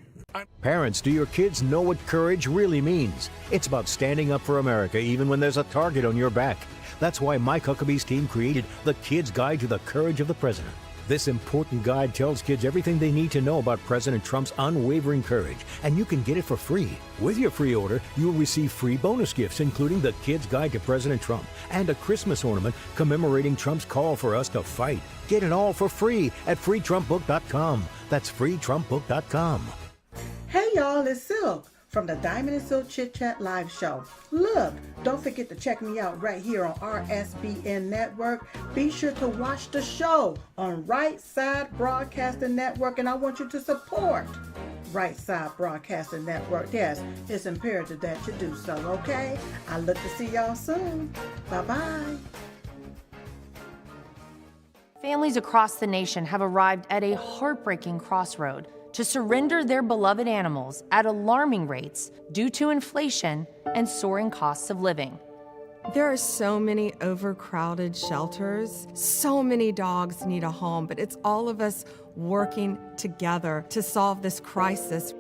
Parents, do your kids know what courage really means? It's about standing up for America even when there's a target on your back. That's why Mike Huckabee's team created the Kids Guide to the Courage of the President. This important guide tells kids everything they need to know about President Trump's unwavering courage, and you can get it for free. With your free order, you'll receive free bonus gifts, including the Kids Guide to President Trump and a Christmas ornament commemorating Trump's call for us to fight. Get it all for free at freetrumpbook.com. That's freetrumpbook.com. Hey y'all, it's Silk from the Diamond and Silk Chit Chat live show. Look, don't forget to check me out right here on RSBN Network. Be sure to watch the show on Right Side Broadcasting Network, and I want you to support Right Side Broadcasting Network. Yes, it's imperative that you do so, okay? I look to see y'all soon. Bye-bye. Families across the nation have arrived at a heartbreaking crossroad to surrender their beloved animals at alarming rates due to inflation and soaring costs of living. There are so many overcrowded shelters. So many dogs need a home, but it's all of us working together to solve this crisis.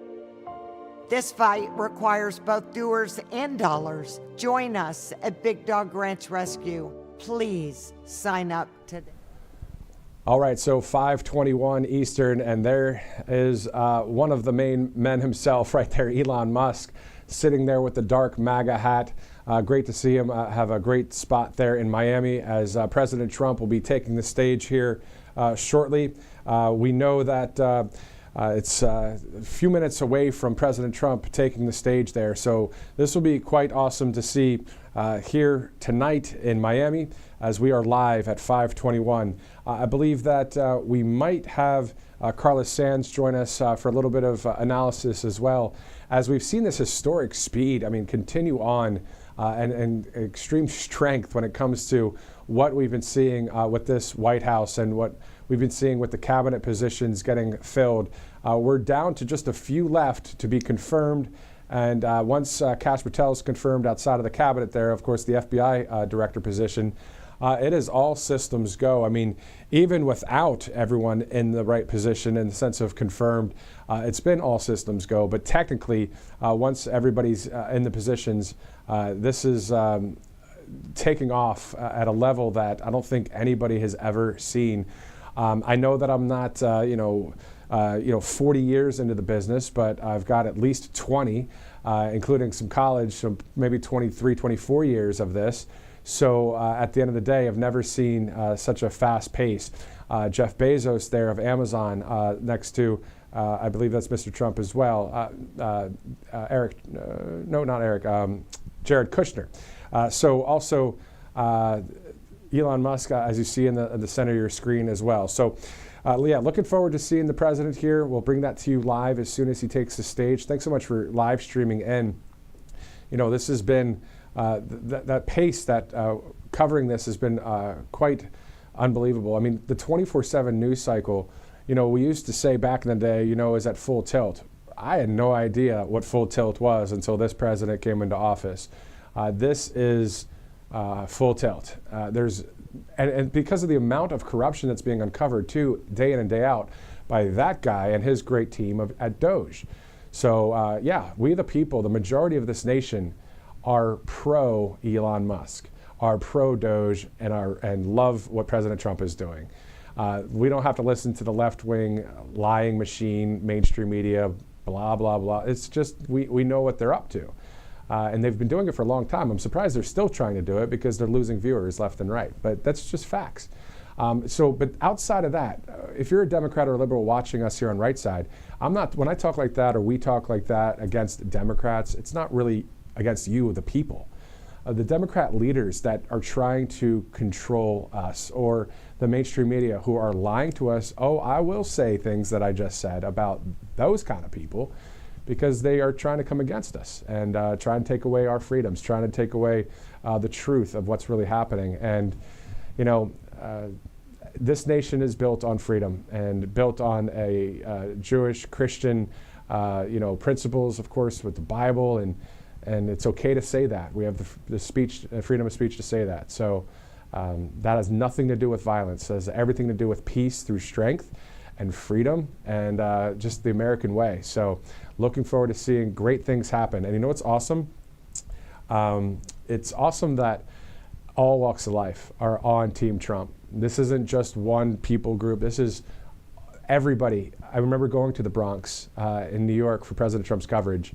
This fight requires both doers and dollars. Join us at Big Dog Ranch Rescue. Please sign up today. All right, so 5:21 Eastern, and there is one of the main men himself right there, Elon Musk, sitting there with the dark MAGA hat. Great to see him have a great spot there in Miami as President Trump will be taking the stage here shortly. We know that it's a few minutes away from President Trump taking the stage there, so this will be quite awesome to see here tonight in Miami as we are live at 5:21. I believe that we might have Carlos Sands join us for a little bit of analysis as well, as we've seen this historic speed, continue on and extreme strength when it comes to what we've been seeing with this White House and what we've been seeing with the cabinet positions getting filled. We're down to just a few left to be confirmed. And once Kash Patel is confirmed outside of the cabinet there, of course, the FBI director position, it is all systems go. Even without everyone in the right position in the sense of confirmed, it's been all systems go. But technically, once everybody's in the positions, this is taking off at a level that I don't think anybody has ever seen. I know that I'm not, 40 years into the business, but I've got at least 20, including some college, so maybe 23, 24 years of this. So at the end of the day, I've never seen such a fast pace. Jeff Bezos there of Amazon next to, I believe that's Mr. Trump as well, Jared Kushner. So also Elon Musk, as you see in the center of your screen as well. So looking forward to seeing the president here. We'll bring that to you live as soon as he takes the stage. Thanks so much for live streaming in. This has been, that pace that covering this has been quite unbelievable. I mean, the 24/7 news cycle, we used to say back in the day, is at full tilt. I had no idea what full tilt was until this president came into office. This is full tilt. And because of the amount of corruption that's being uncovered too, day in and day out, by that guy and his great team at Doge. So we the people, the majority of this nation, are pro Elon Musk, are pro Doge, and love what President Trump is doing. We don't have to listen to the left-wing lying machine, mainstream media, blah, blah, blah. It's just we know what they're up to. And they've been doing it for a long time. I'm surprised they're still trying to do it because they're losing viewers left and right. But that's just facts. But outside of that, if you're a Democrat or a liberal watching us here on Right Side, when I talk like that or we talk like that against Democrats, it's not really against you, the people. The Democrat leaders that are trying to control us, or the mainstream media who are lying to us, I will say things that I just said about those kind of people, because they are trying to come against us and try and take away our freedoms, trying to take away the truth of what's really happening. And, this nation is built on freedom and built on a Jewish, Christian, principles, of course, with the Bible, and it's okay to say that. We have the freedom of speech to say that. So that has nothing to do with violence. It has everything to do with peace through strength and freedom and just the American way. So looking forward to seeing great things happen. And what's awesome? It's awesome that all walks of life are on Team Trump. This isn't just one people group. This is everybody. I remember going to the Bronx in New York for President Trump's coverage.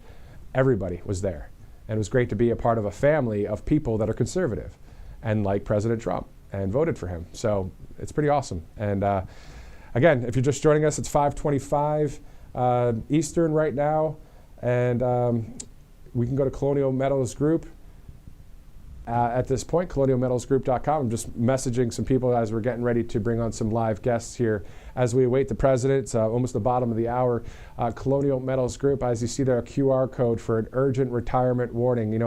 Everybody was there. And it was great to be a part of a family of people that are conservative and like President Trump and voted for him. So it's pretty awesome. And again, if you're just joining us, it's 5:25 Eastern right now. And we can go to Colonial Metals Group at this point, colonialmetalsgroup.com. I'm just messaging some people as we're getting ready to bring on some live guests here as we await the president. It's almost the bottom of the hour. Colonial Metals Group, as you see there, a QR code for an urgent retirement warning.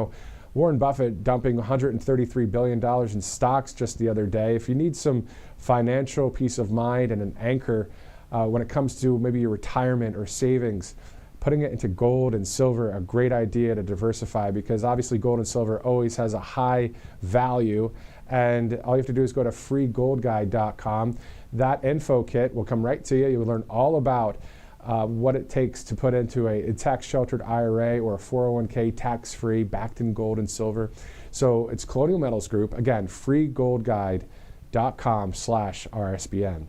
Warren Buffett dumping $133 billion in stocks just the other day. If you need some financial peace of mind and an anchor when it comes to maybe your retirement or savings, putting it into gold and silver, a great idea to diversify, because obviously gold and silver always has a high value. And all you have to do is go to freegoldguide.com. That info kit will come right to you. You'll learn all about what it takes to put into a tax-sheltered IRA or a 401k tax-free, backed in gold and silver. So it's Colonial Metals Group. Again, freegoldguide.com/RSBN.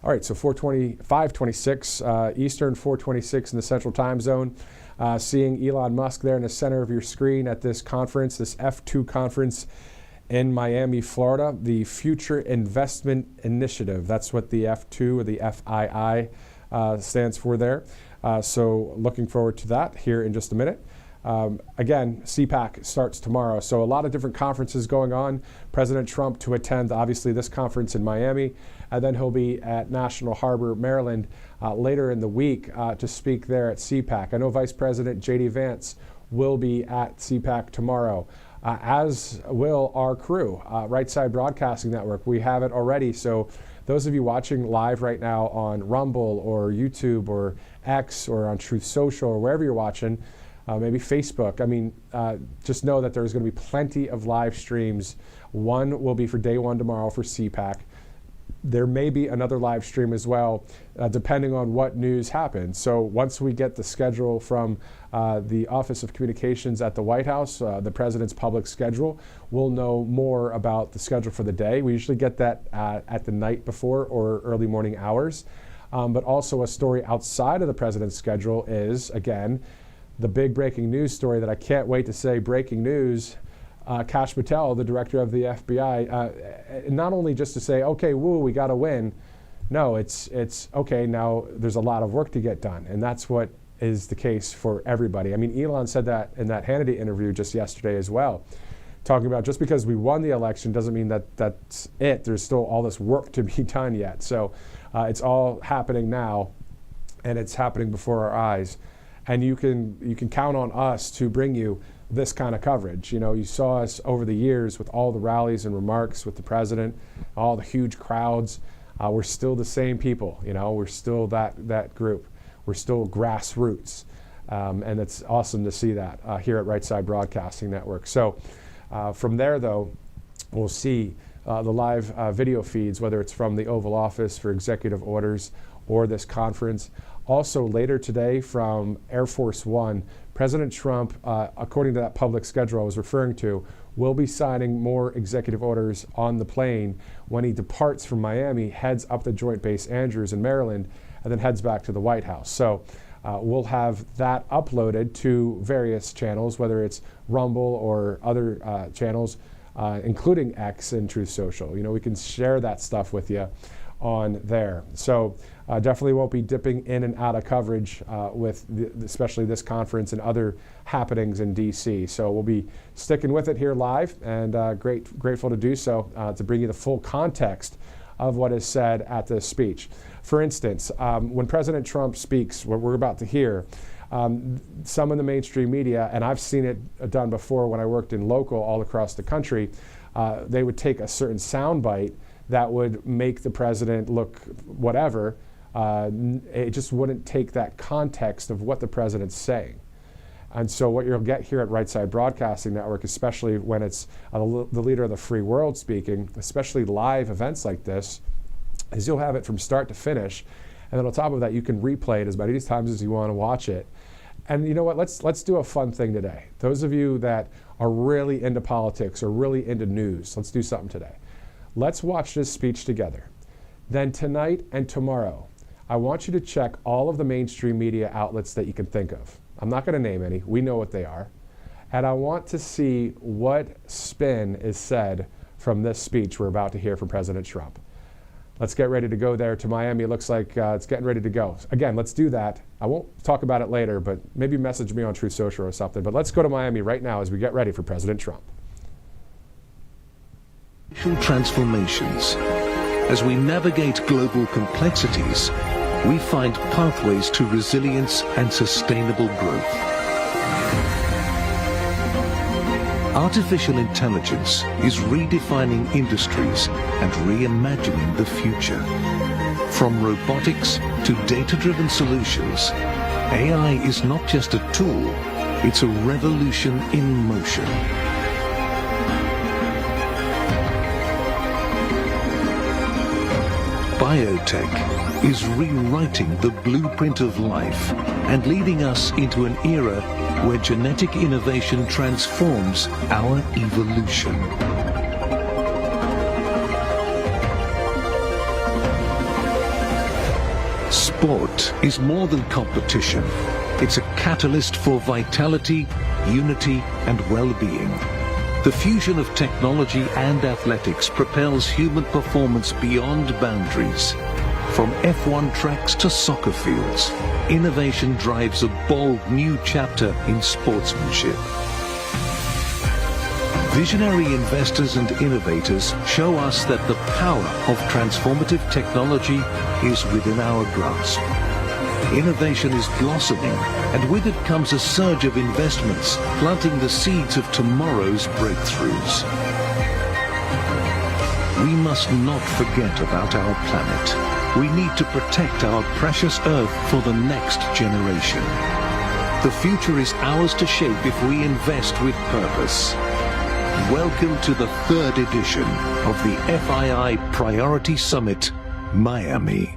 All right, so 5:26 Eastern, 4:26 in the Central Time Zone. Seeing Elon Musk there in the center of your screen at this conference, this F2 conference in Miami, Florida, the Future Investment Initiative. That's what the F2 or the FII stands for there. So looking forward to that here in just a minute. Again, CPAC starts tomorrow. So a lot of different conferences going on. President Trump to attend, obviously, this conference in Miami. And then he'll be at National Harbor, Maryland, later in the week to speak there at CPAC. I know Vice President J.D. Vance will be at CPAC tomorrow, as will our crew, Right Side Broadcasting Network. We have it already. So those of you watching live right now on Rumble or YouTube or X or on Truth Social or wherever you're watching, maybe Facebook. I mean, just know that there's going to be plenty of live streams. One will be for day one tomorrow for CPAC. There may be another live stream as well, depending on what news happens. So once we get the schedule from the Office of Communications at the White House, the president's public schedule, we'll know more about the schedule for the day. We usually get that at the night before or early morning hours. But also a story outside of the president's schedule is, again, the big breaking news story that I can't wait to say breaking news. Kash Patel, the director of the FBI, not only just to say, okay, woo, we got to win. No, it's okay, now there's a lot of work to get done. And that's what is the case for everybody. I mean, Elon said that in that Hannity interview just yesterday as well, talking about just because we won the election doesn't mean that that's it. There's still all this work to be done yet. So it's all happening now, and it's happening before our eyes. And you can count on us to bring you this kind of coverage. You know, you saw us over the years with all the rallies and remarks with the president, all the huge crowds. We're still the same people, you know, we're still that group. We're still grassroots. And it's awesome to see that here at Right Side Broadcasting Network. So from there, though, we'll see the live video feeds, whether it's from the Oval Office for executive orders or this conference. Also later today from Air Force One, President Trump, according to that public schedule I was referring to, will be signing more executive orders on the plane when he departs from Miami, heads up to Joint Base Andrews in Maryland, and then heads back to the White House. So we'll have that uploaded to various channels, whether it's Rumble or other channels, including X and Truth Social. You know, we can share that stuff with you on there. So definitely won't be dipping in and out of coverage with especially this conference and other happenings in DC. So we'll be sticking with it here live, and grateful to do so to bring you the full context of what is said at this speech. For instance, when President Trump speaks, what we're about to hear, some in the mainstream media, and I've seen it done before when I worked in local all across the country, they would take a certain soundbite that would make the president look whatever. It just wouldn't take that context of what the president's saying. And so what you'll get here at Right Side Broadcasting Network, especially when it's the leader of the free world speaking, especially live events like this, is you'll have it from start to finish. And then on top of that, you can replay it as many times as you want to watch it. And you know what, let's do a fun thing today. Those of you that are really into politics or really into news, let's do something today. Let's watch this speech together. Then tonight and tomorrow, I want you to check all of the mainstream media outlets that you can think of. I'm not going to name any. We know what they are. And I want to see what spin is said from this speech we're about to hear from President Trump. Let's get ready to go there to Miami. It looks like it's getting ready to go. Again, let's do that. I won't talk about it later, but maybe message me on Truth Social or something. But let's go to Miami right now as we get ready for President Trump. Transformations. As we navigate global complexities, we find pathways to resilience and sustainable growth. Artificial intelligence is redefining industries and reimagining the future. From robotics to data-driven solutions, AI is not just a tool, it's a revolution in motion. Biotech is rewriting the blueprint of life and leading us into an era where genetic innovation transforms our evolution. Sport is more than competition. It's a catalyst for vitality, unity, and well-being. The fusion of technology and athletics propels human performance beyond boundaries. From F1 tracks to soccer fields, innovation drives a bold new chapter in sportsmanship. Visionary investors and innovators show us that the power of transformative technology is within our grasp. Innovation is blossoming, and with it comes a surge of investments, planting the seeds of tomorrow's breakthroughs. We must not forget about our planet. We need to protect our precious Earth for the next generation. The future is ours to shape if we invest with purpose. Welcome to the third edition of the FII Priority Summit, Miami.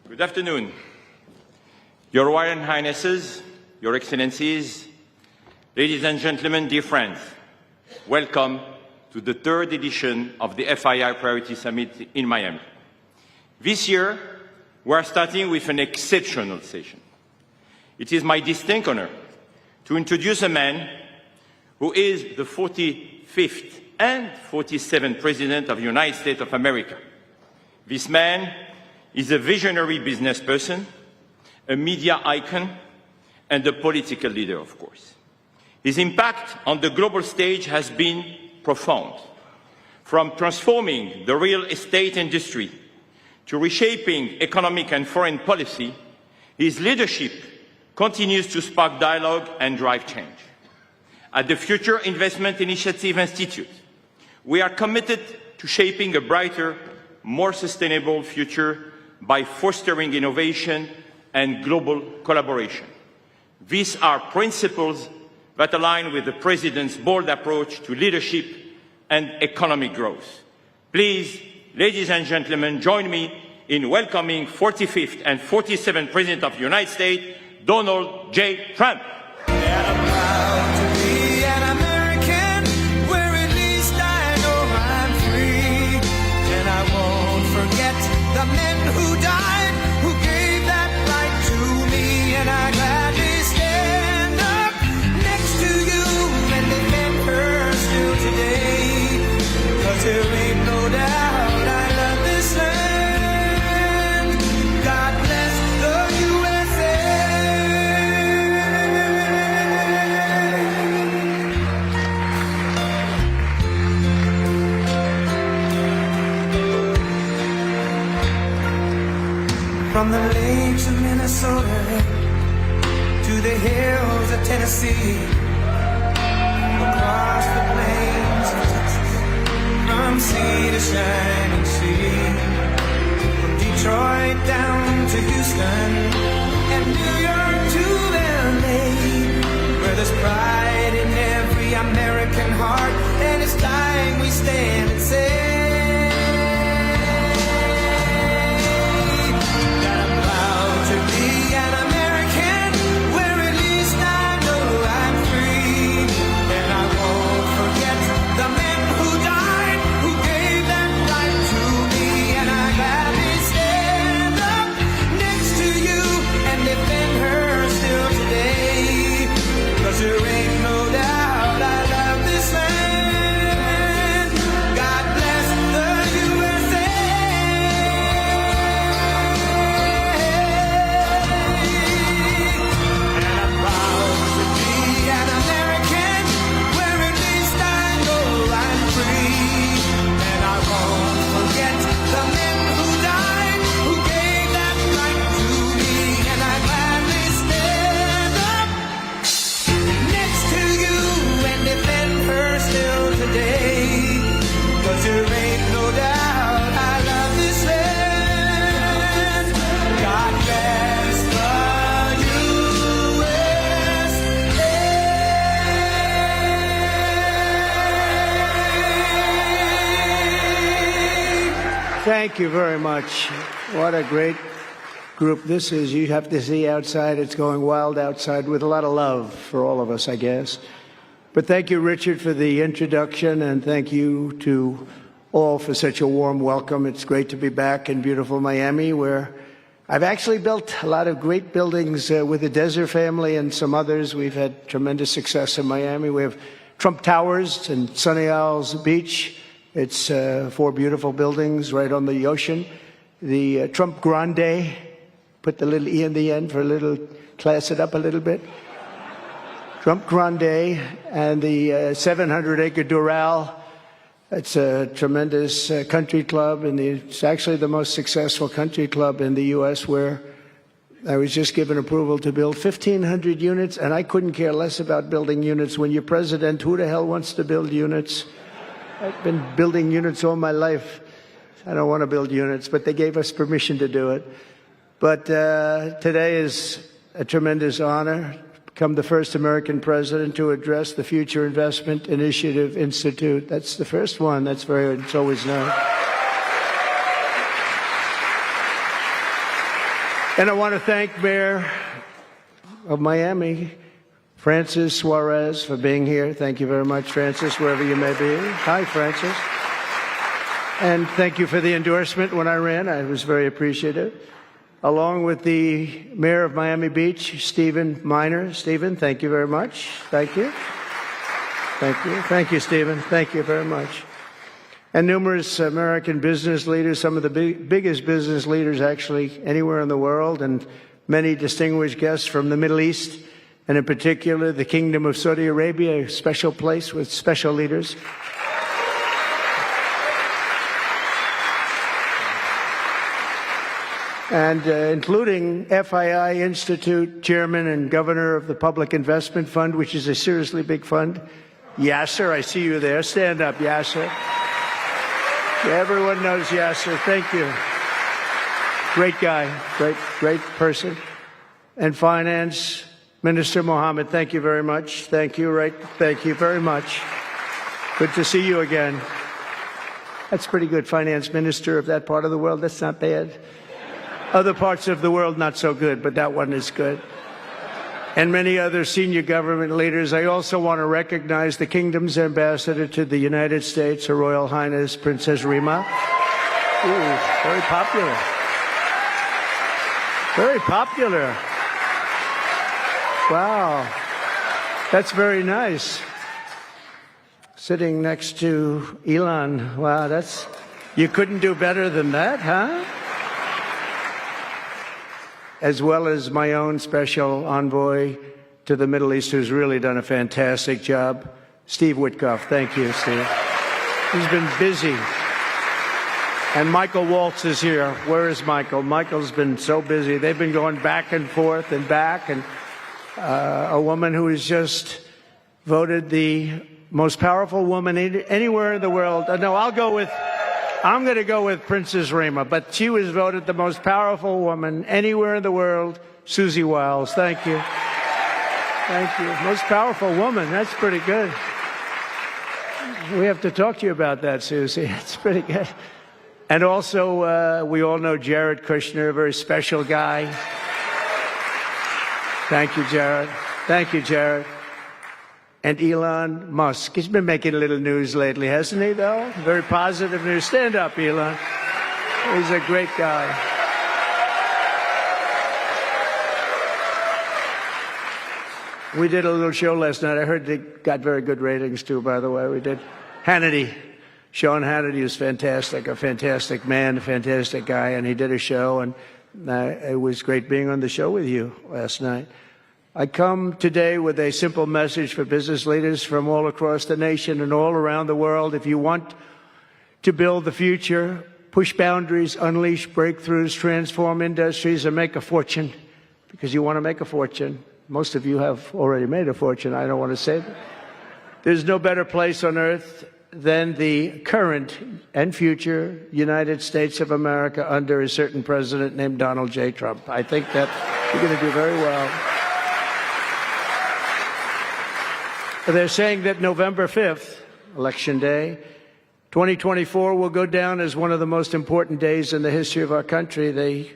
Good afternoon. Your Royal Highnesses, Your Excellencies, Ladies and gentlemen, dear friends, welcome to the third edition of the FII Priority Summit in Miami. This year, we are starting with an exceptional session. It is my distinct honor to introduce a man who is the 45th and 47th President of the United States of America. This man is a visionary business person, a media icon, and a political leader, of course. His impact on the global stage has been profound. From transforming the real estate industry to reshaping economic and foreign policy, his leadership continues to spark dialogue and drive change. At the Future Investment Initiative Institute, we are committed to shaping a brighter, more sustainable future by fostering innovation and global collaboration. These are principles that align with the President's bold approach to leadership and economic growth. Please, ladies and gentlemen, join me in welcoming 45th and 47th President of the United States, Donald J. Trump. The men who died, who gave that right to me, and I gladly stand up next to you and defend her still today. 'Cause there ain't no doubt I love this land. God bless the USA. From the lakes of Minnesota to the hills of Tennessee, across the plains of Texas, from sea to shining sea, from Detroit down to Houston and New York to LA, where there's pride in every American heart, and it's time we stand and say, Thank you very much. What a great group this is. You have to see outside. It's going wild outside with a lot of love for all of us, I guess. But thank you, Richard, for the introduction, and thank you to all for such a warm welcome. It's great to be back in beautiful Miami, where I've actually built a lot of great buildings with the Desert family and some others. We've had tremendous success in Miami. We have Trump Towers and Sunny Isles Beach. It's 4 beautiful buildings right on the ocean. The Trump Grande, put the little E in the end for a little, class it up a little bit. Trump Grande and the 700-acre Doral. It's a tremendous country club, and it's actually the most successful country club in the U.S., where I was just given approval to build 1,500 units, and I couldn't care less about building units. When you're president, who the hell wants to build units? I've been building units all my life. I don't want to build units, but they gave us permission to do it. But today is a tremendous honor. Become the first American president to address the Future Investment Initiative Institute. That's the first one. That's very, it's always known. And I want to thank Mayor of Miami, Francis Suarez for being here. Thank you very much, Francis, wherever you may be. Hi, Francis. And thank you for the endorsement when I ran. I was very appreciative. Along with the mayor of Miami Beach, Stephen Miner. Stephen, thank you very much. Thank you. Thank you. Thank you, Stephen. Thank you very much. And numerous American business leaders, some of the biggest business leaders actually anywhere in the world, and many distinguished guests from the Middle East, and in particular the Kingdom of Saudi Arabia, a special place with special leaders. And including FII Institute Chairman and Governor of the Public Investment Fund, which is a seriously big fund. Yasser, I see you there. Stand up, Yasser. Everyone knows Yasser. Thank you. Great guy, great person. And Finance Minister Mohammed, thank you very much. Thank you, thank you very much. Good to see you again. That's pretty good, Finance Minister of that part of the world. That's not bad. Other parts of the world, not so good, but that one is good. And many other senior government leaders. I also want to recognize the Kingdom's ambassador to the United States, Her Royal Highness Princess Rima. Ooh, very popular. Very popular. Wow. That's very nice. Sitting next to Elon. Wow, you couldn't do better than that, huh? As well as my own special envoy to the Middle East, who's really done a fantastic job, Steve Witkoff. Thank you, Steve. He's been busy. And Michael Waltz is here. Where is Michael? Michael's been so busy. They've been going back and forth and back. And a woman who is just voted the most powerful woman anywhere in the world. No, I'm going to go with Princess Rima, but she was voted the most powerful woman anywhere in the world, Susie Wiles. Thank you. Thank you. Most powerful woman. That's pretty good. We have to talk to you about that, Susie. That's pretty good. And also, we all know Jared Kushner, a very special guy. Thank you, Jared. Thank you, Jared. And Elon Musk. He's been making a little news lately, hasn't he, though? Very positive news. Stand up, Elon. He's a great guy. We did a little show last night. I heard they got very good ratings, too, by the way. We did. Hannity. Sean Hannity is fantastic, a fantastic man, a fantastic guy, and he did a show, and it was great being on the show with you last night. I come today with a simple message for business leaders from all across the nation and all around the world. If you want to build the future, push boundaries, unleash breakthroughs, transform industries, and make a fortune, because you want to make a fortune. Most of you have already made a fortune. I don't want to say that. There's no better place on earth than the current and future United States of America under a certain president named Donald J. Trump. I think that you're going to do very well. They're saying that November 5th, Election Day, 2024 will go down as one of the most important days in the history of our country. They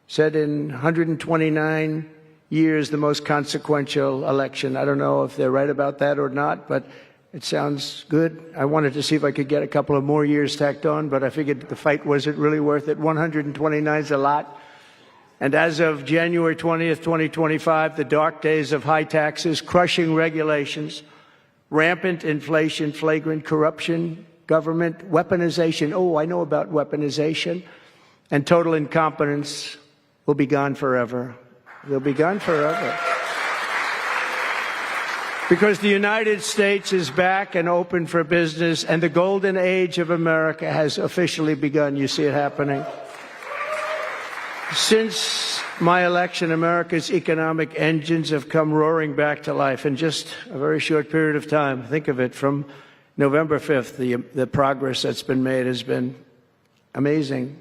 said in 129 years, the most consequential election. I don't know if they're right about that or not, but it sounds good. I wanted to see if I could get a couple of more years tacked on, but I figured the fight wasn't really worth it. 129 is a lot. And as of January 20th, 2025, the dark days of high taxes, crushing regulations, rampant inflation, flagrant corruption, government weaponization. Oh, I know about weaponization. And total incompetence will be gone forever. They'll be gone forever. Because the United States is back and open for business, and the golden age of America has officially begun. You see it happening. Since my election, America's economic engines have come roaring back to life in just a very short period of time. Think of it, from November 5th, the progress that's been made has been amazing.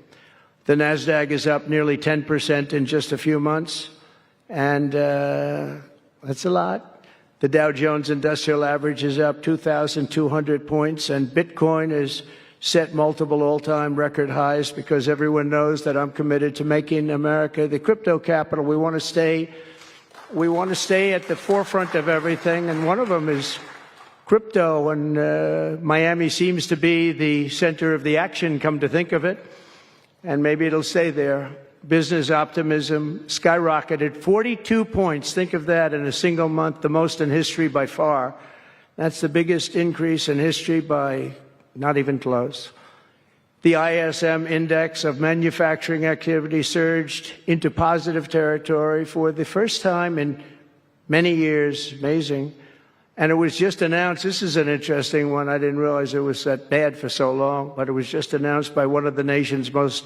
The NASDAQ is up nearly 10% in just a few months, and that's a lot. The Dow Jones Industrial Average is up 2,200 points, and Bitcoin is set multiple all-time record highs, because everyone knows that I'm committed to making America the crypto capital. We want to stay we want to stay at the forefront of everything, and one of them is crypto, and Miami seems to be the center of the action, come to think of it, and maybe it'll stay there. Business optimism skyrocketed 42 points. Think of that in a single month, the most in history by far. That's the biggest increase in history by not even close. The ISM index of manufacturing activity surged into positive territory for the first time in many years. Amazing. And it was just announced, this is an interesting one, I didn't realize it was that bad for so long, but it was just announced by one of the nation's most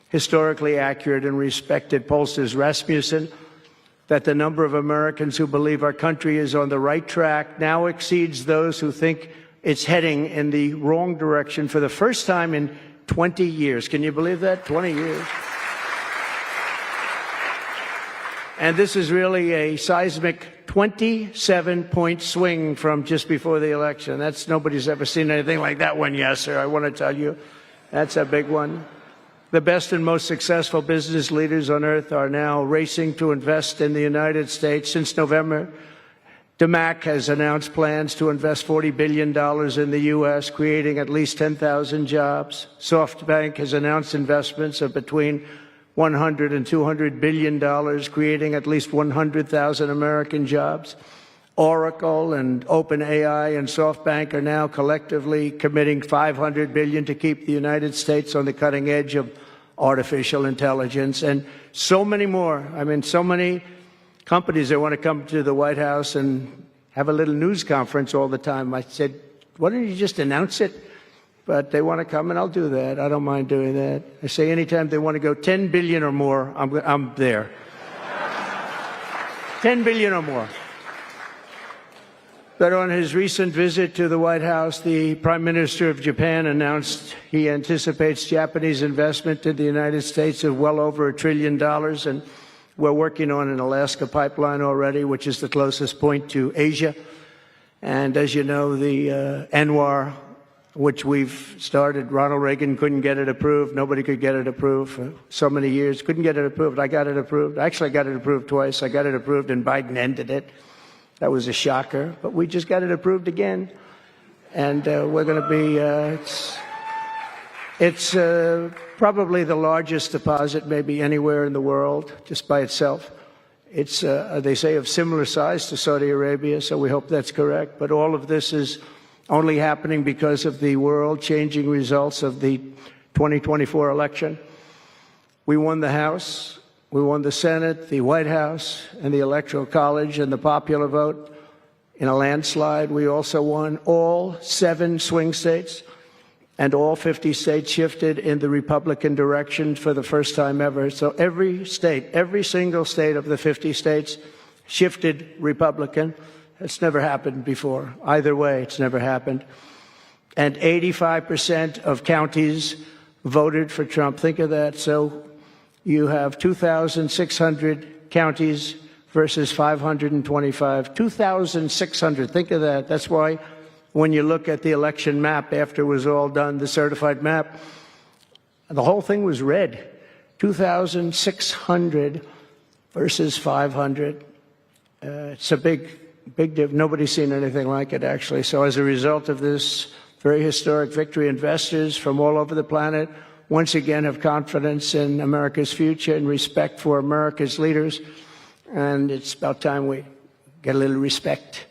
historically accurate and respected pollsters, Rasmussen, that the number of Americans who believe our country is on the right track now exceeds those who think it's heading in the wrong direction for the first time in 20 years. Can you believe that? 20 years. And this is really a seismic 27-point swing from just before the election. Nobody's ever seen anything like that one, yes, sir. I want to tell you, that's a big one. The best and most successful business leaders on earth are now racing to invest in the United States. Since November, DMAC has announced plans to invest $40 billion in the U.S., creating at least 10,000 jobs. SoftBank has announced investments of between $100 and $200 billion, creating at least 100,000 American jobs. Oracle and OpenAI and SoftBank are now collectively committing $500 billion to keep the United States on the cutting edge of artificial intelligence, and so many more. I mean, so many companies that want to come to the White House and have a little news conference all the time. I said, why don't you just announce it? But they want to come, and I'll do that. I don't mind doing that. I say anytime they want to go 10 billion or more, I'm there. 10 billion or more. But on his recent visit to the White House, the Prime Minister of Japan announced he anticipates Japanese investment in the United States of well over $1 trillion, and we're working on an Alaska pipeline already, which is the closest point to Asia. And as you know, the ANWR, which we've started, Ronald Reagan couldn't get it approved. Nobody could get it approved for so many years. Couldn't get it approved. I got it approved. Actually, I got it approved twice. I got it approved, and Biden ended it. That was a shocker, but we just got it approved again. And we're going to be, it's probably the largest deposit maybe anywhere in the world, just by itself. It's, they say, of similar size to Saudi Arabia, so we hope that's correct. But all of this is only happening because of the world-changing results of the 2024 election. We won the House. We won the Senate, the White House, and the Electoral College, and the popular vote in a landslide. We also won all 7 swing states, and all 50 states shifted in the Republican direction for the first time ever. So every state, every single state of the 50 states shifted Republican. It's never happened before. Either way, it's never happened. And 85% of counties voted for Trump. Think of that. So you have 2,600 counties versus 525. 2,600. Think of that. That's why when you look at the election map after it was all done, the certified map, the whole thing was red. 2,600 versus 500. It's a big difference. Nobody's seen anything like it, actually. So as a result of this very historic victory, investors from all over the planet once again have confidence in America's future and respect for America's leaders. And it's about time we get a little respect.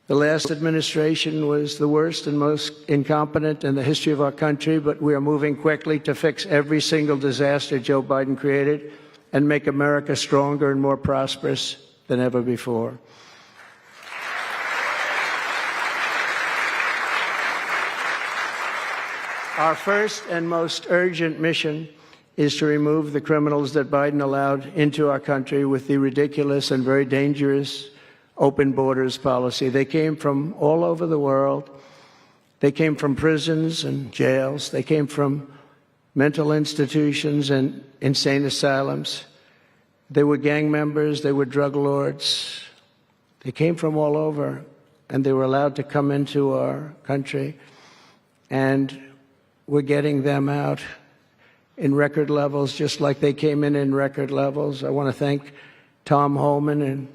The last administration was the worst and most incompetent in the history of our country, but we are moving quickly to fix every single disaster Joe Biden created and make America stronger and more prosperous than ever before. Our first and most urgent mission is to remove the criminals that Biden allowed into our country with the ridiculous and very dangerous open borders policy. They came from all over the world. They came from prisons and jails. They came from mental institutions and insane asylums. They were gang members. They were drug lords. They came from all over, and they were allowed to come into our country. And we're getting them out in record levels, just like they came in record levels. I want to thank Tom Homan and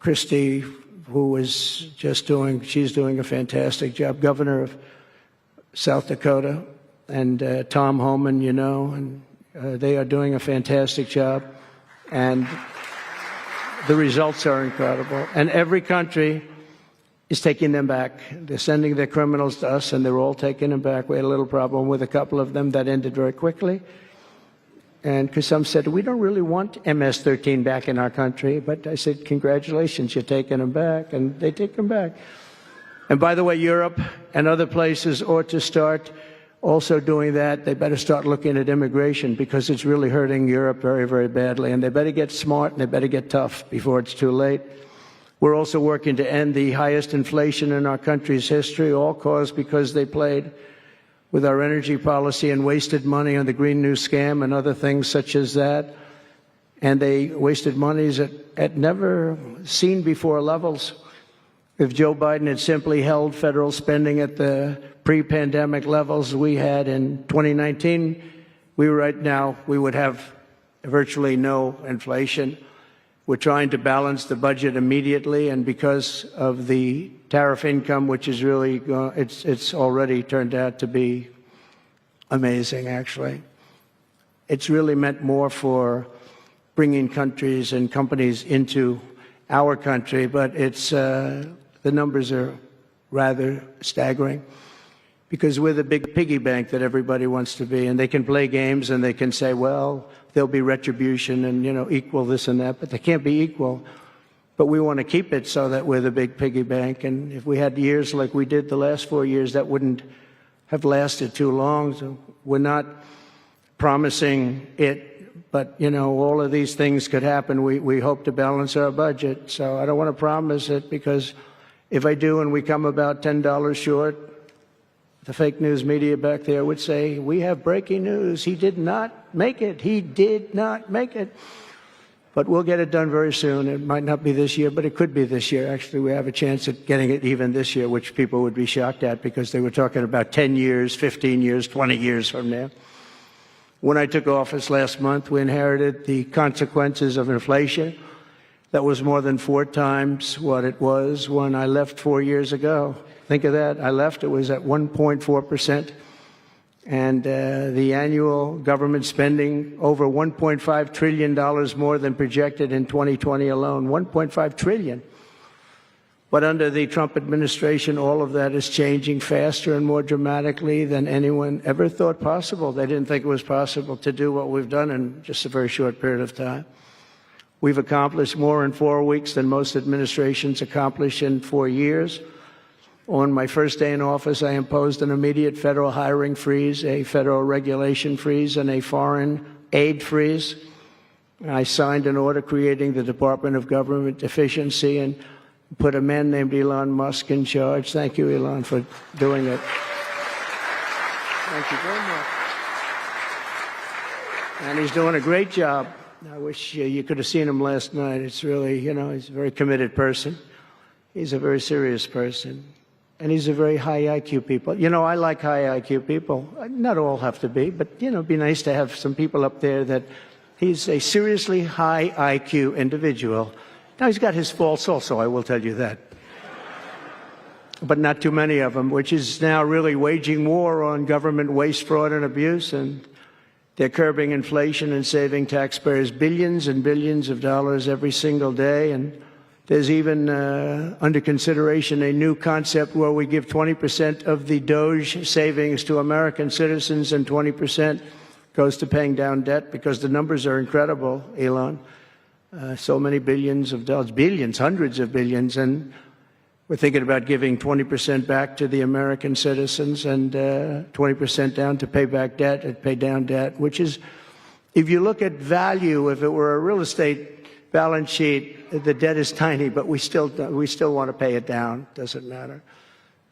Christie, who was she's doing a fantastic job, governor of South Dakota, and Tom Homan, and they are doing a fantastic job. And the results are incredible. And every country is taking them back. They're sending their criminals to us, and they're all taking them back. We had a little problem with a couple of them that ended very quickly. And because some said, we don't really want MS-13 back in our country. But I said, congratulations, you're taking them back. And they take them back. And by the way, Europe and other places ought to start also doing that. They better start looking at immigration, because it's really hurting Europe very, very badly. And they better get smart, and they better get tough before it's too late. We're also working to end the highest inflation in our country's history, all caused because they played with our energy policy and wasted money on the Green New Scam and other things such as that. And they wasted monies at never seen before levels. If Joe Biden had simply held federal spending at the pre-pandemic levels we had in 2019, we would have virtually no inflation. We're trying to balance the budget immediately, and because of the tariff income, which is really, it's already turned out to be amazing, actually. It's really meant more for bringing countries and companies into our country, but the numbers are rather staggering, because we're the big piggy bank that everybody wants to be, and they can play games and they can say, well, there'll be retribution and, equal this and that, but they can't be equal. But we want to keep it so that we're the big piggy bank. And if we had years like we did the last 4 years, that wouldn't have lasted too long. So we're not promising it, but, all of these things could happen. We hope to balance our budget. So I don't want to promise it, because if I do and we come about $10 short, the fake news media back there would say, we have breaking news. He did not make it. He did not make it. But we'll get it done very soon. It might not be this year, but it could be this year. Actually, we have a chance at getting it even this year, which people would be shocked at, because they were talking about 10 years, 15 years, 20 years from now. When I took office last month, we inherited the consequences of inflation. That was more than 4 times what it was when I left 4 years ago. Think of that. I left, it was at 1.4%. And the annual government spending over $1.5 trillion more than projected in 2020 alone. $1.5 trillion. But under the Trump administration, all of that is changing faster and more dramatically than anyone ever thought possible. They didn't think it was possible to do what we've done in just a very short period of time. We've accomplished more in 4 weeks than most administrations accomplish in 4 years. On my first day in office, I imposed an immediate federal hiring freeze, a federal regulation freeze, and a foreign aid freeze. I signed an order creating the Department of Government Efficiency and put a man named Elon Musk in charge. Thank you, Elon, for doing it. Thank you very much. And he's doing a great job. I wish you could have seen him last night. It's really, he's a very committed person. He's a very serious person. And he's a very high IQ people. I like high IQ people. Not all have to be, but, it'd be nice to have some people up there that he's a seriously high IQ individual. Now, he's got his faults also, I will tell you that. But not too many of them, which is now really waging war on government waste, fraud, and abuse. And they're curbing inflation and saving taxpayers billions and billions of dollars every single day. And there's even under consideration a new concept where we give 20% of the Doge savings to American citizens and 20% goes to paying down debt, because the numbers are incredible, Elon. So many billions of dollars, billions, hundreds of billions, and we're thinking about giving 20% back to the American citizens and 20% down to pay back debt and pay down debt, which is, if you look at value, if it were a real estate balance sheet, the debt is tiny, but we still want to pay it down. Doesn't matter.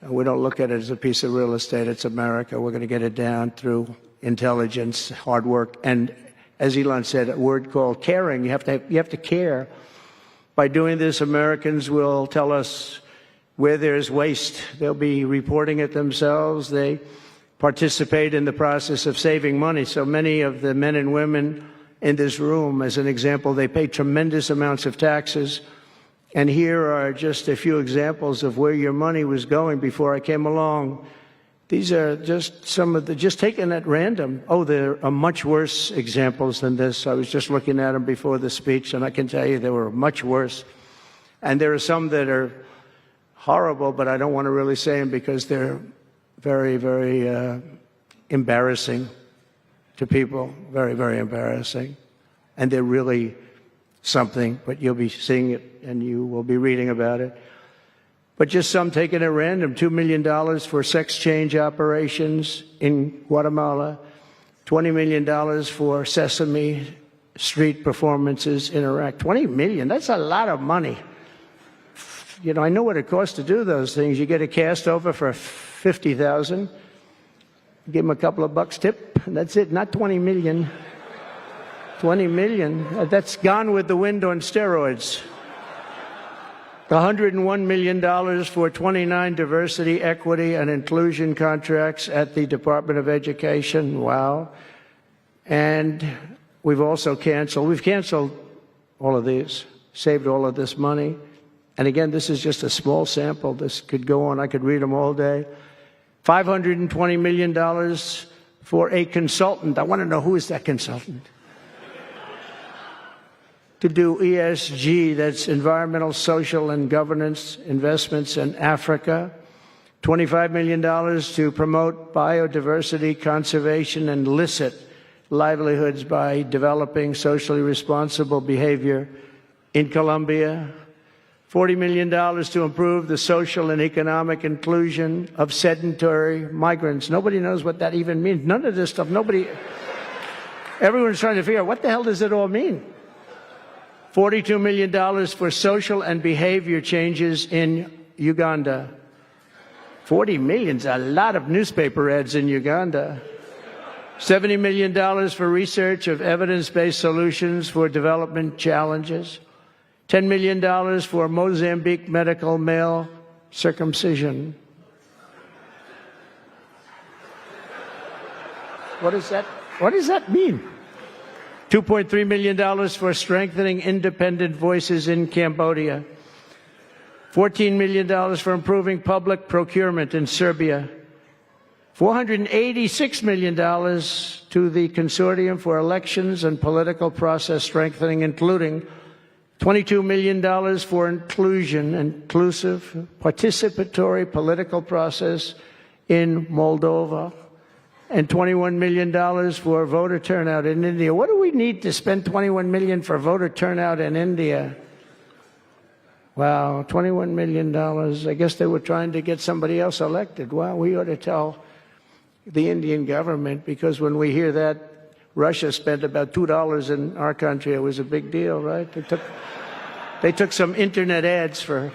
We don't look at it as a piece of real estate. It's America. We're going to get it down through intelligence, hard work, and, as Elon said, a word called caring. You have to care. By doing this, Americans will tell us where there's waste. They'll be reporting it themselves. They participate in the process of saving money. So many of the men and women in this room, as an example, they pay tremendous amounts of taxes, And here are just a few examples of where your money was going before I came along. These are just some of the, just taken at random. Oh, there are much worse examples than this. I was just looking at them before the speech, and I can tell you they were much worse. And there are some that are horrible, but I don't want to really say them because they're very, very embarrassing to people. Very, very embarrassing. And they're really something, but you'll be seeing it and you will be reading about it. But just some taken at random, $2 million for sex change operations in Guatemala, $20 million for Sesame Street performances in Iraq. $20 million, that's a lot of money. You know, I know what it costs to do those things. You get a cast over for $50,000, give them a couple of bucks tip, and that's it, not $20 million. $20 million, that's Gone with the Wind on steroids. $101 million for 29 diversity, equity, and inclusion contracts at the Department of Education. Wow. And we've canceled all of these, saved all of this money. And again, this is just a small sample. This could go on. I could read them all day. $520 million for a consultant. I want to know who is that consultant? To do ESG, that's environmental, social, and governance investments in Africa. $25 million to promote biodiversity, conservation, and illicit livelihoods by developing socially responsible behavior in Colombia. $40 million to improve the social and economic inclusion of sedentary migrants. Nobody knows what that even means. None of this stuff, everyone's trying to figure out what the hell does it all mean? $42 million for social and behavior changes in Uganda. 40 million's a lot of newspaper ads in Uganda. $70 million for research of evidence-based solutions for development challenges. $10 million for Mozambique medical male circumcision. What does that mean? $2.3 million for strengthening independent voices in Cambodia. $14 million for improving public procurement in Serbia. $486 million to the Consortium for Elections and Political Process Strengthening, including $22 million for inclusive, participatory political process in Moldova. And $21 million for voter turnout in India. What do we need to spend $21 million for voter turnout in India? Wow, $21 million. I guess they were trying to get somebody else elected. Well, we ought to tell the Indian government, because when we hear that Russia spent about $2 in our country, it was a big deal, right? They took some internet ads for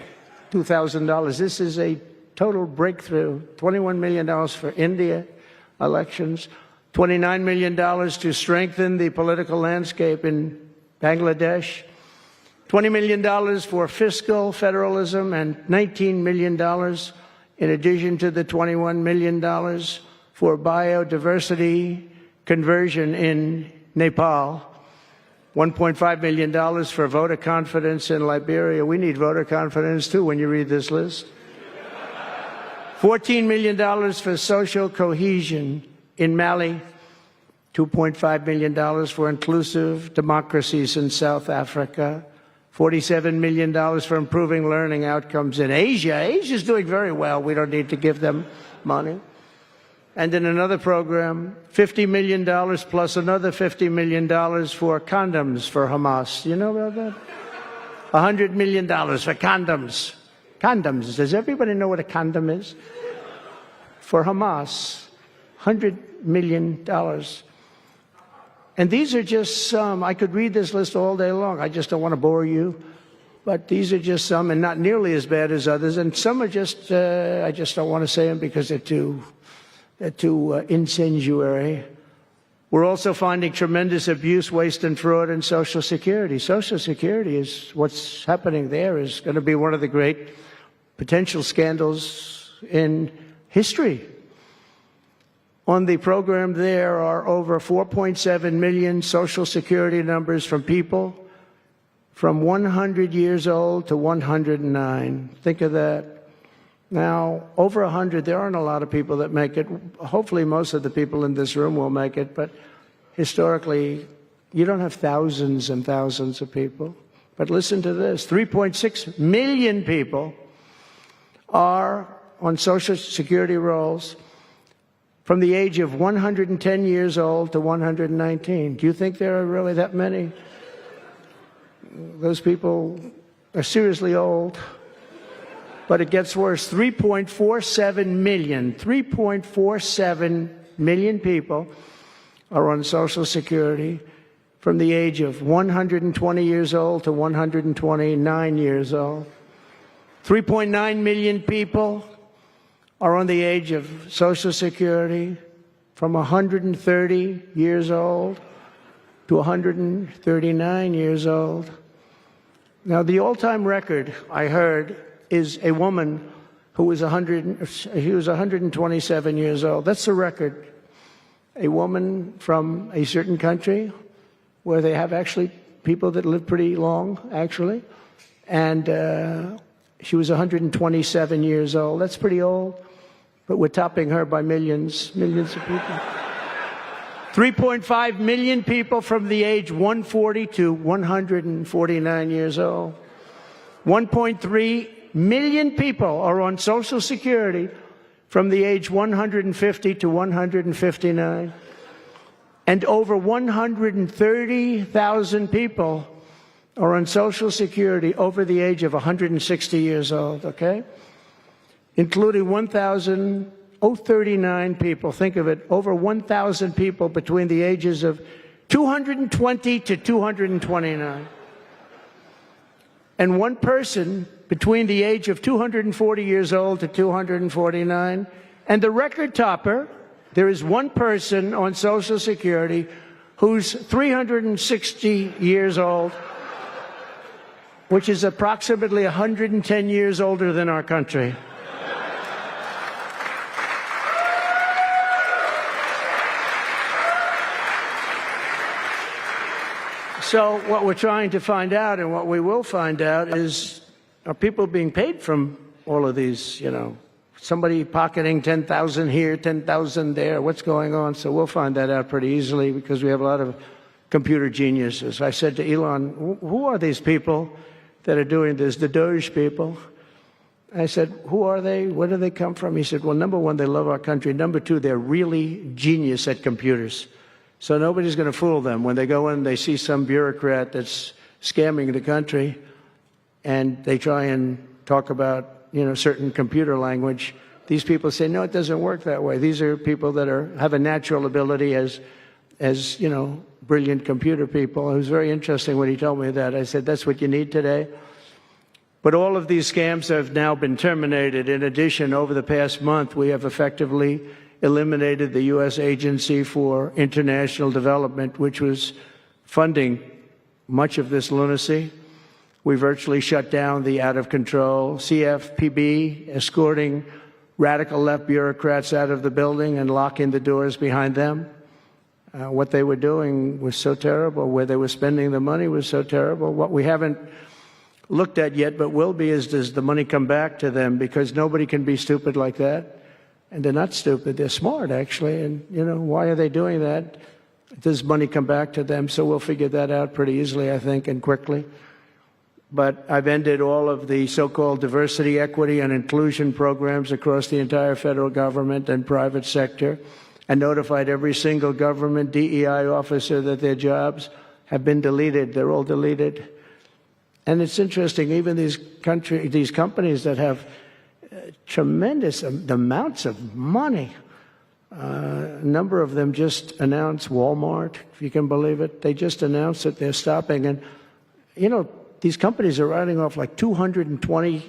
$2,000. This is a total breakthrough. $21 million for India elections, $29 million to strengthen the political landscape in Bangladesh, $20 million for fiscal federalism, and $19 million in addition to the $21 million for biodiversity conversion in Nepal, $1.5 million for voter confidence in Liberia. We need voter confidence too when you read this list. $14 million for social cohesion in Mali, $2.5 million for inclusive democracies in South Africa, $47 million for improving learning outcomes in Asia. Asia's doing very well. We don't need to give them money. And in another program, $50 million plus another $50 million for condoms for Hamas. You know about that? $100 million for condoms. Condoms. Does everybody know what a condom is? For Hamas, $100 million. And these are just some. I could read this list all day long. I just don't want to bore you. But these are just some, and not nearly as bad as others. And some are just, I just don't want to say them because they're too incendiary. We're also finding tremendous abuse, waste, and fraud in Social Security. Social Security is, what's happening there is going to be one of the great potential scandals in history. On the program, there are over 4.7 million Social Security numbers from people from 100 years old to 109. Think of that. Now, over 100, there aren't a lot of people that make it. Hopefully, most of the people in this room will make it, but historically, you don't have thousands and thousands of people. But listen to this, 3.6 million people are on Social Security rolls from the age of 110 years old to 119. Do you think there are really that many? Those people are seriously old. But it gets worse. 3.47 million people are on Social Security from the age of 120 years old to 129 years old. 3.9 million people are on the age of Social Security from 130 years old to 139 years old. Now, the all-time record, I heard, is a woman who was 127 years old. That's the record. A woman from a certain country where they have actually people that live pretty long, actually. And she was 127 years old. That's pretty old. But we're topping her by millions of people. 3.5 million people from the age 140 to 149 years old. 1.3 million people are on Social Security from the age 150 to 159. And over 130,000 people are on Social Security over the age of 160 years old, okay? Including 1,039 people, think of it, over 1,000 people between the ages of 220 to 229. And one person between the age of 240 years old to 249. And the record topper, there is one person on Social Security who's 360 years old, which is approximately 110 years older than our country. So what we're trying to find out, and what we will find out, is are people being paid from all of these, somebody pocketing 10,000 here, 10,000 there, what's going on? So we'll find that out pretty easily because we have a lot of computer geniuses. I said to Elon, who are these people that are doing this, the Doge people? I said, who are they? Where do they come from? He said, well, number one, they love our country. Number two, they're really genius at computers. So nobody's going to fool them. When they go in, they see some bureaucrat that's scamming the country, and they try and talk about, certain computer language. These people say, no, it doesn't work that way. These are people that have a natural ability as brilliant computer people. It was very interesting when he told me that. I said, that's what you need today. But all of these scams have now been terminated. In addition, over the past month, we have effectively eliminated the U.S. Agency for International Development, which was funding much of this lunacy. We virtually shut down the out-of-control CFPB, escorting radical left bureaucrats out of the building and locking the doors behind them. What they were doing was so terrible. Where they were spending the money was so terrible. What we haven't looked at yet, but will be, is does the money come back to them? Because nobody can be stupid like that. And they're not stupid. They're smart, actually. And, why are they doing that? Does money come back to them? So we'll figure that out pretty easily, I think, and quickly. But I've ended all of the so-called diversity, equity, and inclusion programs across the entire federal government and private sector, and notified every single government DEI officer that their jobs have been deleted. They're all deleted. And it's interesting, even these companies that have tremendous amounts of money. A number of them just announced, Walmart, if you can believe it, they just announced that they're stopping. And, these companies are writing off like $220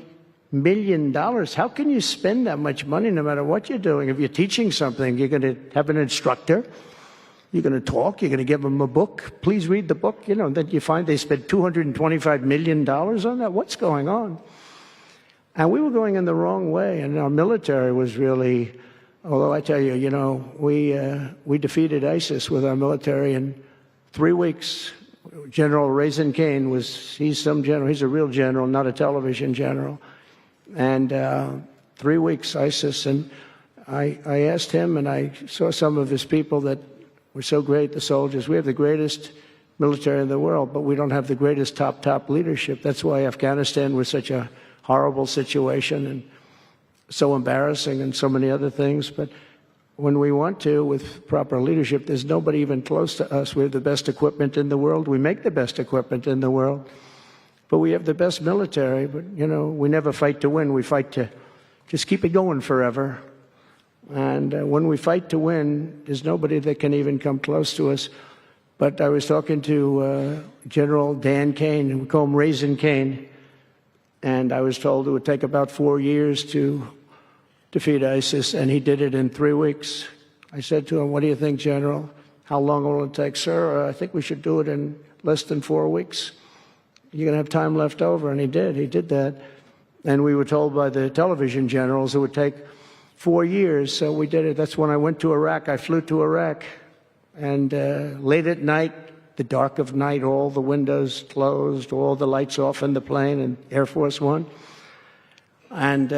million. How can you spend that much money no matter what you're doing? If you're teaching something, you're going to have an instructor. You're going to talk. You're going to give them a book. Please read the book. Then you find they spent $225 million on that. What's going on? And we were going in the wrong way, and our military was really, although I tell you, we defeated ISIS with our military in 3 weeks. General Raisin Kane he's some general, he's a real general, not a television general. And 3 weeks ISIS, and I asked him, and I saw some of his people that were so great, the soldiers. We have the greatest military in the world, but we don't have the greatest top leadership. That's why Afghanistan was such a horrible situation and so embarrassing and so many other things. But when we want to, with proper leadership, there's nobody even close to us. We have the best equipment in the world. We make the best equipment in the world. But we have the best military. But, we never fight to win. We fight to just keep it going forever. And when we fight to win, there's nobody that can even come close to us. But I was talking to General Dan Kane, and we call him Raisin Kane, and I was told it would take about 4 years to defeat ISIS, and he did it in 3 weeks. I said to him, "What do you think, General? How long will it take?" "Sir, I think we should do it in less than 4 weeks. You're going to have time left over." And he did that. And we were told by the television generals it would take 4 years, so we did it. That's when I went to Iraq. I flew to Iraq, and late at night, the dark of night, all the windows closed, all the lights off in the plane, in Air Force One. And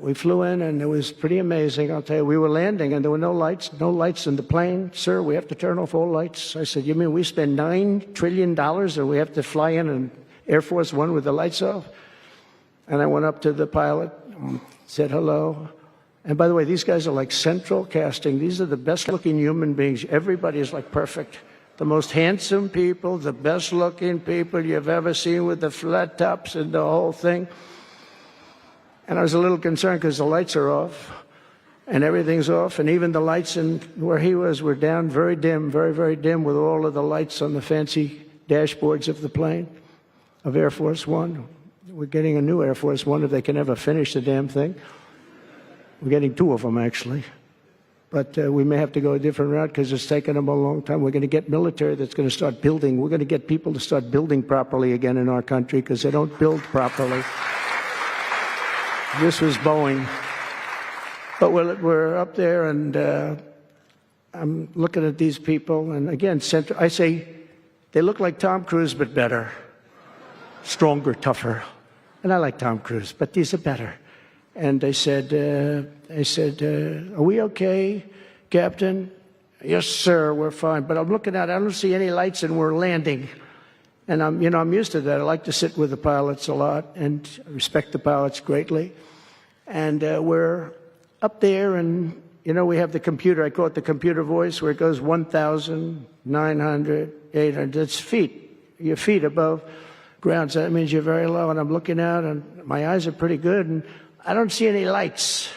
we flew in, and it was pretty amazing. I'll tell you, we were landing, and there were no lights in the plane. "Sir, we have to turn off all lights." I said, "You mean we spend $9 trillion, and we have to fly in Air Force One with the lights off?" And I went up to the pilot, said hello. And by the way, these guys are like central casting. These are the best-looking human beings. Everybody is like perfect. The most handsome people, the best-looking people you've ever seen with the flat tops and the whole thing. And I was a little concerned because the lights are off and everything's off, and even the lights in where he was were down, very dim, very, very dim, with all of the lights on the fancy dashboards of the plane, of Air Force One. We're getting a new Air Force One if they can ever finish the damn thing. We're getting 2 of them, actually. But we may have to go a different route because it's taken them a long time. We're going to get military that's going to start building. We're going to get people to start building properly again in our country because they don't build properly. This was Boeing. But we're up there, and I'm looking at these people. And again, I say they look like Tom Cruise, but better. Stronger, tougher. And I like Tom Cruise, but these are better. And they said, "Are we okay, Captain?" "Yes, sir, we're fine." But I'm looking at it, I don't see any lights, and we're landing. And I'm used to that. I like to sit with the pilots a lot and respect the pilots greatly. And we're up there, and we have the computer. I call it the computer voice, where it goes 1,900, 800. It's feet. Your feet above ground. So that means you're very low. And I'm looking out, and my eyes are pretty good, and I don't see any lights.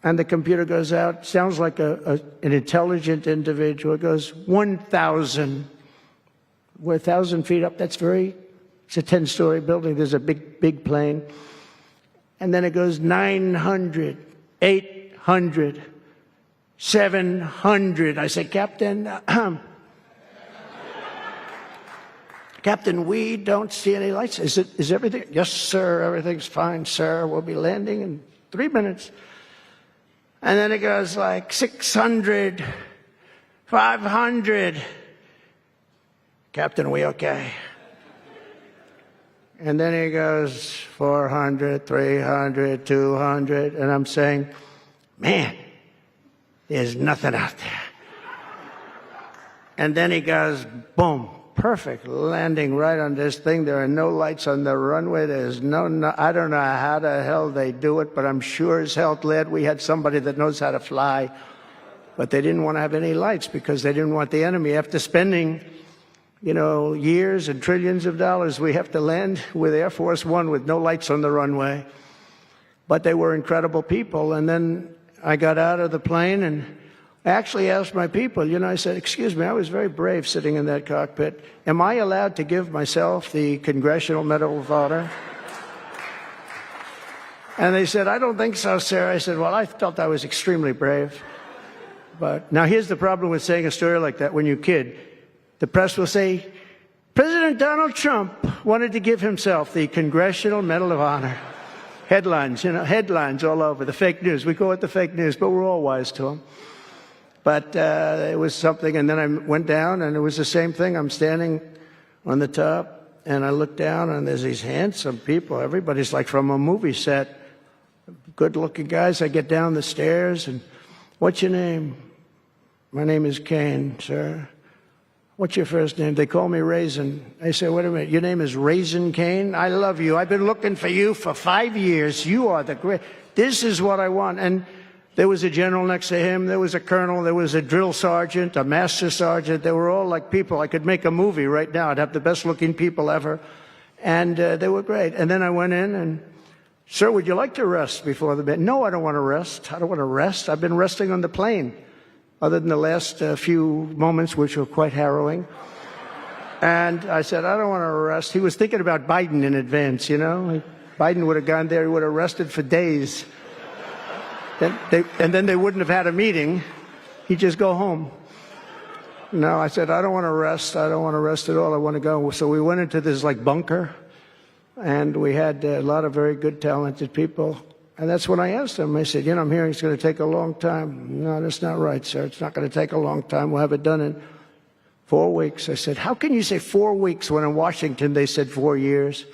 And the computer goes out. Sounds like an intelligent individual. It goes 1,000. We're 1,000 feet up. It's a 10-story building. There's a big plane. And then it goes 900, 800, 700. I say, "Captain, Captain, we don't see any lights. Is everything?" "Yes, sir, everything's fine, sir. We'll be landing in 3 minutes." And then it goes like 600, 500. "Captain, are we okay?" And then he goes 400, 300, 200. And I'm saying, "Man, there's nothing out there." And then he goes, boom. Perfect landing right on this thing. There are no lights on the runway. There's no, I don't know how the hell they do it, but I'm sure as hell glad we had somebody that knows how to fly. But they didn't want to have any lights because they didn't want the enemy. After spending, years and trillions of dollars, we have to land with Air Force One with no lights on the runway. But they were incredible people. And then I got out of the plane, and I actually asked my people, I said, "Excuse me, I was very brave sitting in that cockpit. Am I allowed to give myself the Congressional Medal of Honor?" And they said, "I don't think so, sir." I said, "Well, I felt I was extremely brave." But now here's the problem with saying a story like that when you kid. The press will say, "President Donald Trump wanted to give himself the Congressional Medal of Honor." Headlines, headlines all over. The fake news. We call it the fake news, but we're all wise to them. But it was something, and then I went down, and it was the same thing. I'm standing on the top, and I look down, and there's these handsome people. Everybody's like from a movie set. Good-looking guys. I get down the stairs, and what's your name? My name is Kane, sir. What's your first name? They call me Raisin. I say, wait a minute, your name is Raisin Kane? I love you. I've been looking for you for 5 years. You are the great. This is what I want. And there was a general next to him. There was a colonel. There was a drill sergeant, a master sergeant. They were all like people. I could make a movie right now. I'd have the best-looking people ever. And they were great. And then I went in and, sir, would you like to rest before the bed? No, I don't want to rest. I don't want to rest. I've been resting on the plane, other than the last few moments, which were quite harrowing. And I said, I don't want to rest. He was thinking about Biden in advance, you know. Biden would have gone there. He would have rested for days. And then they wouldn't have had a meeting. He'd just go home. No, I said, I don't want to rest. I don't want to rest at all. I want to go. So we went into this like bunker, and we had a lot of very good, talented people. And that's when I asked him. I said, you know, I'm hearing it's going to take a long time. No, that's not right, sir. It's not going to take a long time. We'll have it done in 4 weeks. I said, how can you say 4 weeks when in Washington they said 4 years?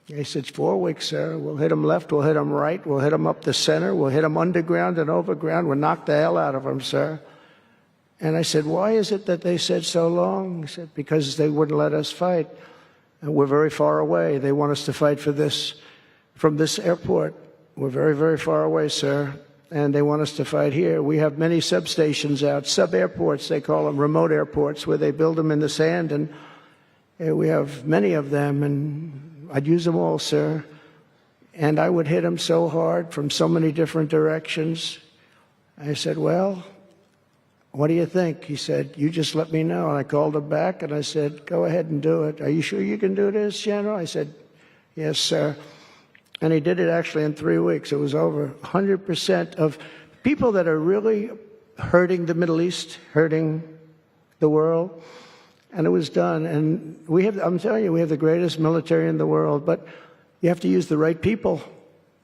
He said, 4 weeks, sir. We'll hit them left. We'll hit them right. We'll hit them up the center. We'll hit them underground and overground. We'll knock the hell out of them, sir. And I said, why is it that they said so long? He said, because they wouldn't let us fight. And we're very far away. They want us to fight for this from this airport. We're very, very far away, sir, and they want us to fight here. We have many substations out, sub-airports, they call them, remote airports, where they build them in the sand, and we have many of them, and I'd use them all, sir. And I would hit them so hard from so many different directions. I said, well, what do you think? He said, you just let me know. And I called him back, and I said, go ahead and do it. Are you sure you can do this, General? I said, yes, sir. And he did it actually in 3 weeks. It was over 100% of people that are really hurting the Middle East, hurting the world. And it was done. And we have, I'm telling you, we have the greatest military in the world, but you have to use the right people.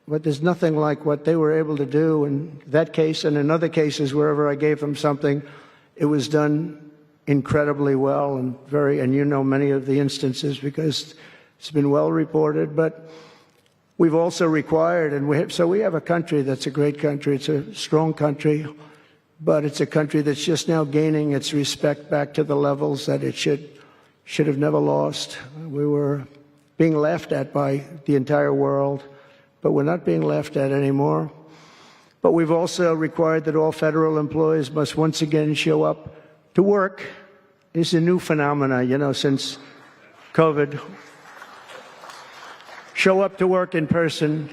But there's nothing like what they were able to do in that case and in other cases wherever I gave them something. It was done incredibly well and you know many of the instances because it's been well reported. But we've also required, and so we have a country that's a great country. It's a strong country, but it's a country that's just now gaining its respect back to the levels that it should have never lost. We were being laughed at by the entire world, but we're not being laughed at anymore. But we've also required that all federal employees must once again show up to work. It's a new phenomena, you know, since COVID. Show up to work in person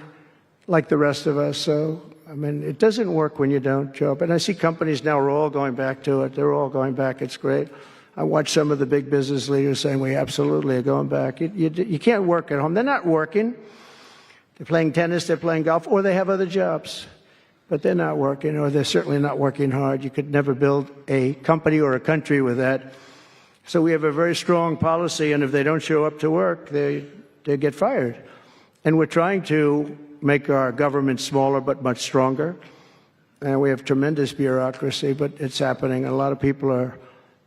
like the rest of us. So, I mean, it doesn't work when you don't show up. And I see companies now are all going back to it. They're all going back. It's great. I watch some of the big business leaders saying we absolutely are going back. You can't work at home. They're not working. They're playing tennis, they're playing golf, or they have other jobs. But they're not working, or they're certainly not working hard. You could never build a company or a country with that. So we have a very strong policy, and if they don't show up to work, they get fired. And we're trying to make our government smaller but much stronger. And we have tremendous bureaucracy, but it's happening. A lot of people are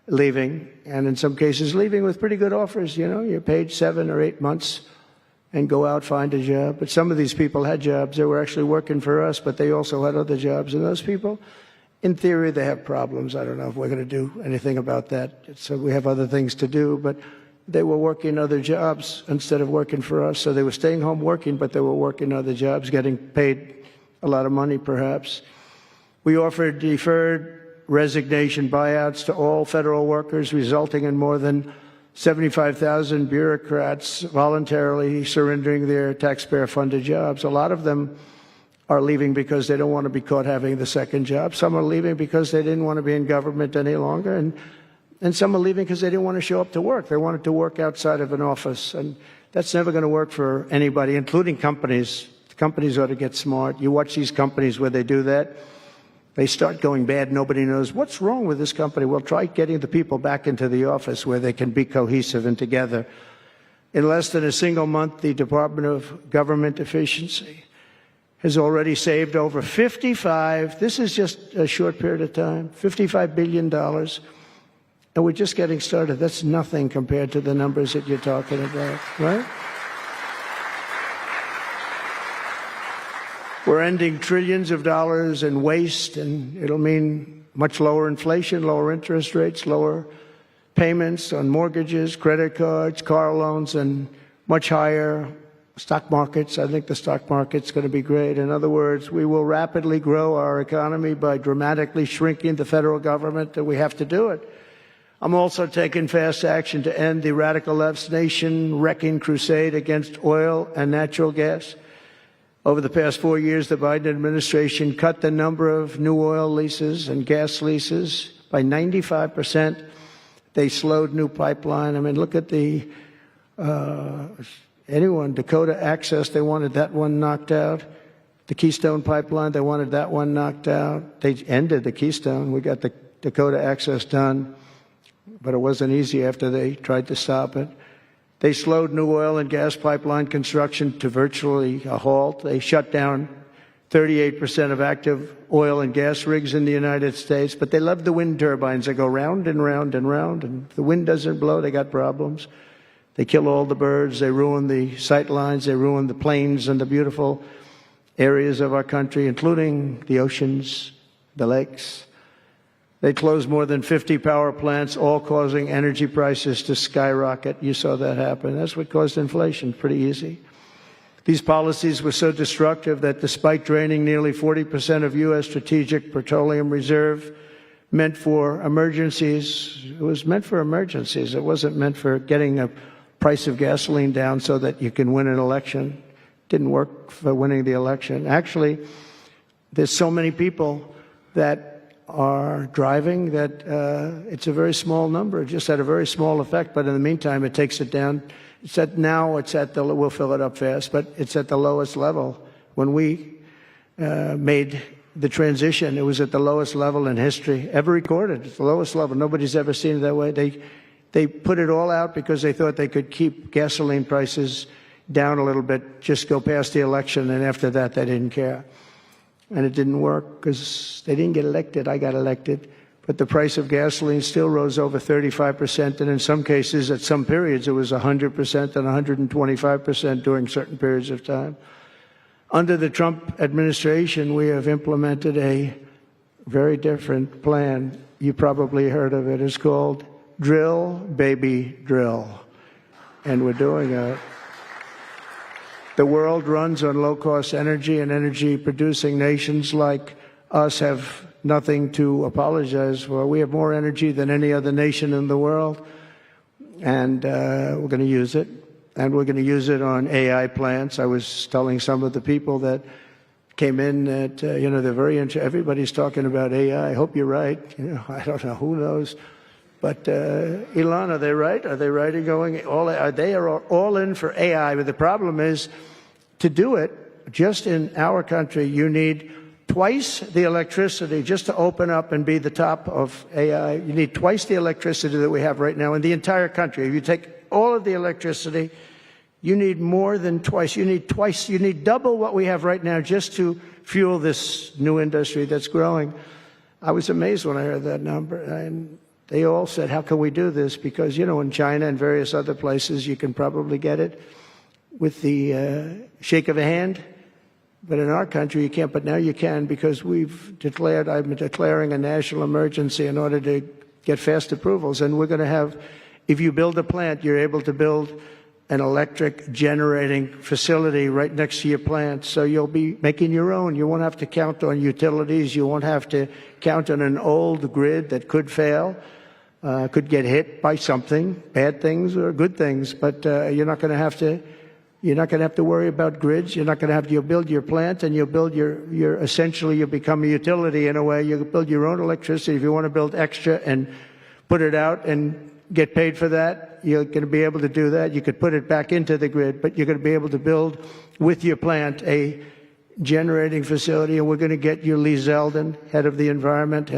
leaving, and in some cases leaving with pretty good offers. You know, you're paid 7 or 8 months and go out, find a job. But some of these people had jobs. They were actually working for us, but they also had other jobs. And those people, in theory, they have problems. I don't know if we're going to do anything about that. So we have other things to do, but they were working other jobs instead of working for us. So they were staying home working, but they were working other jobs, getting paid a lot of money, perhaps. We offered deferred resignation buyouts to all federal workers, resulting in more than 75,000 bureaucrats voluntarily surrendering their taxpayer-funded jobs. A lot of them are leaving because they don't want to be caught having the second job. Some are leaving because they didn't want to be in government any longer. And some are leaving because they didn't want to show up to work. They wanted to work outside of an office. And that's never going to work for anybody, including companies. Companies ought to get smart. You watch these companies where they do that. They start going bad. Nobody knows what's wrong with this company. Well, try getting the people back into the office where they can be cohesive and together. In less than a single month, the Department of Government Efficiency has already saved over this is just a short period of time, $55 billion. And we're just getting started. That's nothing compared to the numbers that you're talking about, right? We're ending trillions of dollars in waste, and it'll mean much lower inflation, lower interest rates, lower payments on mortgages, credit cards, car loans, and much higher stock markets. I think the stock market's going to be great. In other words, we will rapidly grow our economy by dramatically shrinking the federal government, and we have to do it. I'm also taking fast action to end the radical left's nation-wrecking crusade against oil and natural gas. Over the past 4 years, the Biden administration cut the number of new oil leases and gas leases by 95%. They slowed new pipeline. I mean, look at the Dakota Access, they wanted that one knocked out. The Keystone Pipeline, they wanted that one knocked out. They ended the Keystone. We got the Dakota Access done, but it wasn't easy after they tried to stop it. They slowed new oil and gas pipeline construction to virtually a halt. They shut down 38% of active oil and gas rigs in the United States, but they love the wind turbines. They go round and round and round, and if the wind doesn't blow, they got problems. They kill all the birds. They ruin the sight lines. They ruin the plains and the beautiful areas of our country, including the oceans, the lakes. They closed more than 50 power plants, all causing energy prices to skyrocket. You saw that happen. That's what caused inflation. Pretty easy. These policies were so destructive that despite draining nearly 40% of U.S. strategic petroleum reserve meant for emergencies, it was meant for emergencies. It wasn't meant for getting a price of gasoline down so that you can win an election. It didn't work for winning the election. Actually, there's so many people that are driving that it's a very small number. It just had a very small effect, but in the meantime, it takes it down. We'll fill it up fast, but it's at the lowest level. When we made the transition, it was at the lowest level in history ever recorded. It's the lowest level. Nobody's ever seen it that way. They put it all out because they thought they could keep gasoline prices down a little bit, just go past the election, and after that, they didn't care. And it didn't work because they didn't get elected. I got elected. But the price of gasoline still rose over 35%, and in some cases, at some periods, it was 100% and 125% during certain periods of time. Under the Trump administration, we have implemented a very different plan. You probably heard of it. It's called Drill, Baby, Drill. And we're doing it. The world runs on low-cost energy, and energy-producing nations like us have nothing to apologize for. We have more energy than any other nation in the world, and we're going to use it. And we're going to use it on AI plants. I was telling some of the people that came in that, they're very interested. Everybody's talking about AI. I hope you're right. I don't know. Who knows? But Elon, are they right? Are they right in going all? Are they all in for AI? But the problem is, to do it, just in our country, you need twice the electricity just to open up and be the top of AI. You need twice the electricity that we have right now in the entire country. If you take all of the electricity, you need more than twice. You need double what we have right now just to fuel this new industry that's growing. I was amazed when I heard that number. And they all said, how can we do this? Because, in China and various other places, you can probably get it with the shake of a hand. But in our country, you can't. But now you can, because I'm declaring a national emergency in order to get fast approvals. And we're going to have, if you build a plant, you're able to build an electric generating facility right next to your plant. So you'll be making your own. You won't have to count on utilities. You won't have to count on an old grid that could fail, could get hit by something, bad things or good things. But you're not going to have to worry about grids. You'll build your plant, and you'll build essentially you'll become a utility in a way. You'll build your own electricity. If you want to build extra and put it out and get paid for that, you're going to be able to do that. You could put it back into the grid, but you're going to be able to build with your plant a generating facility. And we're going to get you Lee Zeldin, head of the environmental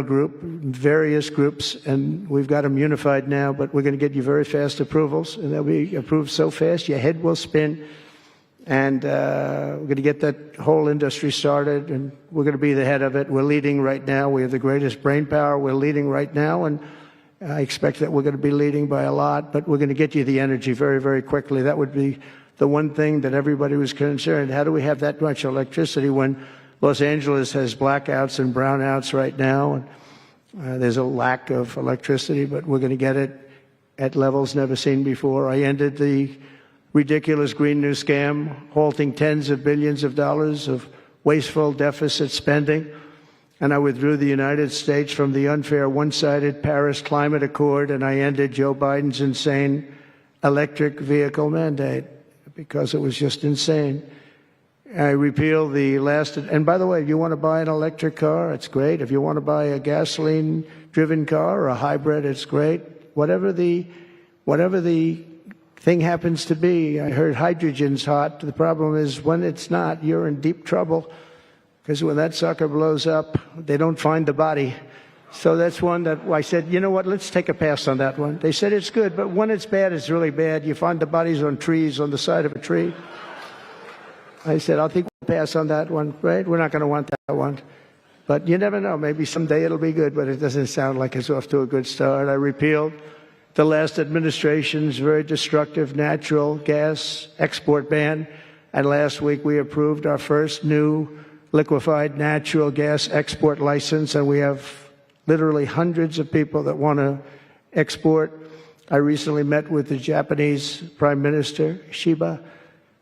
group, various groups, and we've got them unified now, but we're going to get you very fast approvals, and they'll be approved so fast your head will spin. And we're going to get that whole industry started, and we're going to be the head of it. We're leading right now. We have the greatest brain power. We're leading right now, and I expect that we're going to be leading by a lot, but we're going to get you the energy very, very quickly. That would be the one thing that everybody was concerned. How do we have that much electricity when Los Angeles has blackouts and brownouts right now? And there's a lack of electricity, but we're going to get it at levels never seen before. I ended the ridiculous Green New Scam, halting tens of billions of dollars of wasteful deficit spending. And I withdrew the United States from the unfair, one-sided Paris Climate Accord, and I ended Joe Biden's insane electric vehicle mandate because it was just insane. I repealed the last, and by the way, if you want to buy an electric car, it's great. If you want to buy a gasoline-driven car or a hybrid, it's great. Whatever the thing happens to be. I heard hydrogen's hot. The problem is when it's not, you're in deep trouble, because when that sucker blows up, they don't find the body. So that's one that I said, you know what, let's take a pass on that one. They said it's good, but when it's bad, it's really bad. You find the bodies on trees, on the side of a tree. I said, I think we'll pass on that one, right? We're not going to want that one. But you never know. Maybe someday it'll be good, but it doesn't sound like it's off to a good start. I repealed the last administration's very destructive natural gas export ban. And last week we approved our first new liquefied natural gas export license. And we have literally hundreds of people that want to export. I recently met with the Japanese Prime Minister, Shiba,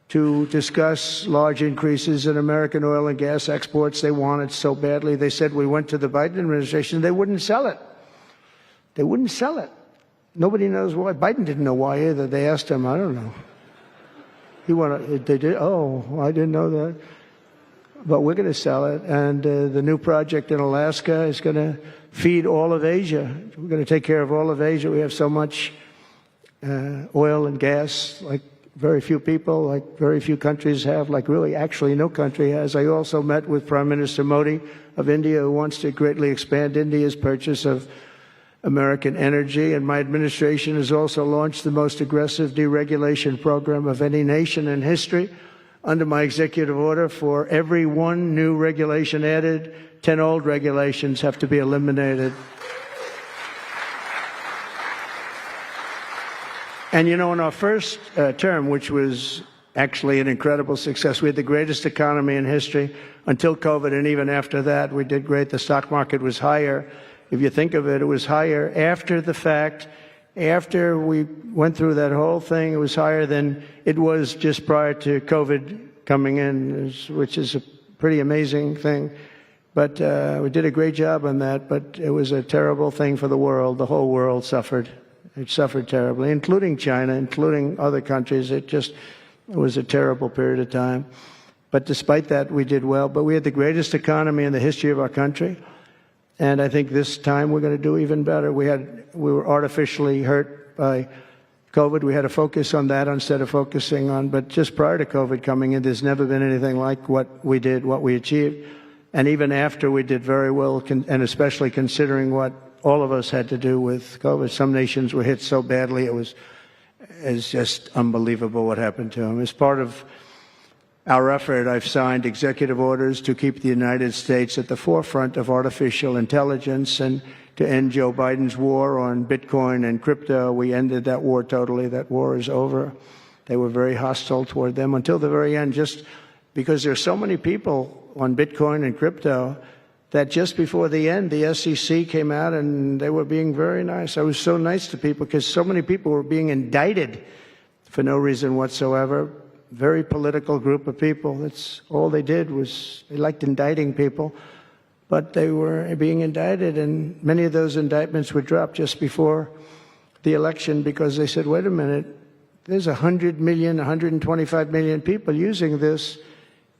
to discuss large increases in American oil and gas exports. They want it so badly. They said we went to the Biden administration, they wouldn't sell it. They wouldn't sell it. Nobody knows why. Biden didn't know why either. They asked him, I don't know. They did. Oh, I didn't know that. But we're going to sell it. And the new project in Alaska is going to feed all of Asia. We're going to take care of all of Asia. We have so much oil and gas, like very few people, like very few countries have, like really actually no country has. I also met with Prime Minister Modi of India, who wants to greatly expand India's purchase of American energy. And my administration has also launched the most aggressive deregulation program of any nation in history. Under my executive order, for every one new regulation added, 10 old regulations have to be eliminated. And you know, in our first term, which was actually an incredible success, we had the greatest economy in history until COVID, and even after that, we did great. The stock market was higher. If you think of it, it was higher after the fact. After we went through that whole thing, it was higher than it was just prior to COVID coming in, which is a pretty amazing thing. But we did a great job on that, but it was a terrible thing for the world. The whole world suffered. It suffered terribly, including China, including other countries. It was a terrible period of time. But despite that, we did well. But we had the greatest economy in the history of our country. And I think this time we're going to do even better. We were artificially hurt by COVID. We had to focus on that instead of focusing on, but just prior to COVID coming in, there's never been anything like what we did, what we achieved. And even after, we did very well, and especially considering what all of us had to do with COVID. Some nations were hit so badly, it's just unbelievable what happened to them. As part of our effort, I've signed executive orders to keep the United States at the forefront of artificial intelligence and to end Joe Biden's war on Bitcoin and crypto. We ended that war totally. That war is over. They were very hostile toward them until the very end, just because there's so many people on Bitcoin and crypto that just before the end, the SEC came out and they were being very nice. I was so nice to people because so many people were being indicted for no reason whatsoever. Very political group of people. That's all they did, was they liked indicting people, but they were being indicted, and many of those indictments were dropped just before the election because they said, wait a minute, there's 100 million, 125 million people using this,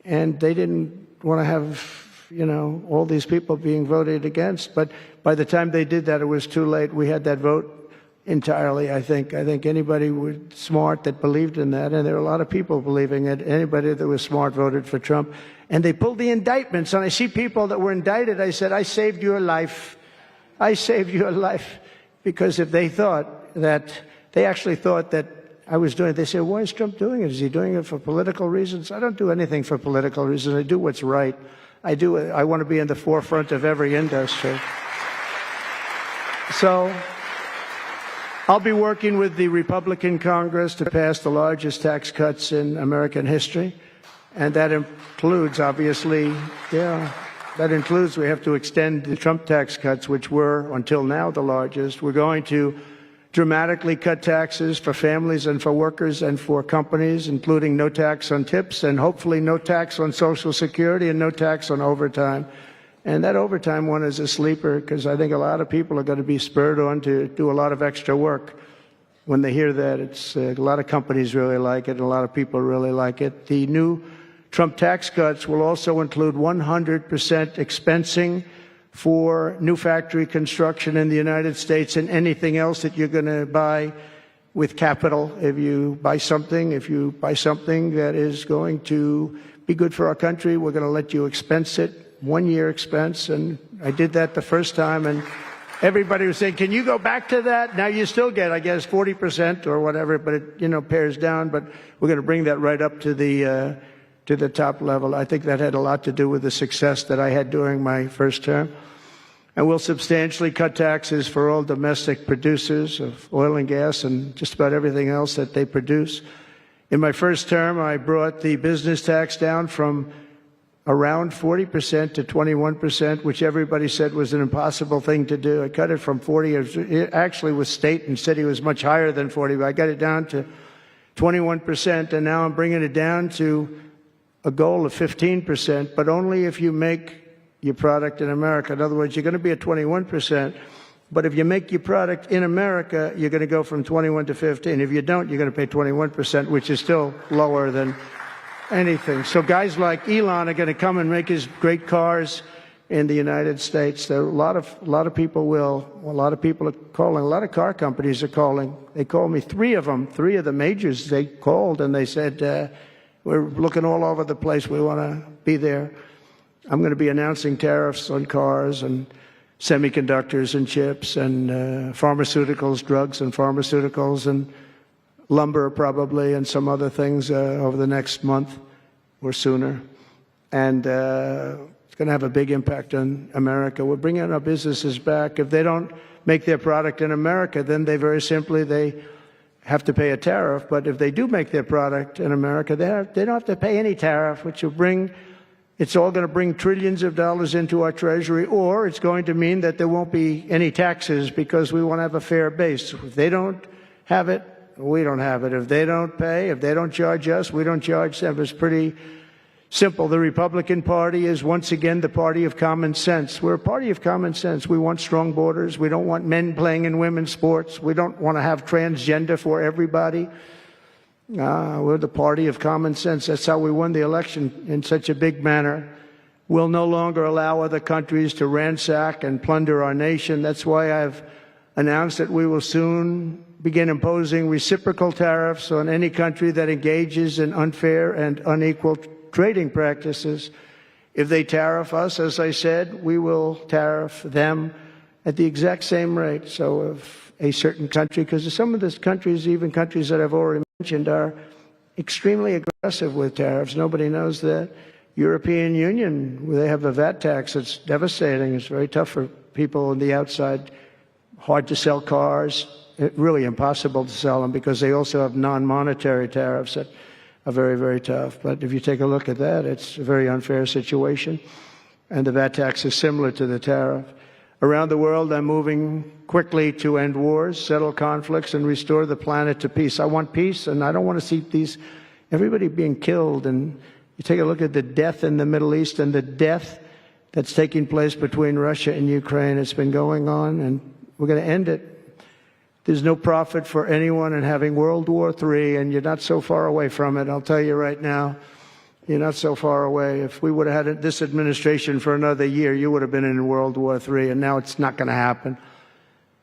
and they didn't want to have, you know, all these people being voted against. But by the time they did that, it was too late. We had that vote entirely, I think. I think anybody was smart that believed in that, and there were a lot of people believing it. Anybody that was smart voted for Trump. And they pulled the indictments, and I see people that were indicted. I said, I saved your life. I saved your life. Because if they thought that, they actually thought that I was doing it. They said, why is Trump doing it? Is he doing it for political reasons? I don't do anything for political reasons. I do what's right. I want to be in the forefront of every industry. So I'll be working with the Republican Congress to pass the largest tax cuts in American history. And that includes, obviously, we have to extend the Trump tax cuts, which were, until now, the largest. We're going to dramatically cut taxes for families and for workers and for companies, including no tax on tips and hopefully no tax on Social Security and no tax on overtime. And that overtime one is a sleeper because I think a lot of people are going to be spurred on to do a lot of extra work. When they hear that, it's a lot of companies really like it and a lot of people really like it. The new Trump tax cuts will also include 100% expensing for new factory construction in the United States and anything else that you're going to buy with capital. If you buy something that is going to be good for our country, we're going to let you expense it, 1 year expense. And I did that the first time, and everybody was saying, can you go back to that? Now you still get, I guess, 40% or whatever, but it pares down. But we're going to bring that right up to the top level. I think that had a lot to do with the success that I had during my first term. And we'll substantially cut taxes for all domestic producers of oil and gas and just about everything else that they produce. In my first term, I brought the business tax down from around 40% to 21%, which everybody said was an impossible thing to do. I cut it from 40. It actually was state and city was much higher than 40, but I got it down to 21%, and now I'm bringing it down to a goal of 15%, but only if you make your product in America. In other words, you're going to be at 21%, but if you make your product in America, you're going to go from 21 to 15. If you don't, you're going to pay 21%, which is still lower than anything. So guys like Elon are going to come and make his great cars in the United States. There are a lot of people are calling. A lot of car companies are calling. They called me, three of the majors. They called and they said, we're looking all over the place. We want to be there. I'm going to be announcing tariffs on cars and semiconductors and chips and pharmaceuticals, drugs and pharmaceuticals and lumber probably and some other things over the next month or sooner. And it's going to have a big impact on America. We're bringing our businesses back. If they don't make their product in America, then they have to pay a tariff. But if they do make their product in America, they don't have to pay any tariff, which will it's all going to bring trillions of dollars into our treasury, or it's going to mean that there won't be any taxes because we want to have a fair base. If they don't have it, we don't have it. If they don't pay, if they don't charge us, we don't charge them. It's pretty simple. The Republican Party is once again the party of common sense. We're a party of common sense. We want strong borders. We don't want men playing in women's sports. We don't want to have transgender for everybody. We're the party of common sense. That's how we won the election in such a big manner. We'll no longer allow other countries to ransack and plunder our nation. That's why I've announced that we will soon begin imposing reciprocal tariffs on any country that engages in unfair and unequal trading practices. If they tariff us, as I said, we will tariff them at the exact same rate. So if a certain country, because some of these countries, even countries that I've already mentioned, are extremely aggressive with tariffs. Nobody knows that. European Union, they have a VAT tax that's devastating. It's very tough for people on the outside. Hard to sell cars. Really impossible to sell them because they also have non-monetary tariffs that are very, very tough. But if you take a look at that, it's a very unfair situation. And the VAT tax is similar to the tariff. Around the world, I'm moving quickly to end wars, settle conflicts, and restore the planet to peace. I want peace, and I don't want to see everybody being killed. And you take a look at the death in the Middle East and the death that's taking place between Russia and Ukraine. It's been going on, and we're going to end it. There's no profit for anyone in having World War III, and you're not so far away from it. I'll tell you right now, you're not so far away. If we would have had this administration for another year, you would have been in World War III, and now it's not going to happen.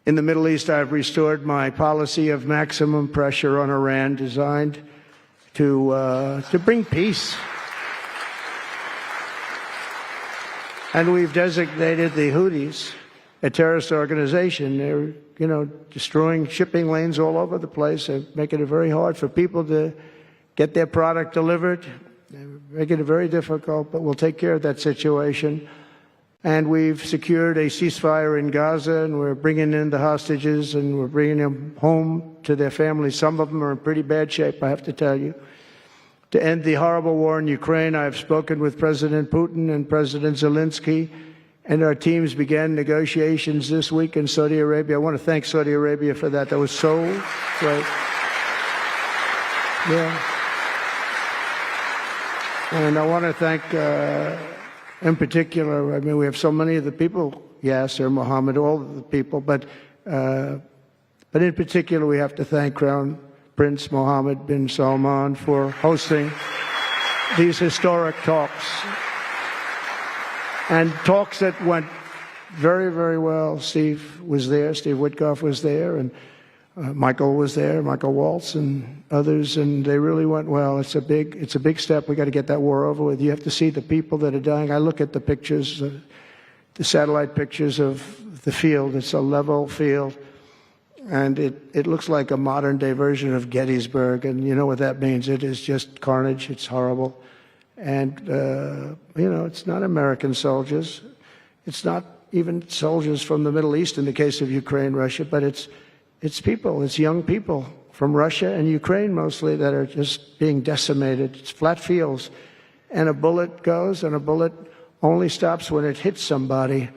In the Middle East, I've restored my policy of maximum pressure on Iran, designed to bring peace. And we've designated the Houthis a terrorist organization. They're, destroying shipping lanes all over the place. They're making it very hard for people to get their product delivered. They're making it very difficult, but we'll take care of that situation. And we've secured a ceasefire in Gaza, and we're bringing in the hostages, and we're bringing them home to their families. Some of them are in pretty bad shape, I have to tell you. To end the horrible war in Ukraine, I've spoken with President Putin and President Zelensky, and our teams began negotiations this week in Saudi Arabia. I want to thank Saudi Arabia for that. That was so great. Yeah. And I want to thank, in particular, we have so many of the people, Yasser, Mohammed, all of the people, but in particular, we have to thank Crown Prince Mohammed bin Salman for hosting these historic talks. And talks that went very, very well. Steve was there, Steve Witkoff was there, and Michael was there, Michael Waltz and others, and they really went well. It's a big step. We got to get that war over with. You have to see the people that are dying. I look at the pictures, the satellite pictures of the field. It's a level field, and it looks like a modern-day version of Gettysburg, and you know what that means. It is just carnage. It's horrible. And, it's not American soldiers. It's not even soldiers from the Middle East in the case of Ukraine, Russia, but it's people, it's young people from Russia and Ukraine mostly that are just being decimated. It's flat fields. And a bullet goes, and a bullet only stops when it hits somebody.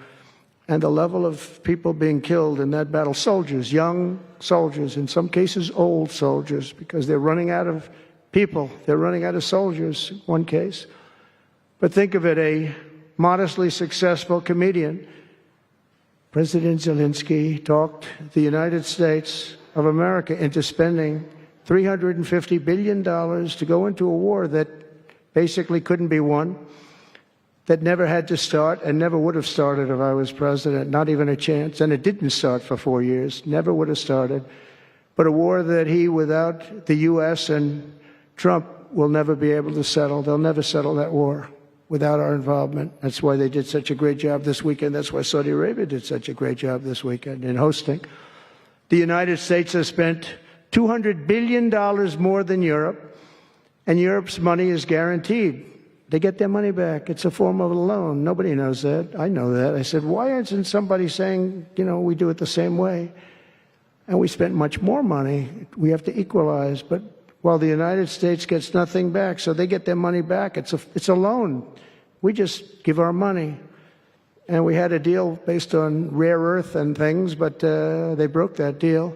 And the level of people being killed in that battle, soldiers, young soldiers, in some cases old soldiers, because they're running out of people. They're running out of soldiers, in one case. But think of it, a modestly successful comedian. President Zelensky talked the United States of America into spending $350 billion to go into a war that basically couldn't be won, that never had to start and never would have started if I was president, not even a chance. And it didn't start for 4 years, never would have started. But a war that he, without the U.S. and Trump, will never be able to settle. They'll never settle that war without our involvement. That's why they did such a great job this weekend. That's why Saudi Arabia did such a great job this weekend in hosting. The United States has spent $200 billion more than Europe, and Europe's money is guaranteed. They get their money back. It's a form of a loan. Nobody knows that. I know that. I said, why isn't somebody saying, we do it the same way? And we spent much more money. We have to equalize, but while the United States gets nothing back, so they get their money back. It's a loan. We just give our money. And we had a deal based on rare earth and things, but they broke that deal.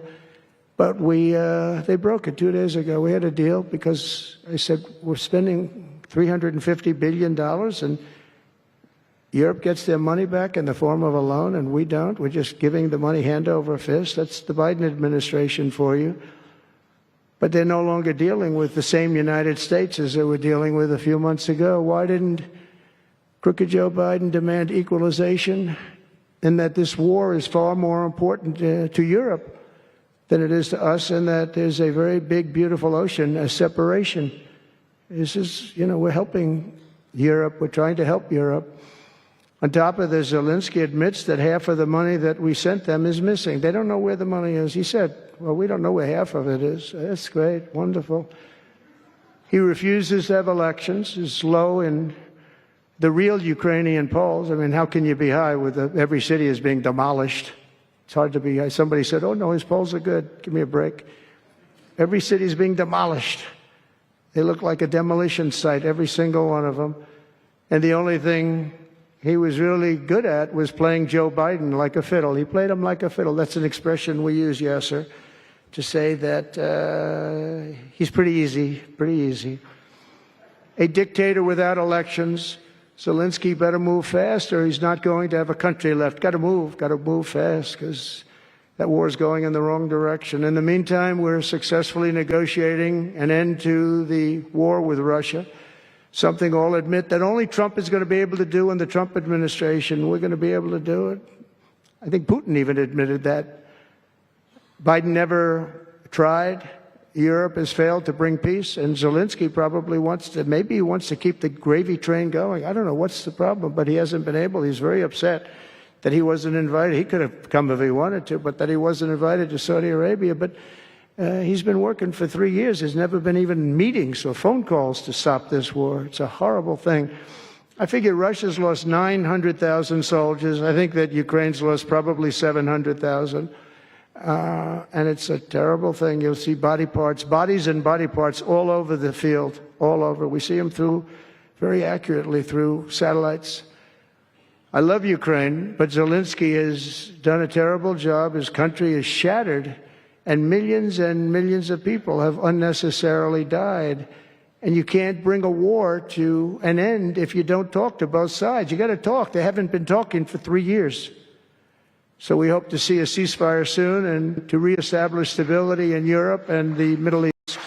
But they broke it 2 days ago. We had a deal because I said, we're spending $350 billion, and Europe gets their money back in the form of a loan, and we don't. We're just giving the money hand over fist. That's the Biden administration for you. But they're no longer dealing with the same United States as they were dealing with a few months ago. Why didn't crooked Joe Biden demand equalization, and that this war is far more important to Europe than it is to us, and that there's a very big, beautiful ocean, a separation? This is, we're helping Europe. We're trying to help Europe. On top of this, Zelensky admits that half of the money that we sent them is missing. They don't know where the money is. He said, well, we don't know where half of it is. That's great, wonderful. He refuses to have elections. Is low in the real Ukrainian polls. How can you be high with every city is being demolished? It's hard to be high. Somebody said, oh, no, his polls are good. Give me a break. Every city is being demolished. They look like a demolition site, every single one of them. And the only thing he was really good at was playing Joe Biden like a fiddle. He played him like a fiddle. That's an expression we use, Yasser, to say that he's pretty easy. A dictator without elections. Zelensky better move fast, or he's not going to have a country left. Got to move fast, because that war is going in the wrong direction. In the meantime, we're successfully negotiating an end to the war with Russia. Something all admit that only Trump is going to be able to do in the Trump administration. We're going to be able to do it. I think Putin even admitted that. Biden never tried. Europe has failed to bring peace, and Zelensky probably wants to keep the gravy train going. I don't know what's the problem, but he hasn't been able. He's very upset that he wasn't invited. He could have come if he wanted to, but that he wasn't invited to Saudi Arabia. But he's been working for 3 years. There's never been even meetings or phone calls to stop this war. It's a horrible thing. I figure Russia's lost 900,000 soldiers. I think that Ukraine's lost probably 700,000. And it's a terrible thing. You'll see bodies and body parts all over the field, all over. We see them very accurately through satellites. I love Ukraine, but Zelensky has done a terrible job. His country is shattered, and millions of people have unnecessarily died. And you can't bring a war to an end if you don't talk to both sides. You got to talk. They haven't been talking for 3 years. So we hope to see a ceasefire soon and to reestablish stability in Europe and the Middle East.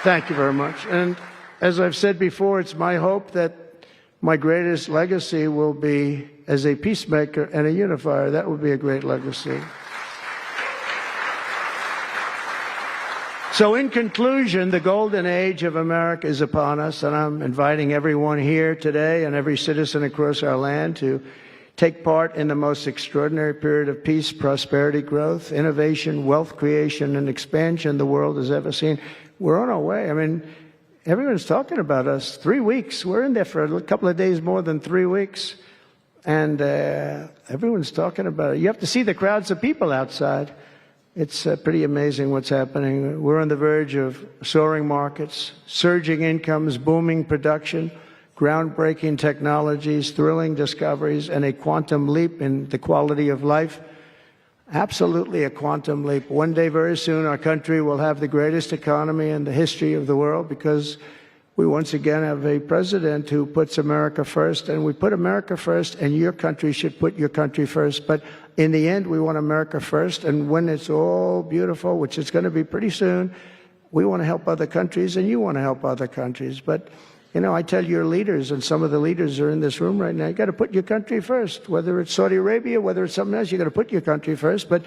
Thank you very much. And as I've said before, it's my hope that my greatest legacy will be as a peacemaker and a unifier. That would be a great legacy. So in conclusion, the golden age of America is upon us, and I'm inviting everyone here today and every citizen across our land to take part in the most extraordinary period of peace, prosperity, growth, innovation, wealth creation, and expansion the world has ever seen. We're on our way. I mean, everyone's talking about us. 3 weeks. We're in there for a couple of days more than 3 weeks. And everyone's talking about it. You have to see the crowds of people outside. It's pretty amazing what's happening. We're on the verge of soaring markets, surging incomes, booming production, groundbreaking technologies, thrilling discoveries, and a quantum leap in the quality of life. Absolutely a quantum leap. One day, very soon, our country will have the greatest economy in the history of the world because we once again have a president who puts America first, and we put America first, and your country should put your country first. But in the end, we want America first, and when it's all beautiful, which it's going to be pretty soon, we want to help other countries, and you want to help other countries. But, you know, I tell your leaders, and some of the leaders are in this room right now, you got to put your country first. Whether it's Saudi Arabia, whether it's something else, you got to put your country first. But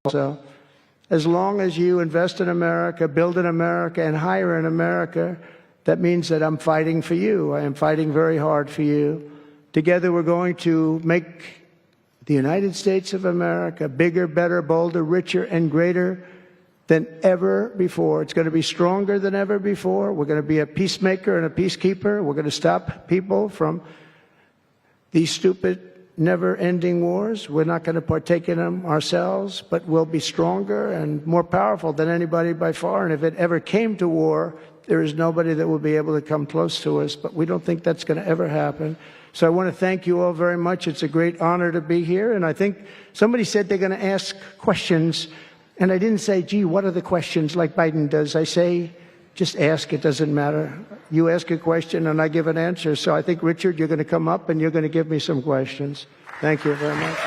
also, as long as you invest in America, build in America, and hire in America, that means that I'm fighting for you. I am fighting very hard for you. Together, we're going to make the United States of America bigger, better, bolder, richer, and greater than ever before. It's going to be stronger than ever before. We're going to be a peacemaker and a peacekeeper. We're going to stop people from these stupid, never-ending wars. We're not going to partake in them ourselves, but we'll be stronger and more powerful than anybody by far. And if it ever came to war, there is nobody that will be able to come close to us. But we don't think that's going to ever happen. So I want to thank you all very much. It's a great honor to be here. And I think somebody said they're going to ask questions. And I didn't say, gee, what are the questions like Biden does? I say, just ask. It doesn't matter. You ask a question and I give an answer. So I think, Richard, you're going to come up and you're going to give me some questions. Thank you very much.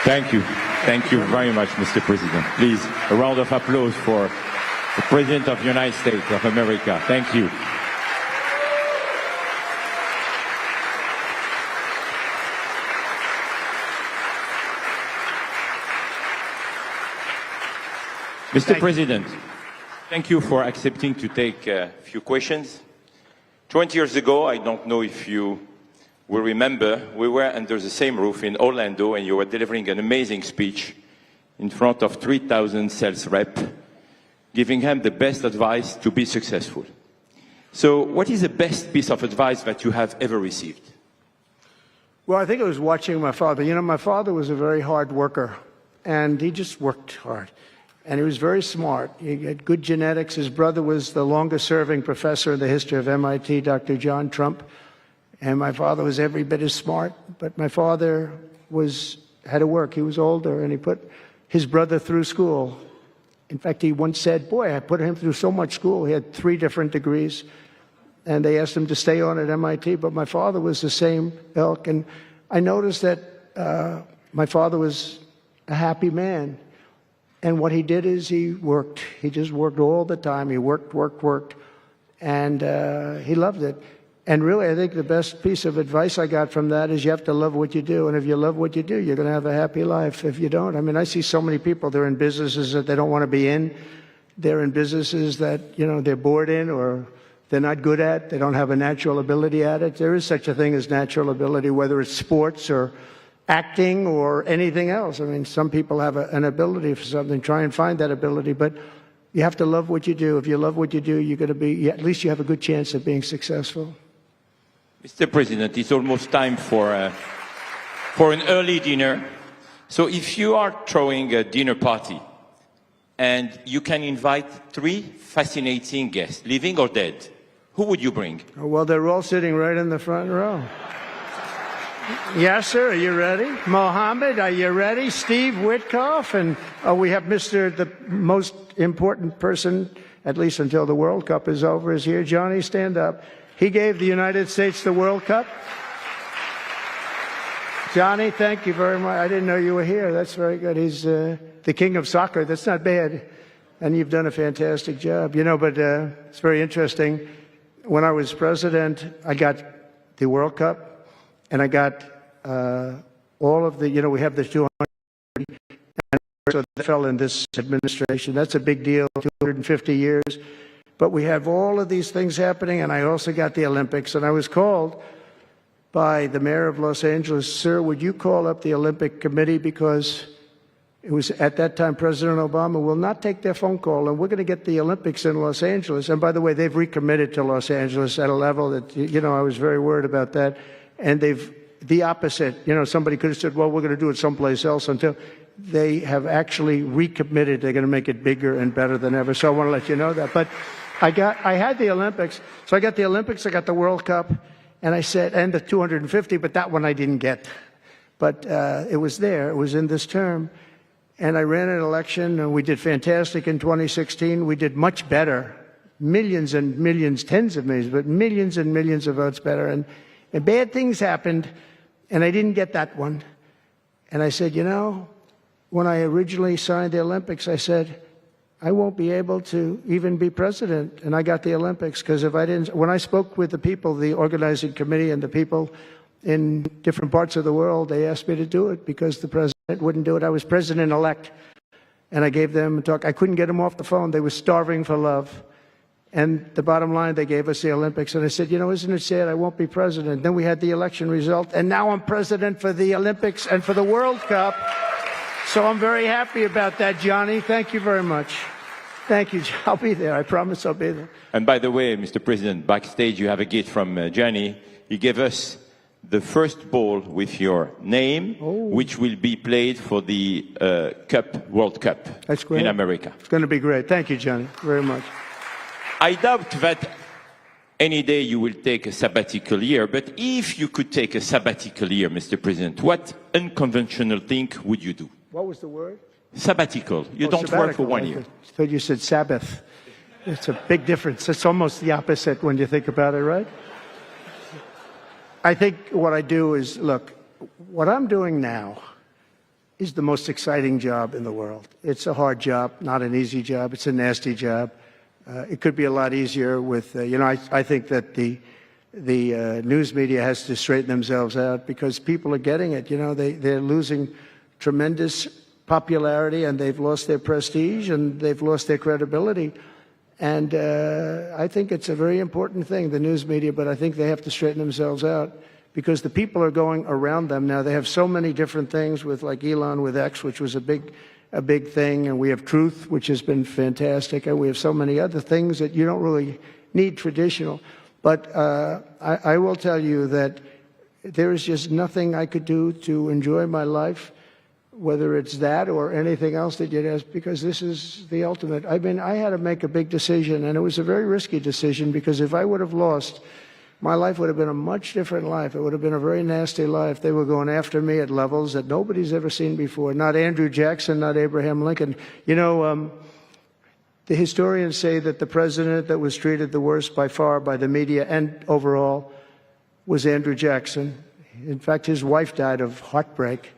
Thank you. Thank you very much, Mr. President. Please, a round of applause for the President of the United States of America. Thank you. Mr. President, thank you for accepting to take a few questions. 20 years ago, I don't know if you will remember, we were under the same roof in Orlando and you were delivering an amazing speech in front of 3,000 sales reps, giving them the best advice to be successful. So what is the best piece of advice that you have ever received? Well, I think it was watching my father. You know, my father was a very hard worker, and he just worked hard. And he was very smart. He had good genetics. His brother was the longest-serving professor in the history of MIT, Dr. John Trump. And my father was every bit as smart. But my father had to work. He was older, and he put his brother through school. In fact, he once said, boy, I put him through so much school. He had 3 different degrees. And they asked him to stay on at MIT. But my father was the same ilk. And I noticed that my father was a happy man. And what he did is he worked. He just worked all the time. He worked. And he loved it. And really, I think the best piece of advice I got from that is you have to love what you do. And if you love what you do, you're going to have a happy life. If you don't, I mean, I see so many people, they're in businesses that they don't want to be in. they're in businesses that, they're bored in or they're not good at. They don't have a natural ability at it. There is such a thing as natural ability, whether it's sports or acting or anything else. I mean, some people have an ability for something. Try and find that ability, but you have to love what you do. If you love what you do, you're going to be, at least you have a good chance of being successful. Mr. President, it's almost time for an early dinner. So if you are throwing a dinner party and you can invite 3 fascinating guests, living or dead, who would you bring? Well, they're all sitting right in the front row. Yes, sir. Are you ready? Mohammed, are you ready? Steve Witkoff, and we have the most important person, at least until the World Cup is over, is here. Johnny, stand up. He gave the United States the World Cup. Johnny, thank you very much. I didn't know you were here. That's very good. He's the king of soccer. That's not bad. And you've done a fantastic job. But it's very interesting. When I was president, I got the World Cup, and I got all of the, we have the 200, and so that fell in this administration. That's a big deal, 250 years. But we have all of these things happening, and I also got the Olympics. And I was called by the mayor of Los Angeles, sir, would you call up the Olympic Committee, because it was at that time President Obama will not take their phone call, and we're going to get the Olympics in Los Angeles. And by the way, they've recommitted to Los Angeles at a level that, I was very worried about that. And they've, the opposite, somebody could have said, well, we're going to do it someplace else, until they have actually recommitted. They're going to make it bigger and better than ever. So I want to let you know that. But I had the Olympics. So I got the Olympics, I got the World Cup, and I said, and the 250, but that one I didn't get. But it was there. It was in this term. And I ran an election, and we did fantastic in 2016. We did much better. Millions and millions, tens of millions, but millions and millions of votes better. And bad things happened, and I didn't get that one. And I said, when I originally signed the Olympics, I said, I won't be able to even be president. And I got the Olympics, because if I didn't, when I spoke with the people, the organizing committee and the people in different parts of the world, they asked me to do it because the president wouldn't do it. I was president-elect, and I gave them a talk. I couldn't get them off the phone. They were starving for love. And the bottom line, they gave us the Olympics. And I said, isn't it sad I won't be president? Then we had the election result, and now I'm president for the Olympics and for the World Cup. So I'm very happy about that, Johnny. Thank you very much. Thank you. I'll be there. I promise I'll be there. And by the way, Mr. President, backstage you have a gift from Johnny. He gave us the ball with your name, which will be played for the World Cup. That's great. In America. It's going to be great. Thank you, Johnny, very much. I doubt that any day you will take a sabbatical year, but if you could take a sabbatical year, Mr. President, what unconventional thing would you do? What was the word? Sabbatical. You don't work for 1 year. I thought you said Sabbath. It's a big difference. It's almost the opposite when you think about it, right? I think what I do is, look, what I'm doing now is the most exciting job in the world. It's a hard job, not an easy job. It's a nasty job. It could be a lot easier with, I think that the news media has to straighten themselves out, because people are getting it. They're losing tremendous popularity, and they've lost their prestige, and they've lost their credibility. And I think it's a very important thing, the news media, but I think they have to straighten themselves out, because the people are going around them now. They have so many different things with, like Elon with X, which was a big thing, and we have Truth, which has been fantastic, and we have so many other things that you don't really need traditional. But I will tell you that there is just nothing I could do to enjoy my life, whether it's that or anything else that you'd ask, because this is the ultimate. I mean, I had to make a big decision, and it was a very risky decision, because if I would have lost, my life would have been a much different life. It would have been a very nasty life. They were going after me at levels that nobody's ever seen before. Not Andrew Jackson, not Abraham Lincoln. The historians say that the president that was treated the worst by far by the media and overall was Andrew Jackson. In fact, his wife died of heartbreak.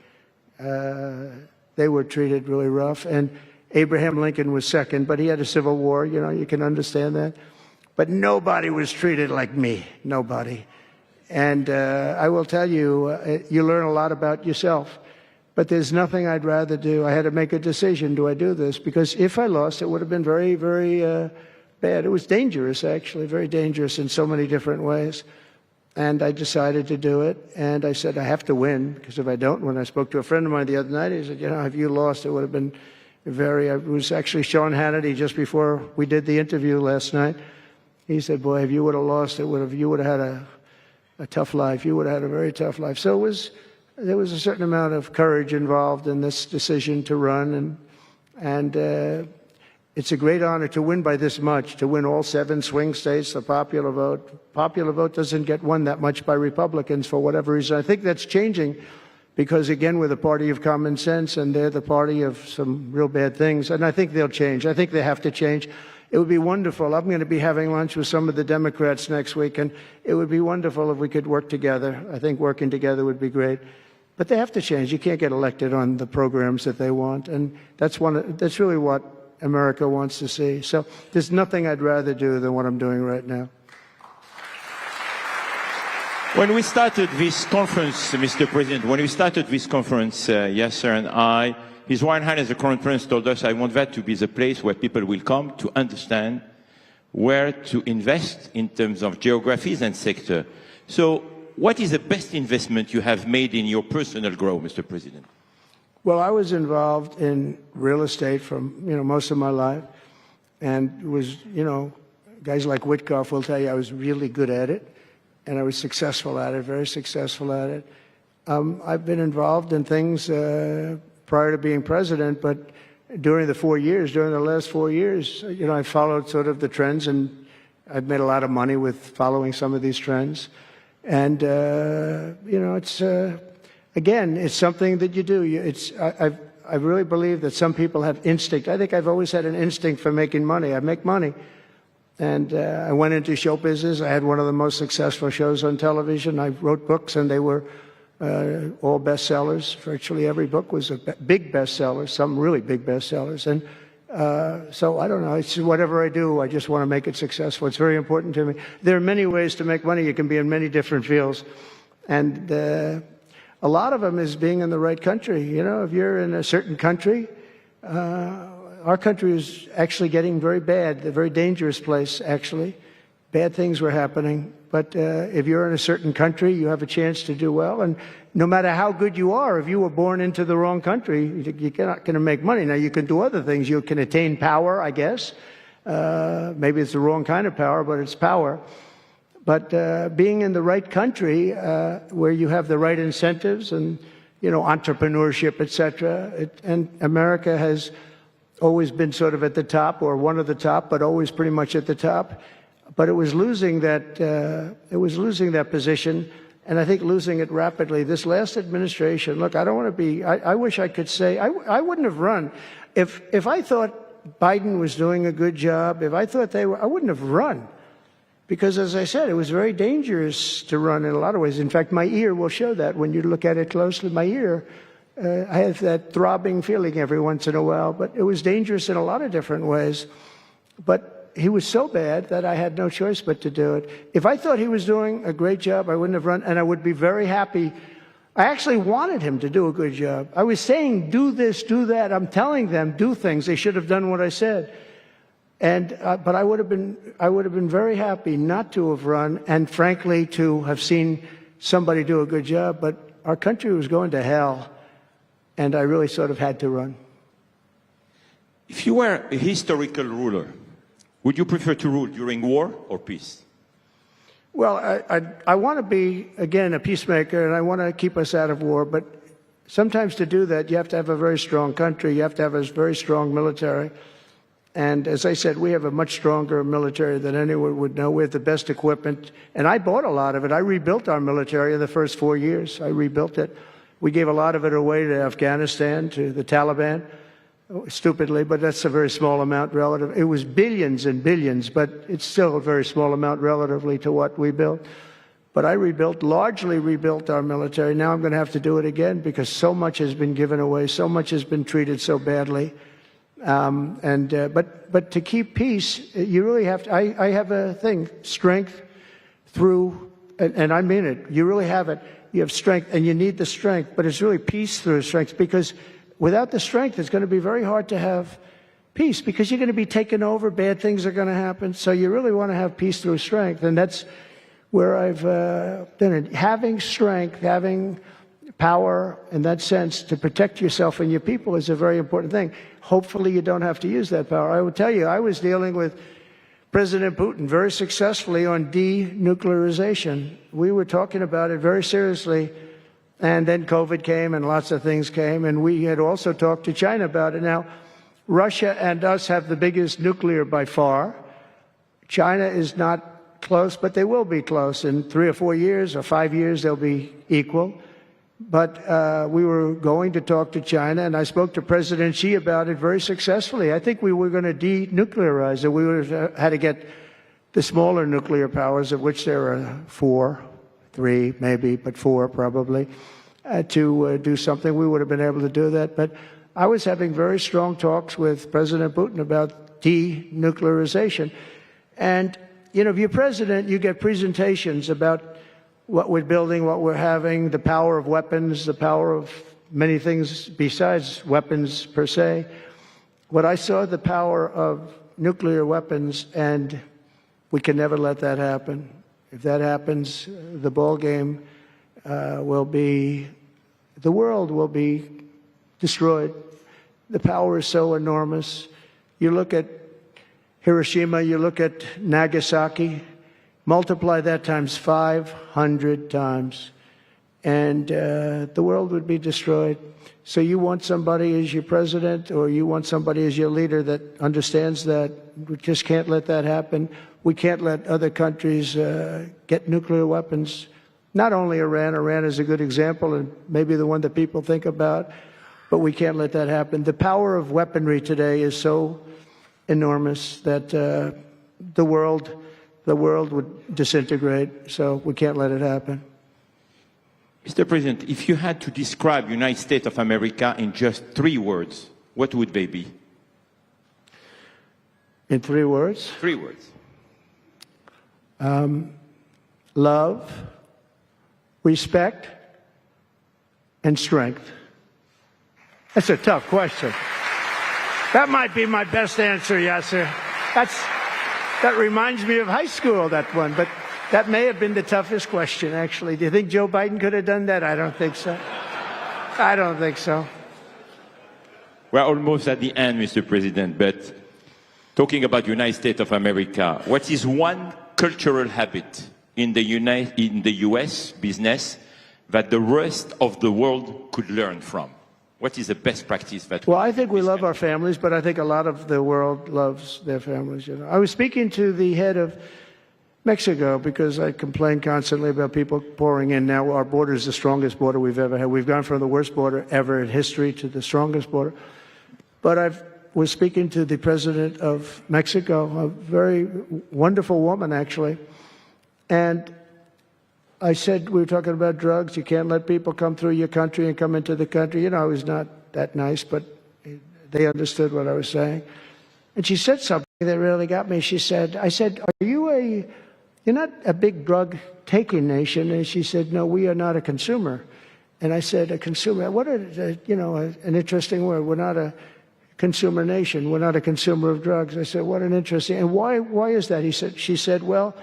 They were treated really rough. And Abraham Lincoln was second, but he had a civil war. You can understand that. But nobody was treated like me. Nobody. And I will tell you, you learn a lot about yourself. But there's nothing I'd rather do. I had to make a decision. Do I do this? Because if I lost, it would have been very, very bad. It was dangerous, actually, very dangerous in so many different ways. And I decided to do it. And I said, I have to win, because if I don't win, I spoke to a friend of mine the other night. He said, if you lost, it would have been it was actually Sean Hannity just before we did the interview last night. He said, boy, if you would have lost, you would have had a tough life. You would have had a very tough life. So there was a certain amount of courage involved in this decision to run. And it's a great honor to win by this much, to win all 7 swing states, the popular vote. Popular vote doesn't get won that much by Republicans for whatever reason. I think that's changing because, again, we're the party of common sense and they're the party of some real bad things. And I think they'll change. I think they have to change. It would be wonderful. I'm going to be having lunch with some of the Democrats next week, and it would be wonderful if we could work together. I think working together would be great. But they have to change. You can't get elected on the programs that they want. And that's really what America wants to see. So there's nothing I'd rather do than what I'm doing right now. When we started this conference, Mr. President, Yasser and I, His Royal Highness the Crown Prince told us, I want that to be the place where people will come to understand where to invest in terms of geographies and sector. So what is the best investment you have made in your personal growth, Mr. President? Well, I was involved in real estate from, most of my life. And it was, guys like Witkoff will tell you I was really good at it. And I was successful at it, very successful at it. I've been involved in things prior to being president, but during the last 4 years, I followed sort of the trends, and I've made a lot of money with following some of these trends. And, it's, again, it's something that you do. I really believe that some people have instinct. I think I've always had an instinct for making money. I make money. And I went into show business. I had one of the most successful shows on television. I wrote books, and they were all bestsellers. Virtually every book was a big bestseller, some really big bestsellers. And so I don't know. It's whatever I do, I just want to make it successful. It's very important to me. There are many ways to make money. You can be in many different fields. And a lot of them is being in the right country. If you're in a certain country, our country is actually getting very bad, a very dangerous place, actually. Bad things were happening. But if you're in a certain country, you have a chance to do well. And no matter how good you are, if you were born into the wrong country, you're not going to make money. Now, you can do other things. You can attain power, I guess. Maybe it's the wrong kind of power, but it's power. But being in the right country where you have the right incentives and, entrepreneurship, et cetera, and America has always been sort of at the top, or one of the top, but always pretty much at the top. But it was losing that position, and I think losing it rapidly. This last administration, look, I don't want to be. I wish I could say I wouldn't have run if I thought Biden was doing a good job. If I thought they were, I wouldn't have run, because as I said, it was very dangerous to run in a lot of ways. In fact, my ear will show that when you look at it closely. My ear. I have that throbbing feeling every once in a while, but it was dangerous in a lot of different ways. But he was so bad that I had no choice but to do it. If I thought he was doing a great job, I wouldn't have run, and I would be very happy. I actually wanted him to do a good job. I was saying, do this, do that. I'm telling them, do things. They should have done what I said. And but I would have been very happy not to have run, and frankly, to have seen somebody do a good job. But our country was going to hell. And I really sort of had to run. If you were a historical ruler, would you prefer to rule during war or peace? Well, I want to be, again, a peacemaker, and I want to keep us out of war. But sometimes to do that, you have to have a very strong country. You have to have a very strong military. And as I said, we have a much stronger military than anyone would know. We have the best equipment. And I bought a lot of it. I rebuilt our military in the first 4 years. I rebuilt it. We gave a lot of it away to Afghanistan, to the Taliban, stupidly, but that's a very small amount relative. It was billions and billions, but it's still a very small amount relatively to what we built. But I largely rebuilt our military. Now I'm going to have to do it again because so much has been given away, so much has been treated so badly. But to keep peace, you really have to. I have a thing: strength through, and I mean it. You really have it. you have strength, and you need the strength, but it's really peace through strength, because without the strength, it's going to be very hard to have peace, because you're going to be taken over, bad things are going to happen. So you really want to have peace through strength, and that's where I've been. Having strength, having power in that sense to protect yourself and your people is a very important thing. Hopefully you don't have to use that power. I will tell you, I was dealing with President Putin very successfully on denuclearization. We were talking about it very seriously, and then COVID came and lots of things came, and we had also talked to China about it. Now, Russia and us have the biggest nuclear by far. China is not close, but they will be close. In 3 or 4 years or 5 years, they'll be equal. But we were going to talk to China, and I spoke to President Xi about it very successfully. I think we were going to denuclearize it. We would have had to get the smaller nuclear powers, of which there are 4, 3 maybe, but 4 probably, to do something. We would have been able to do that. But I was having very strong talks with President Putin about denuclearization. And, you know, if you're president, you get presentations about what we're building, what we're having, the power of weapons, the power of many things besides weapons per se. What I saw, the power of nuclear weapons, and we can never let that happen. If that happens, the ball game will be, the world will be destroyed. The power is so enormous. You look at Hiroshima, you look at Nagasaki, multiply that times 500 times, and the world would be destroyed. So you want somebody as your president, or you want somebody as your leader that understands that. We just can't let that happen. We can't let other countries get nuclear weapons. Not only Iran. Iran is a good example and maybe the one that people think about, but we can't let that happen. The power of weaponry today is so enormous that the world would disintegrate, so we can't let it happen. Mr. President, if you had to describe the United States of America in just 3 words, what would they be? In 3 words? 3 words. Love, respect, and strength. That's a tough question. That might be my best answer, Yasser. That reminds me of high school, that one, but that may have been the toughest question, actually. Do you think Joe Biden could have done that? I don't think so. I don't think so. We're almost at the end, Mr. President, but talking about the United States of America, what is one cultural habit in the U.S. business that the rest of the world could learn from? What is the best practice that we... Well, I think we love our families, but I think a lot of the world loves their families. You know, I was speaking to the head of Mexico because I complain constantly about people pouring in. Now our border is the strongest border we've ever had. We've gone from the worst border ever in history to the strongest border. But I was speaking to the president of Mexico, a very wonderful woman, actually, and I said, we were talking about drugs. You can't let people come through your country and come into the country. You know, I was not that nice, but they understood what I was saying. And she said something that really got me. I said, you're not a big drug-taking nation? And she said, no, we are not a consumer. And I said, a consumer? What an interesting word. We're not a consumer nation. We're not a consumer of drugs. I said, what an interesting, and why is that? She said, well,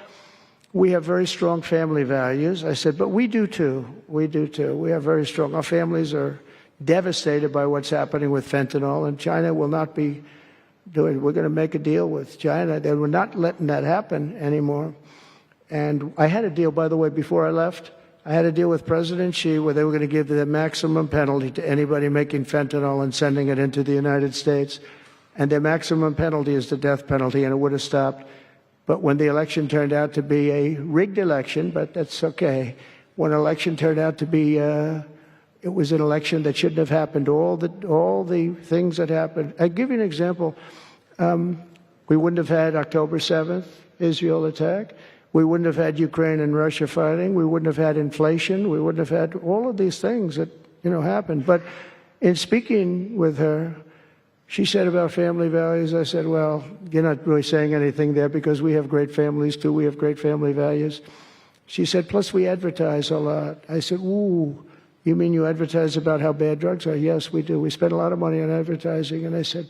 we have very strong family values. I said, but we do too. We do too. We have very strong. Our families are devastated by what's happening with fentanyl, and China will not be doing. We're going to make a deal with China. They were not letting that happen anymore. And I had a deal, by the way, before I left. I had a deal with President Xi where they were going to give the maximum penalty to anybody making fentanyl and sending it into the United States. And their maximum penalty is the death penalty, and it would have stopped. But when the election turned out to be a rigged election, but that's okay. When an election turned out to be, it was an election that shouldn't have happened. All the things that happened. I'll give you an example. We wouldn't have had October 7th, Israel attack. We wouldn't have had Ukraine and Russia fighting. We wouldn't have had inflation. We wouldn't have had all of these things that, happened. But in speaking with her, she said about family values, I said, well, you're not really saying anything there because we have great families too. We have great family values. She said, plus we advertise a lot. I said, ooh, you mean you advertise about how bad drugs are? Yes, we do. We spend a lot of money on advertising. And I said,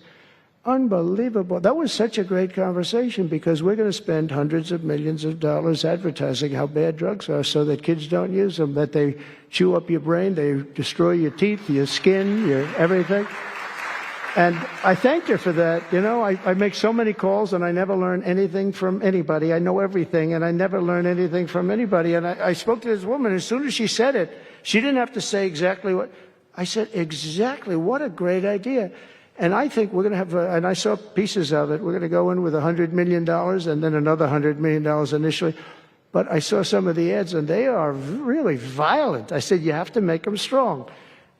unbelievable. That was such a great conversation because we're going to spend hundreds of millions of dollars advertising how bad drugs are so that kids don't use them, that they chew up your brain, they destroy your teeth, your skin, your everything. And I thanked her for that. You know, I make so many calls and I never learn anything from anybody. I know everything and I never learn anything from anybody. And I spoke to this woman. As soon as she said it, she didn't have to say exactly what. I said, exactly. What a great idea. And I think we're going to have, and I saw pieces of it, we're going to go in with $100 million and then another $100 million initially. But I saw some of the ads and they are really violent. I said, you have to make them strong.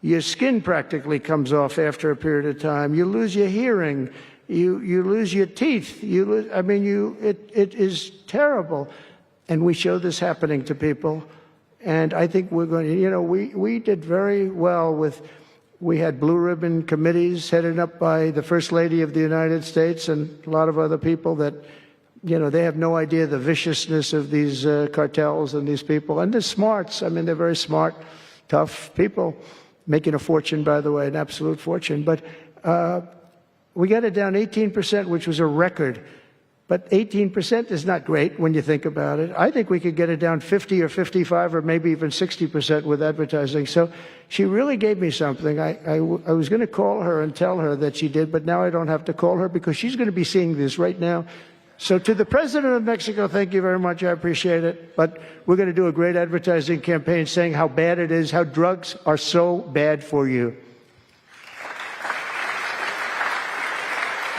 Your skin practically comes off after a period of time. You lose your hearing. You lose your teeth. It is terrible. And we show this happening to people. And I think we're going to, we did very well we had blue ribbon committees headed up by the First Lady of the United States and a lot of other people that, they have no idea the viciousness of these cartels and these people. And they're smarts. I mean, they're very smart, tough people, making a fortune, by the way, an absolute fortune. But we got it down 18%, which was a record. But 18% is not great when you think about it. I think we could get it down 50 or 55 or maybe even 60% with advertising. So she really gave me something. I was going to call her and tell her that she did, but now I don't have to call her because she's going to be seeing this right now. So to the President of Mexico, thank you very much. I appreciate it. But we're going to do a great advertising campaign saying how bad it is, how drugs are so bad for you.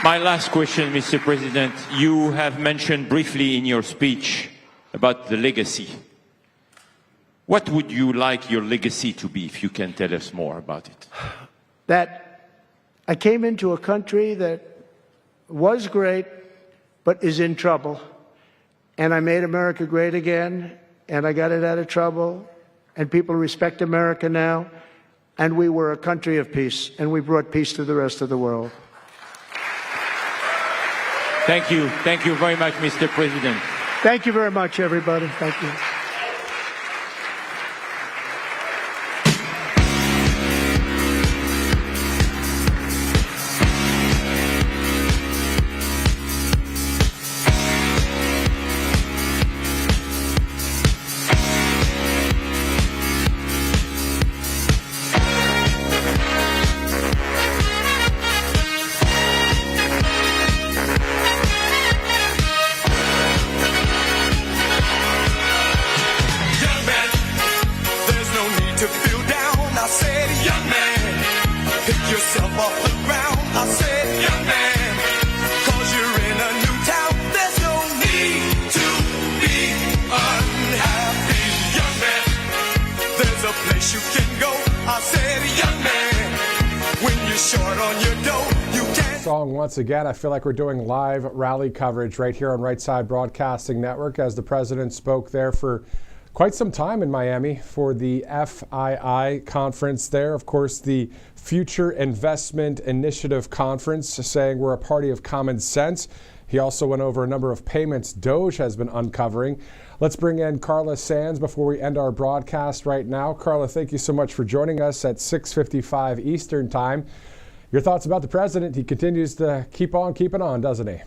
My last question, Mr. President. You have mentioned briefly in your speech about the legacy. What would you like your legacy to be, if you can tell us more about it? That I came into a country that was great, but is in trouble. And I made America great again, and I got it out of trouble, and people respect America now, and we were a country of peace, and we brought peace to the rest of the world. Thank you. Thank you very much, Mr. President. Thank you very much, everybody. Thank you. Once again, I feel like we're doing live rally coverage right here on Right Side Broadcasting Network as the president spoke there for quite some time in Miami for the FII conference there. Of course, the Future Investment Initiative Conference, saying we're a party of common sense. He also went over a number of payments Doge has been uncovering. Let's bring in Carla Sands before we end our broadcast right now. Carla, thank you so much for joining us at 6:55 Eastern Time. Your thoughts about the president? He continues to keep on keeping on, doesn't he?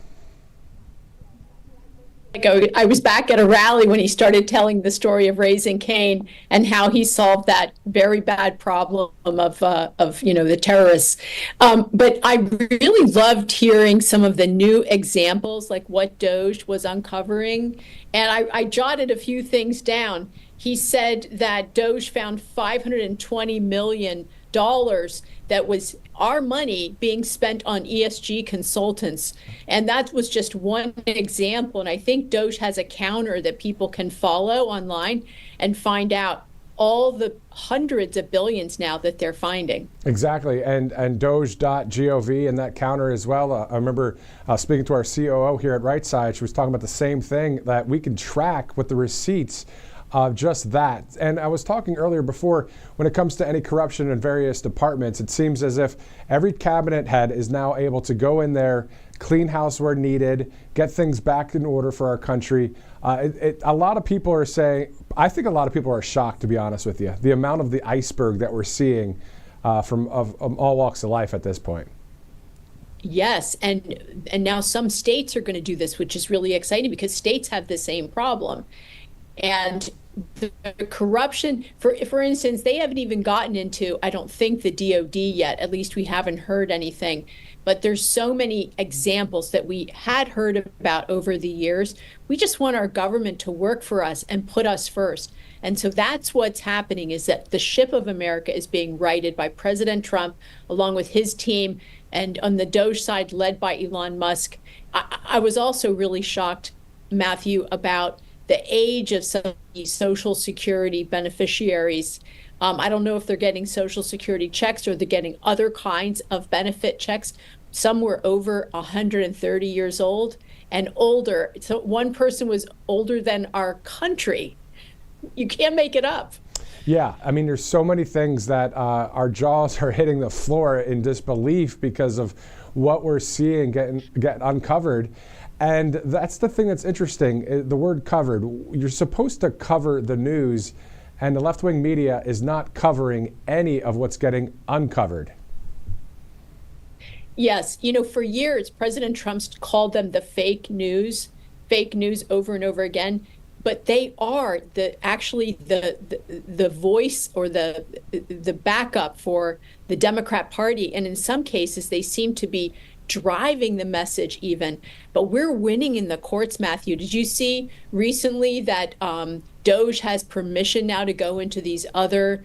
I was back at a rally when he started telling the story of Raising Cain and how he solved that very bad problem of the terrorists. But I really loved hearing some of the new examples, like what Doge was uncovering. And I jotted a few things down. He said that Doge found $520 million that was our money being spent on ESG consultants. And that was just one example. And I think Doge has a counter that people can follow online and find out all the hundreds of billions now that they're finding. Exactly. And Doge.gov and that counter as well. I remember speaking to our COO here at Right Side. She was talking about the same thing, that we can track with the receipts of just that. And I was talking earlier before, when it comes to any corruption in various departments, it seems as if every cabinet head is now able to go in there, clean house where needed, get things back in order for our country. A lot of people are saying, I think a lot of people are shocked, to be honest with you, the amount of the iceberg that we're seeing from all walks of life at this point. Yes, and now some states are going to do this, which is really exciting because states have the same problem. And the corruption, for instance, they haven't even gotten into, I don't think, the DOD yet. At least we haven't heard anything. But there's so many examples that we had heard about over the years. We just want our government to work for us and put us first. And so that's what's happening, is that the ship of America is being righted by President Trump, along with his team, and on the Doge side, led by Elon Musk. I was also really shocked, Matthew, about the age of some of these Social Security beneficiaries. I don't know if they're getting Social Security checks or they're getting other kinds of benefit checks. Some were over 130 years old and older. So one person was older than our country. You can't make it up. Yeah, I mean, there's so many things that our jaws are hitting the floor in disbelief because of what we're seeing get uncovered. And that's the thing that's interesting, the word covered. You're supposed to cover the news, and the left-wing media is not covering any of what's getting uncovered. Yes, for years, President Trump called them the fake news over and over again. But they are actually the voice or the backup for the Democrat Party. And in some cases, they seem to be driving the message even. But we're winning in the courts, Matthew. Did you see recently that Doge has permission now to go into these other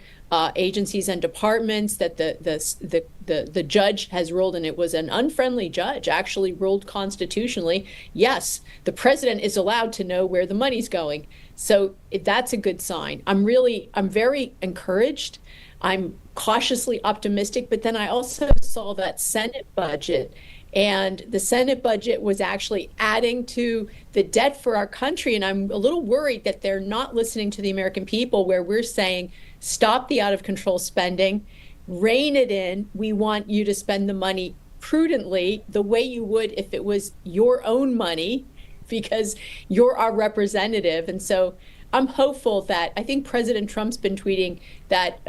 agencies and departments, that the judge has ruled, and it was an unfriendly judge, actually ruled constitutionally, yes, the president is allowed to know where the money's going. So that's a good sign. I'm very encouraged. I'm cautiously optimistic, but then I also saw that Senate budget, and the Senate budget was actually adding to the debt for our country. And I'm a little worried that they're not listening to the American people, where we're saying, stop the out of control spending, rein it in. We want you to spend the money prudently, the way you would if it was your own money, because you're our representative. And so I'm hopeful that, I think President Trump's been tweeting that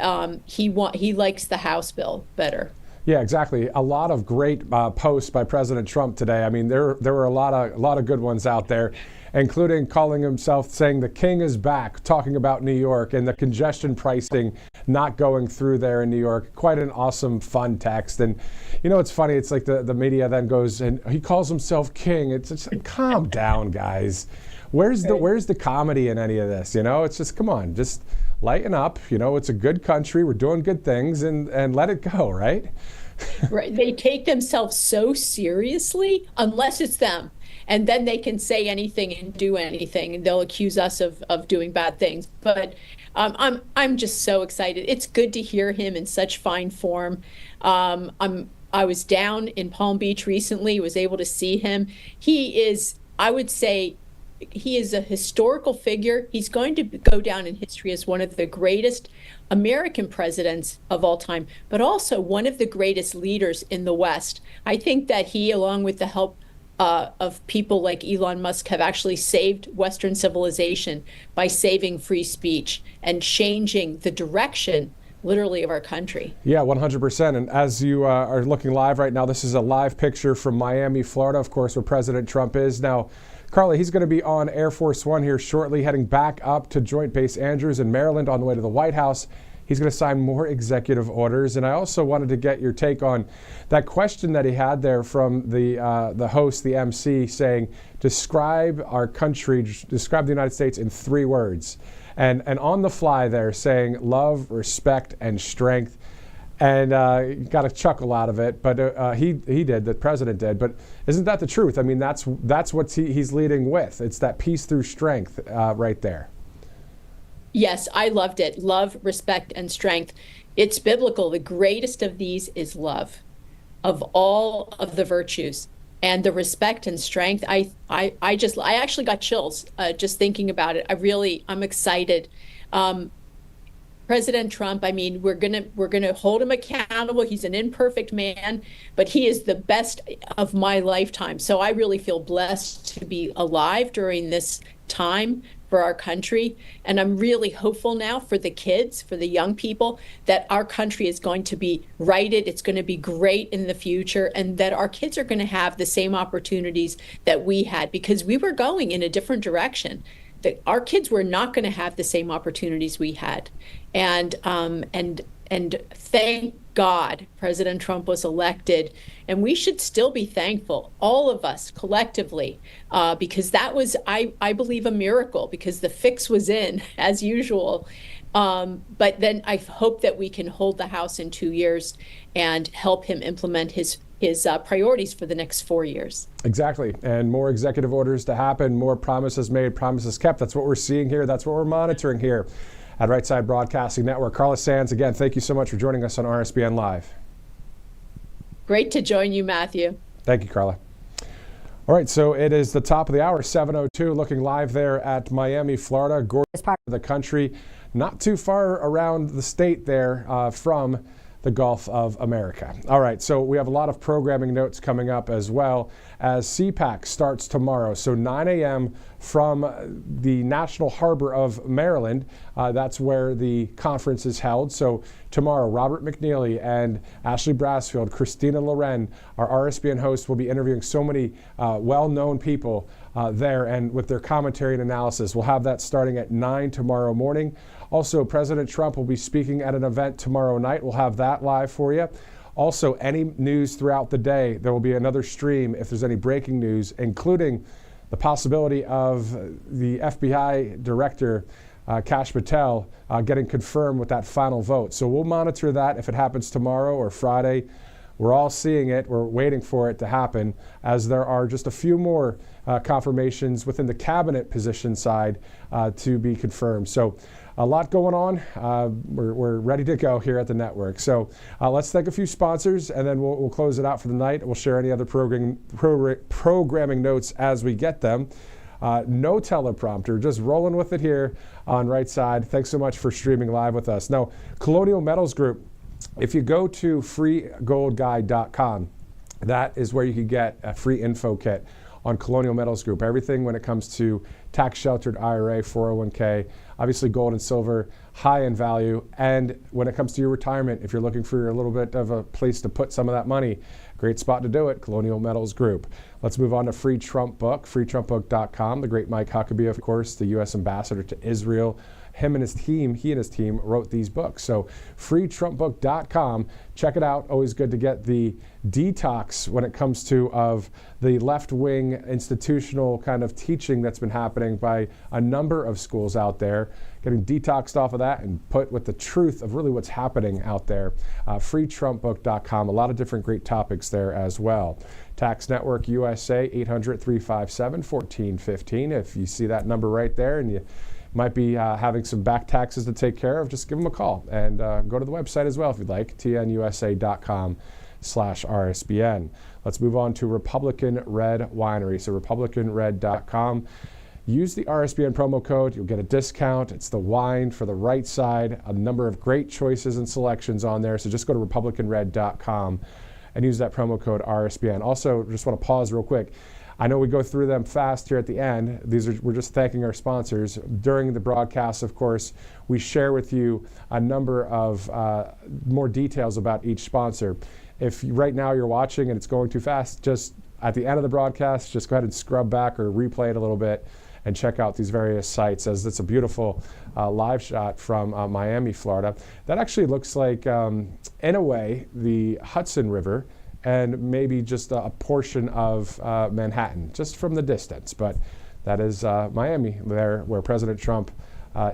he likes the House bill better. Yeah, exactly. A lot of great posts by President Trump today. I mean, there were a lot of good ones out there, including calling himself, saying the king is back, talking about New York and the congestion pricing not going through there in New York. Quite an awesome, fun text. And it's funny. It's like the media then goes and he calls himself king. It's like, calm down, guys. Where's the comedy in any of this? It's just, come on, just lighten up. It's a good country. We're doing good things, and let it go, right? Right. They take themselves so seriously, unless it's them. And then they can say anything and do anything, and they'll accuse us of doing bad things. But I'm just so excited. It's good to hear him in such fine form. I was down in Palm Beach recently, was able to see him. He is, I would say, he is a historical figure. He's going to go down in history as one of the greatest American presidents of all time, but also one of the greatest leaders in the West. I think that he, along with the help of people like Elon Musk, have actually saved Western civilization by saving free speech and changing the direction, literally, of our country. Yeah, 100%. And as you are looking live right now, this is a live picture from Miami, Florida, of course, where President Trump is. Now, Carly, he's going to be on Air Force One here shortly, heading back up to Joint Base Andrews in Maryland on the way to the White House. He's going to sign more executive orders. And I also wanted to get your take on that question that he had there from the host, the MC, saying, describe our country, describe the United States in 3 words. And on the fly there saying love, respect, and strength. And you got a chuckle out of it, but he did, the president did. But isn't that the truth? I mean, that's what he's leading with. It's that peace through strength right there. Yes, I loved it. Love, respect, and strength. It's biblical. The greatest of these is love, of all of the virtues. And the respect and strength, I actually got chills just thinking about it. I'm excited. President Trump, I mean, we're gonna hold him accountable. He's an imperfect man, but he is the best of my lifetime. So I really feel blessed to be alive during this time for our country. And I'm really hopeful now for the kids, for the young people, that our country is going to be righted. It's going to be great in the future, and that our kids are going to have the same opportunities that we had, because we were going in a different direction. That our kids were not going to have the same opportunities we had. And thank God President Trump was elected, and we should still be thankful, all of us collectively, because that was, I believe, a miracle, because the fix was in as usual. But then I hope that we can hold the House in 2 years and help him implement his priorities for the next 4 years. Exactly. And more executive orders to happen, more promises made, promises kept. That's what we're seeing here. That's what we're monitoring here at Right Side Broadcasting Network. Carla Sands, again, thank you so much for joining us on RSBN Live. Great to join you, Matthew. Thank you, Carla. All right, so it is the top of the hour, 7:02, looking live there at Miami, Florida, gorgeous part of the country, not too far around the state there from the Gulf of America. All right, so we have a lot of programming notes coming up as well as CPAC starts tomorrow. So 9 a.m. from the National Harbor of Maryland. That's where the conference is held. So tomorrow, Robert McNeely and Ashley Brassfield, Christina Loren, our RSBN hosts, will be interviewing so many well-known people there, and with their commentary and analysis. We'll have that starting at 9 tomorrow morning. Also, President Trump will be speaking at an event tomorrow night. We'll have that live for you. Also, any news throughout the day, there will be another stream if there's any breaking news, including the possibility of the FBI director, Kash Patel, getting confirmed with that final vote. So we'll monitor that if it happens tomorrow or Friday. We're all seeing it. We're waiting for it to happen, as there are just a few more confirmations within the cabinet position side to be confirmed. So a lot going on. We're ready to go here at the network. So let's thank a few sponsors, and then we'll close it out for the night. We'll share any other programming notes as we get them. No teleprompter, just rolling with it here on Right Side. Thanks so much for streaming live with us. Now, Colonial Metals Group, if you go to freegoldguide.com, that is where you can get a free info kit on Colonial Metals Group. Everything when it comes to tax-sheltered IRA, 401k, obviously gold and silver, high in value. And when it comes to your retirement, if you're looking for a little bit of a place to put some of that money, great spot to do it, Colonial Metals Group. Let's move on to Free Trump Book, freetrumpbook.com. The great Mike Huckabee, of course, the U.S. ambassador to Israel. He and his team wrote these books. So freetrumpbook.com, check it out. Always good to get the detox when it comes to of the left-wing institutional kind of teaching that's been happening by a number of schools out there, getting detoxed off of that and put with the truth of really what's happening out there. Freetrumpbook.com, a lot of different great topics there as well. Tax Network USA, 800-357-1415. If you see that number right there and you might be having some back taxes to take care of, just give them a call and go to the website as well if you'd like, tnusa.com/RSBN. Let's move on to Republican Red Winery. So republicanred.com. Use the RSBN promo code. You'll get a discount. It's the wine for the right side. A number of great choices and selections on there. So just go to republicanred.com and use that promo code RSBN. Also, just want to pause real quick. I know we go through them fast here at the end. We're just thanking our sponsors. During the broadcast, of course, we share with you a number of more details about each sponsor. If right now you're watching and it's going too fast, just at the end of the broadcast, just go ahead and scrub back or replay it a little bit and check out these various sites, as it's a beautiful live shot from Miami, Florida. That actually looks like, in a way, the Hudson River, and maybe just a portion of Manhattan, just from the distance. But that is Miami, there where President Trump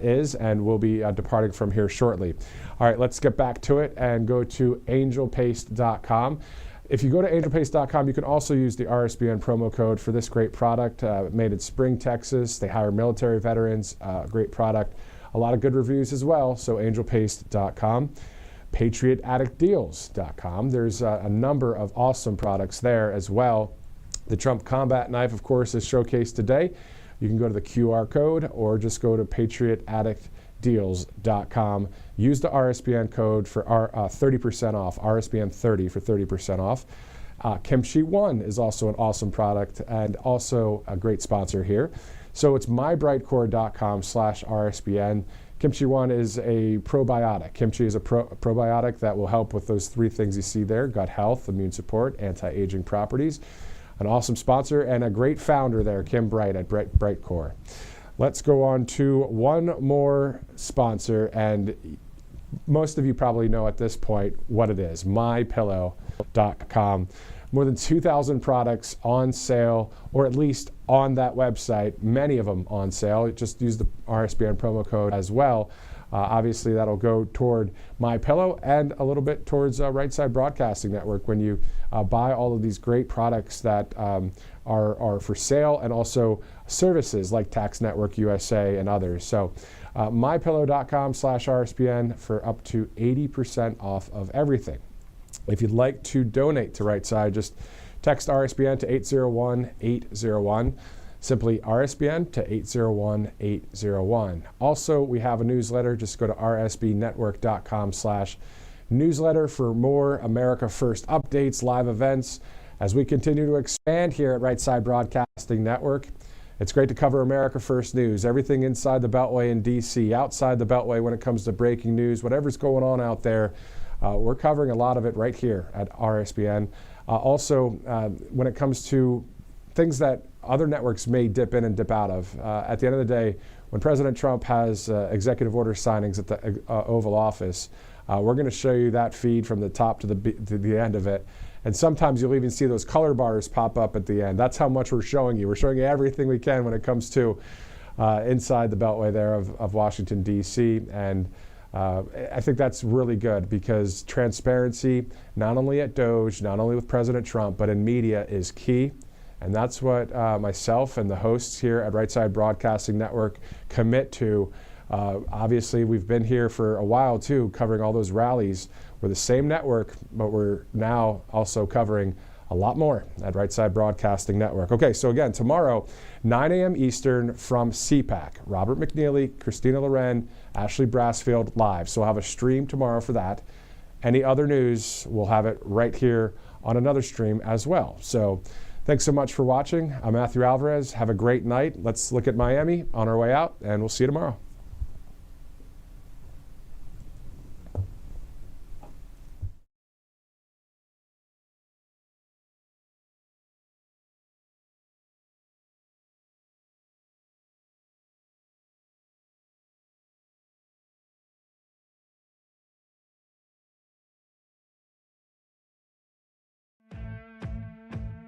is, and will be departing from here shortly. All right, let's get back to it and go to angelpaste.com. If you go to angelpaste.com, you can also use the RSBN promo code for this great product, made in Spring, Texas. They hire military veterans, great product. A lot of good reviews as well, so angelpaste.com. PatriotAddictDeals.com. There's a number of awesome products there as well. The Trump Combat Knife, of course, is showcased today. You can go to the QR code or just go to PatriotAddictDeals.com greatdeals.com. Use the RSBN code for 30% off, RSBN 30 for 30% off. Kimchi One is also an awesome product and also a great sponsor here. So it's mybrightcore.com/RSBN. Kimchi One is a probiotic. Kimchi is a probiotic that will help with those three things you see there: gut health, immune support, anti-aging properties. An awesome sponsor and a great founder there, Kim Bright at Brightcore. Let's go on to one more sponsor, and most of you probably know at this point what it is: mypillow.com. More than 2,000 products on sale, or at least on that website, many of them on sale. Just use the RSBN promo code as well. Obviously, that'll go toward MyPillow and a little bit towards Right Side Broadcasting Network when you buy all of these great products that are for sale, and also services like Tax Network USA and others. So mypillow.com/RSBN for up to 80% off of everything. If you'd like to donate to Right Side, just text RSBN to 801-801. Simply RSBN to 801-801. Also, we have a newsletter. Just go to rsbnetwork.com/newsletter for more America First updates, live events, as we continue to expand here at Right Side Broadcasting Network. It's great to cover America First news, everything inside the Beltway in D.C., outside the Beltway when it comes to breaking news, whatever's going on out there. We're covering a lot of it right here at RSBN. Also, when it comes to things that other networks may dip in and dip out of, at the end of the day, when President Trump has executive order signings at the Oval Office, we're going to show you that feed from the top to the end of it. And sometimes you'll even see those color bars pop up at the end. That's how much we're showing you. We're showing you everything we can when it comes to inside the Beltway there of Washington, D.C. And I think that's really good, because transparency, not only at Doge, not only with President Trump, but in media is key. And that's what myself and the hosts here at Right Side Broadcasting Network commit to. Obviously, we've been here for a while, too, covering all those rallies. We're the same network, but we're now also covering a lot more at Right Side Broadcasting Network. Okay, so again, tomorrow, 9 a.m. Eastern from CPAC. Robert McNeely, Christina Loren, Ashley Brassfield live. So we'll have a stream tomorrow for that. Any other news, we'll have it right here on another stream as well. So thanks so much for watching. I'm Matthew Alvarez. Have a great night. Let's look at Miami on our way out, and we'll see you tomorrow.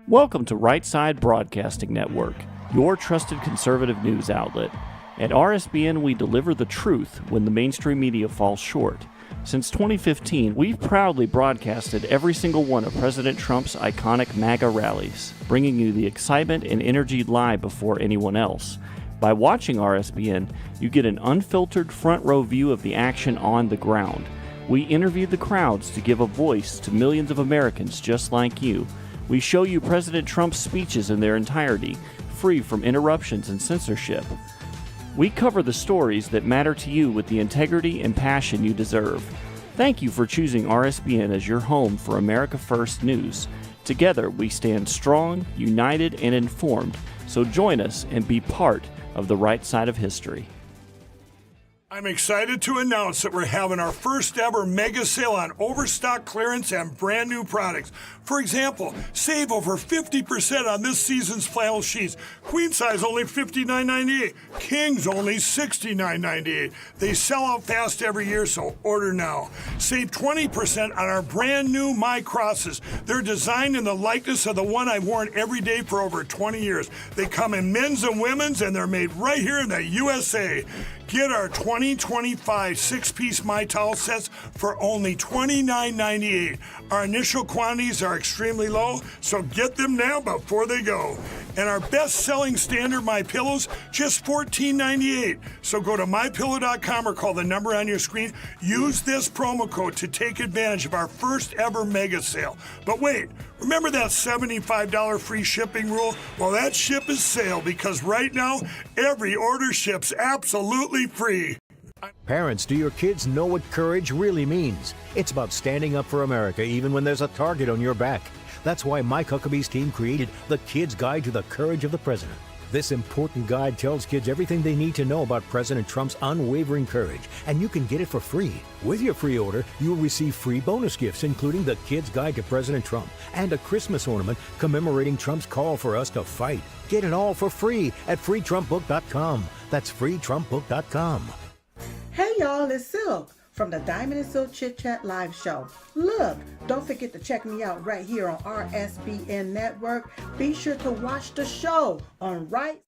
Welcome to Right Side Broadcasting Network, your trusted conservative news outlet. At RSBN, we deliver the truth when the mainstream media falls short. Since 2015, we've proudly broadcasted every single one of President Trump's iconic MAGA rallies, bringing you the excitement and energy live before anyone else. By watching RSBN, you get an unfiltered front row view of the action on the ground. We interview the crowds to give a voice to millions of Americans just like you. We show you President Trump's speeches in their entirety, free from interruptions and censorship. We cover the stories that matter to you with the integrity and passion you deserve. Thank you for choosing RSBN as your home for America First news. Together, we stand strong, united, and informed. So join us and be part of the right side of history. I'm excited to announce that we're having our first ever mega sale on overstock clearance and brand new products. For example, save over 50% on this season's flannel sheets. Queen size only $59.98. Kings only $69.98. They sell out fast every year, so order now. Save 20% on our brand new My Crosses. They're designed in the likeness of the one I've worn every day for over 20 years. They come in men's and women's, and they're made right here in the USA. Get our 2025 six-piece My Towel sets for only $29.98. Our initial quantities are extremely low, so get them now before they go. And our best-selling standard My Pillows, just $14.98. So go to mypillow.com or call the number on your screen. Use this promo code to take advantage of our first ever mega sale. But wait, remember that $75 free shipping rule? Well, that ship is sailed, because right now, every order ships absolutely free. Parents, do your kids know what courage really means? It's about standing up for America even when there's a target on your back. That's why Mike Huckabee's team created the Kids Guide to the Courage of the President. This important guide tells kids everything they need to know about President Trump's unwavering courage, and you can get it for free. With your free order, you'll receive free bonus gifts, including the Kids Guide to President Trump and a Christmas ornament commemorating Trump's call for us to fight. Get it all for free at freetrumpbook.com. That's freetrumpbook.com. Hey y'all, it's Silk from the Diamond and Silk Chit Chat live show. Look, don't forget to check me out right here on RSBN Network. Be sure to watch the show on Right